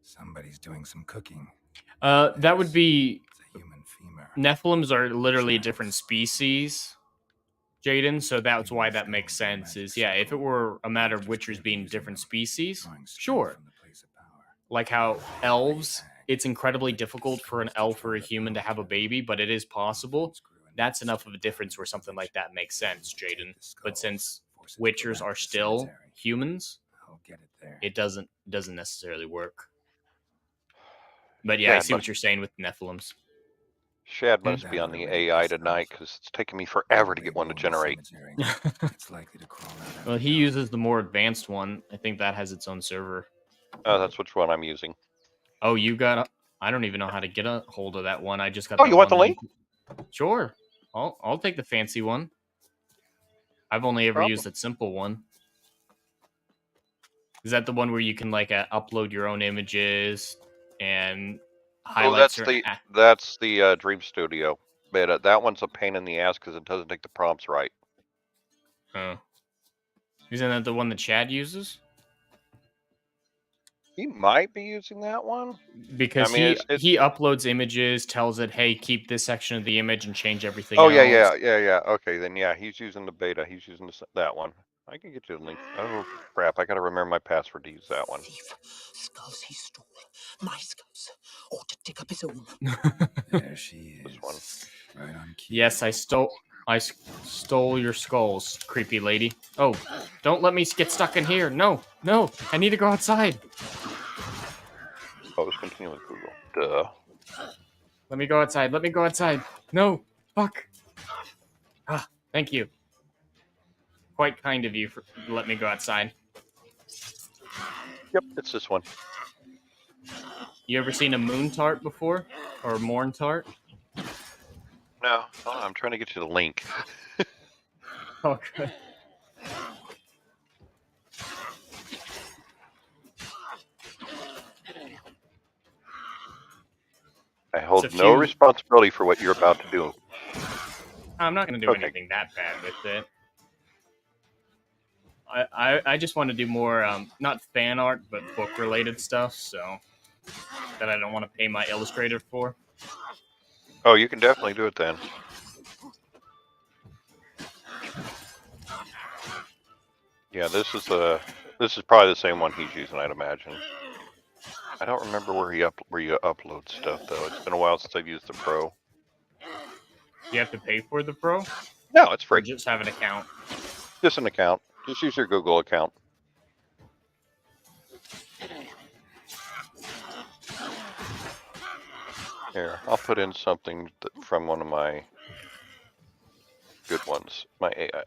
Somebody's doing some cooking. That would be... It's a human femur. Nephilims are literally a different species, Jaden, so that's why that makes sense. Is, yeah, if it were a matter of Witchers being different species, sure. Like how elves, it's incredibly difficult for an elf or a human to have a baby, but it is possible. That's enough of a difference where something like that makes sense, Jaden. But since Witchers are still humans, it doesn't necessarily work. But yeah, I see what you're saying with Nephilims. Shad must be on the AI tonight because it's taking me forever to get one to generate. It's likely to crawl out. Well, he uses the more advanced one. I think that has its own server. Oh, that's which one I'm using. Oh, you got... I don't even know how to get a hold of that one. I just got... Oh, you want the link? Sure. I'll take the fancy one. I've only ever used that simple one. Is that the one where you can, like, upload your own images and highlight... Oh, that's the Dream Studio. But that one's a pain in the ass because it doesn't take the prompts right. Oh. Isn't that the one that Chad uses? He might be using that one. Because he uploads images, tells it, hey, keep this section of the image and change everything else. Oh, yeah. Okay, then yeah, he's using the beta. He's using that one. I can get you the link. Oh, crap. I got to remember my password to use that one. Skulls he stole. My skulls. Ought to dig up his own. There she is. This one. Right on key. Yes, I stole your skulls, creepy lady. Oh, don't let me get stuck in here. No, I need to go outside. Oh, let's continue with Google. Duh. Let me go outside. No, fuck. Ah, thank you. Quite kind of you for letting me go outside. Yep, it's this one. You ever seen a moon tart before? Or a morn tart? No, I'm trying to get you the link. Oh, good. I hold no responsibility for what you're about to do. I'm not going to do anything that bad with it. I just want to do more, not fan art, but book-related stuff, so... that I don't want to pay my illustrator for. Oh, you can definitely do it then. Yeah, this is probably the same one he's using, I'd imagine. I don't remember where you upload stuff though. It's been a while since I've used the Pro. You have to pay for the Pro? No, it's free. Or just have an account. Just an account. Just use your Google account. Here, I'll put in something from one of my good ones. My AI.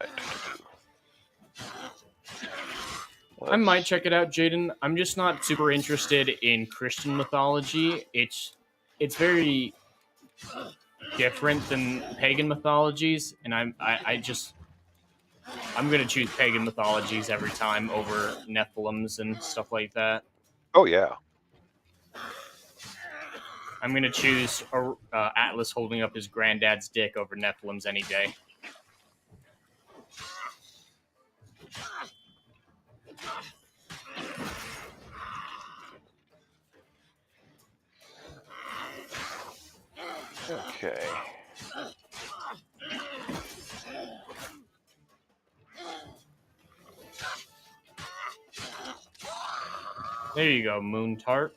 I might check it out, Jaden. I'm just not super interested in Christian mythology. It's very different than pagan mythologies, and I'm gonna choose pagan mythologies every time over Nephilims and stuff like that. Oh yeah. I'm gonna choose Atlas holding up his granddad's dick over Nephilims any day. Okay. There you go, Moon Tart.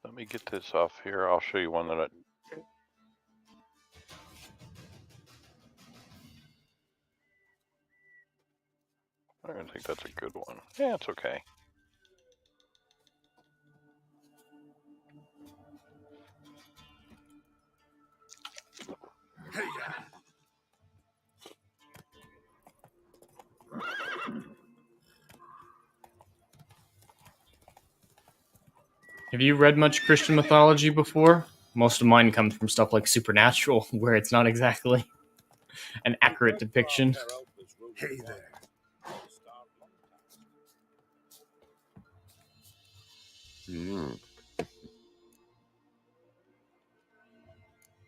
Let me get this off here. I'll show you one that I don't think that's a good one. Yeah, it's okay. Have you read much Christian mythology before? Most of mine come from stuff like Supernatural, where it's not exactly an accurate depiction. Hey there.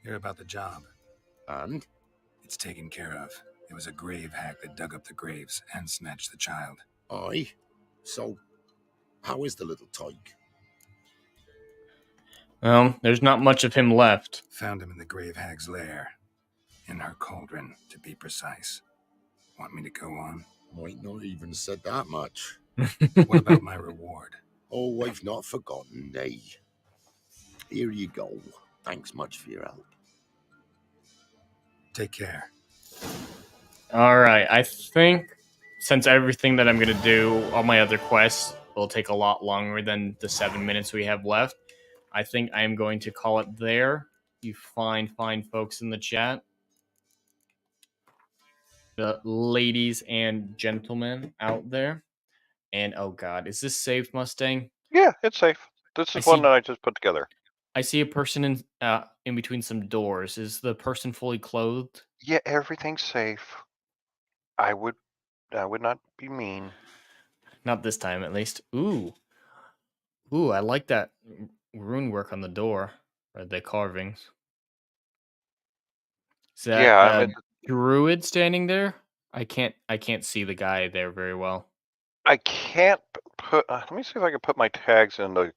Hear about the job. And? It's taken care of. It was a grave hack that dug up the graves and snatched the child. Aye. So, how is the little tyke? Well, there's not much of him left. Found him in the grave hag's lair. In her cauldron, to be precise. Want me to go on? Might not even said that much. What about my reward? Oh, I've not forgotten, nay. Here you go. Thanks much for your help. Take care. Alright, I think since everything that I'm going to do, all my other quests, will take a lot longer than the 7 minutes we have left, I think I am going to call it there. You fine folks in the chat. The ladies and gentlemen out there. And oh god, is this safe, Mustang? Yeah, it's safe. This is one that I just put together. I see a person in between some doors. Is the person fully clothed? Yeah, everything's safe. I would not be mean. Not this time, at least. Ooh, I like that rune work on the door, or the carvings. Is that druid standing there? I can't see the guy there very well. I can't put. Let me see if I can put my tags in the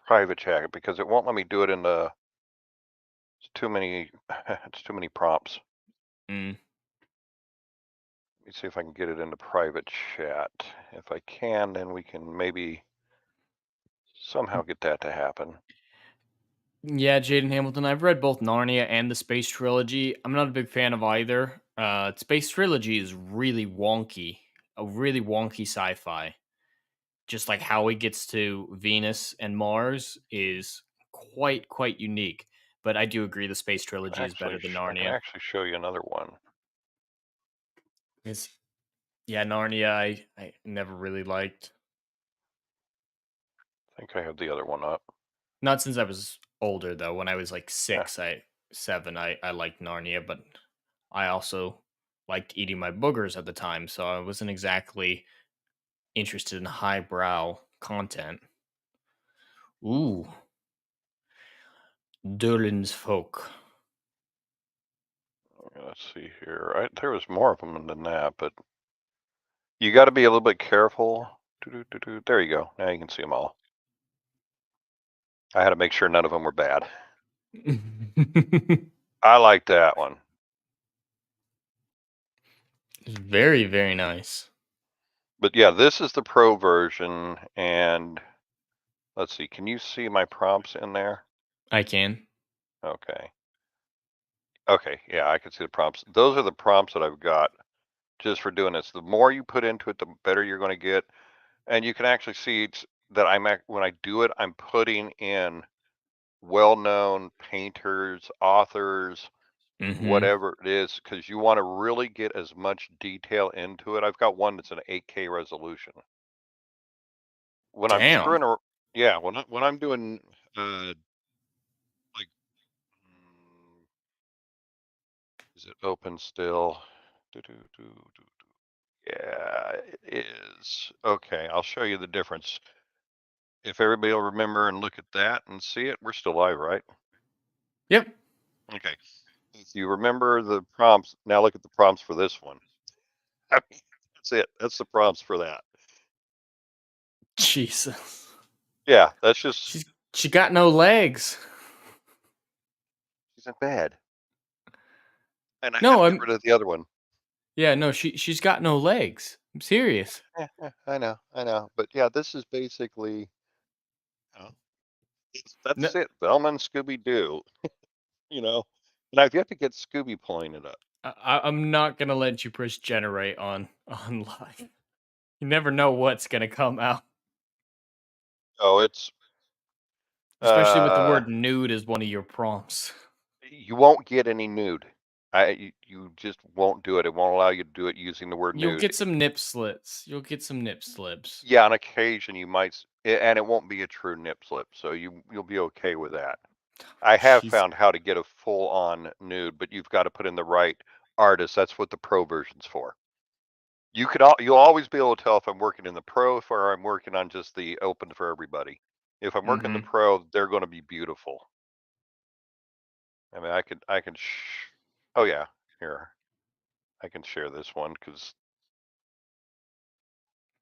private chat because it won't let me do it in the. It's too many. It's too many prompts. Let me see if I can get it into private chat. If I can, then we can maybe somehow get that to happen. Yeah, Jaden Hamilton. I've read both Narnia and the Space Trilogy. I'm not a big fan of either. Space Trilogy is really wonky, a really wonky sci-fi. Just like how he gets to Venus and Mars is quite unique. But I do agree the Space Trilogy is better than Narnia. I can actually show you another one. Yeah, Narnia I never really liked. I think I have the other one up. Not since I was older though. When I was like 7, I liked Narnia, but I also liked eating my boogers at the time, so I wasn't exactly interested in highbrow content. Ooh. Durlin's Folk. Let's see here. There was more of them than that, but you got to be a little bit careful. There you go. Now you can see them all. I had to make sure none of them were bad. I like that one. Very, very nice. But yeah, this is the pro version, and let's see. Can you see my prompts in there? I can. Okay. Okay, yeah, I can see the prompts. Those are the prompts that I've got just for doing this. The more you put into it, the better you're going to get. And you can actually see that when I do it, I'm putting in well-known painters, authors, Mm-hmm. whatever it is, because you want to really get as much detail into it. I've got one that's an 8K resolution. When I'm Damn. screwing, yeah, when I'm doing like, is it open still? Yeah, it is. Okay, I'll show you the difference. If everybody will remember and look at that and see it, we're still live, right? Yep. Okay. If you remember the prompts, now look at the prompts for this one. I mean, that's it. That's the prompts for that. Jesus. Yeah, that's just. She got no legs. She's in bed. And I had No, to get rid of the other one. Yeah, no, she's got no legs. I'm serious. Yeah, I know. But yeah, this is basically. That's it. Velma and Scooby Doo. You know, and I've yet to get Scooby pulling it up. I'm not gonna let you push generate on live. You never know what's gonna come out. Oh, it's. Especially with the word nude as one of your prompts. You won't get any nude. You just won't do it. It won't allow you to do it using the word You'll nude. get some nip slits. You'll get some nip slips. Yeah, on occasion you might, and it won't be a true nip slip, so you'll be okay with that. I have found how to get a full-on nude, but you've got to put in the right artist. That's what the pro version's for. You'll always be able to tell if I'm working in the pro or I'm working on just the open for everybody. If I'm working the pro, they're going to be beautiful. I mean, I can. Oh yeah, here. I can share this one because.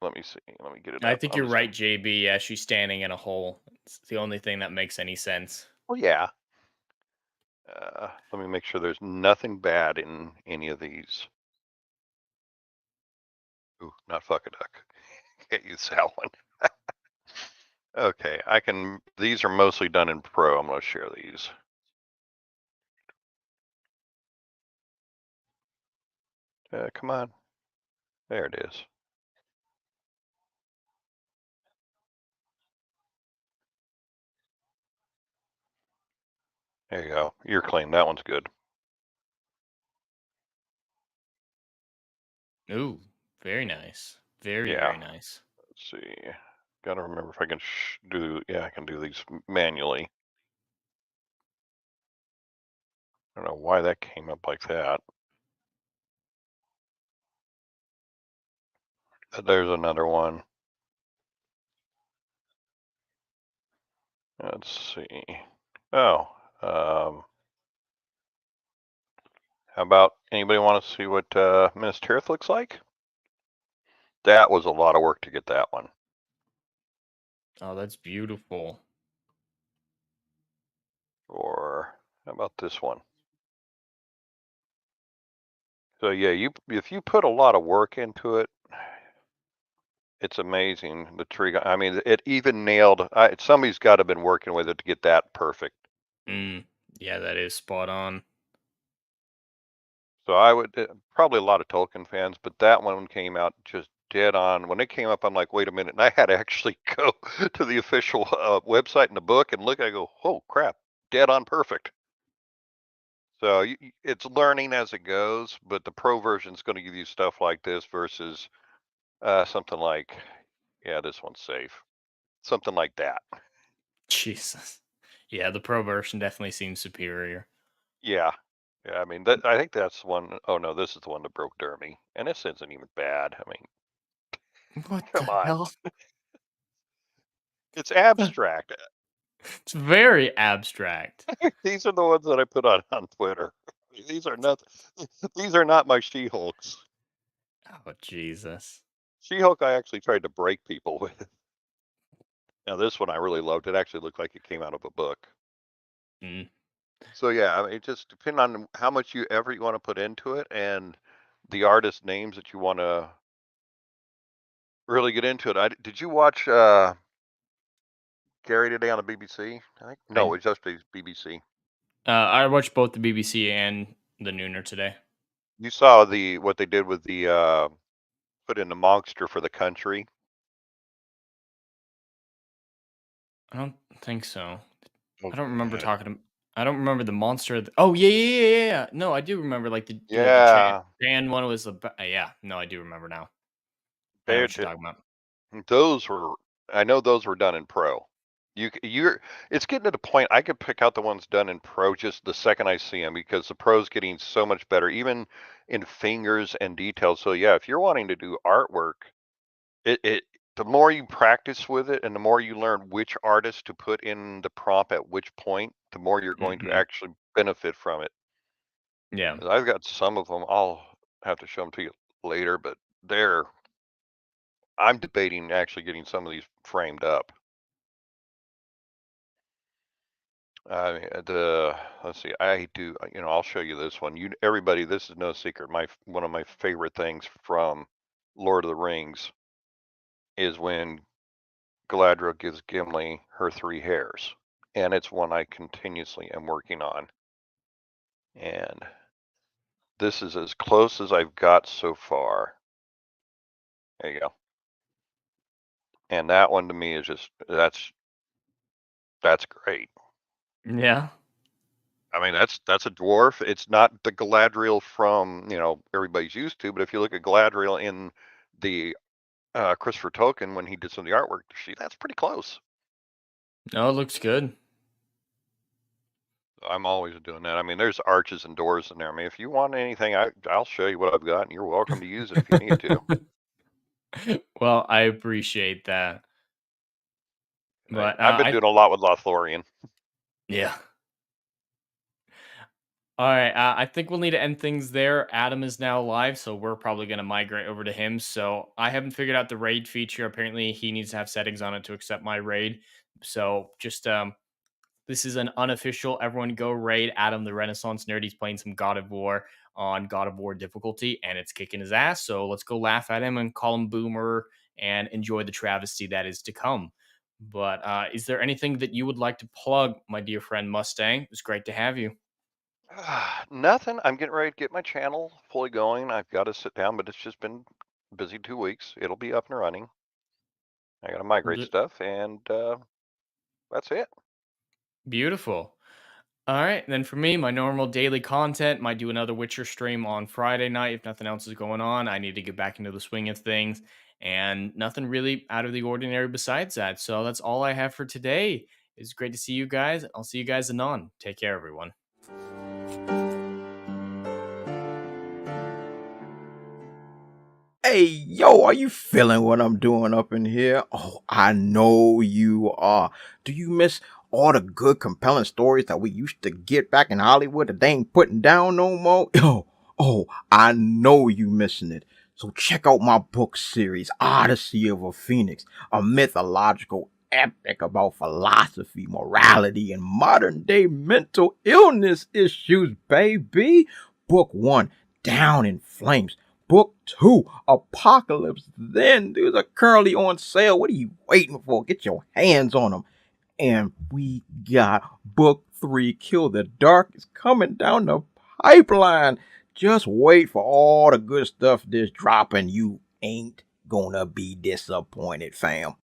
Let me see. Let me get it I up. think you're right, JB. Yeah, she's standing in a hole. It's the only thing that makes any sense. Well, yeah. Let me make sure there's nothing bad in any of these. Ooh, not fuck a duck. Can't use that one. Okay, I can. These are mostly done in Pro. I'm going to share these. Come on. There it is. There you go. You're clean. That one's good. Ooh, very nice. Very nice. Let's see. Got to remember if I can do. Yeah, I can do these manually. I don't know why that came up like that. There's another one. Let's see. Oh, how about anybody want to see what Minas Tirith looks like? That was a lot of work to get that one. Oh, that's beautiful. Or how about this one? So yeah, if you put a lot of work into it, it's amazing. The tree. I mean, it even nailed. Somebody's got to have been working with it to get that perfect. Yeah, that is spot on. So I would probably a lot of Tolkien fans, but that one came out just dead on. When it came up, I'm like, wait a minute, and I had to actually go to the official website in the book and look. I go, oh crap, dead on perfect. So it's learning as it goes, but the pro version is going to give you stuff like this versus something like, yeah, this one's safe. Something like that. Jesus. Yeah, the pro version definitely seems superior. Yeah. Yeah, I mean, I think that's one. Oh no, this is the one that broke Dermy, and this isn't even bad. I mean, what come the on. hell? It's abstract. It's very abstract. These are the ones that I put on Twitter. These are not. These are not my She-Hulks. Oh Jesus. She-Hulk, I actually tried to break people with. Now this one I really loved. It actually looked like it came out of a book. So yeah, I mean, it just depends on how much you want to put into it and the artist names that you want to really get into it. Did you watch Gary today on the BBC? No, it's just BBC. I watched both the BBC and the Nooner today. You saw what they did with the put in the monster for the country. I don't think so. Oh, I don't remember God. I don't remember the monster. Oh yeah. No, I do remember like the Yeah, Chan one was yeah. No, I do remember now. I know they, what you're talking about. those were. I know those were done in pro. You're. It's getting to the point I could pick out the ones done in pro just the second I see them because the pro's getting so much better, even in fingers and details. So yeah, if you're wanting to do artwork, it the more you practice with it and the more you learn which artist to put in the prompt at which point, the more you're going to actually benefit from it. Yeah. I've got some of them. I'll have to show them to you later, but I'm debating actually getting some of these framed up. Let's see. I do. I'll show you this one. Everybody, this is no secret. One of my favorite things from Lord of the Rings is when Galadriel gives Gimli her 3 hairs, and it's one I continuously am working on. And this is as close as I've got so far. There you go. And that one to me is just that's great. Yeah. I mean, that's a dwarf. It's not the Galadriel from everybody's used to, but if you look at Galadriel in the Christopher Tolkien when he did some of the artwork, that's pretty close. No, it looks good. I'm always doing that. I mean, there's arches and doors in there. I mean, if you want anything, I'll show you what I've got, and you're welcome to use it if you need to. Well, I appreciate that. But I've been doing a lot with Lothlorien. Yeah. All right, I think we'll need to end things there. Adam is now live, so we're probably going to migrate over to him. So I haven't figured out the raid feature. Apparently, he needs to have settings on it to accept my raid. So just this is an unofficial. Everyone go raid Adam the Renaissance Nerd. He's playing some God of War on God of War difficulty, and it's kicking his ass. So let's go laugh at him and call him Boomer and enjoy the travesty that is to come. But is there anything that you would like to plug, my dear friend Mustang? It was great to have you. Nothing. I'm getting ready to get my channel fully going. I've got to sit down, but it's just been busy 2 weeks. It'll be up and running. I got to migrate stuff, and that's it. Beautiful. All right, then for me, my normal daily content, might do another Witcher stream on Friday night if nothing else is going on. I need to get back into the swing of things, and nothing really out of the ordinary besides that. So that's all I have for today. It's great to see you guys. I'll see you guys anon. Take care, everyone. Hey, yo, are you feeling what I'm doing up in here? Oh, I know you are. Do you miss all the good, compelling stories that we used to get back in Hollywood that they ain't putting down no more? I know you missing it. So check out my book series, Odyssey of a Phoenix, a mythological epic about philosophy, morality, and modern day mental illness issues, baby. Book 1, Down in Flames. Book 2, Apocalypse Then. These are currently on sale. What are you waiting for? Get your hands on them. And we got Book 3, Kill the Dark, is coming down the pipeline. Just wait for all the good stuff that's dropping. You ain't gonna be disappointed, fam.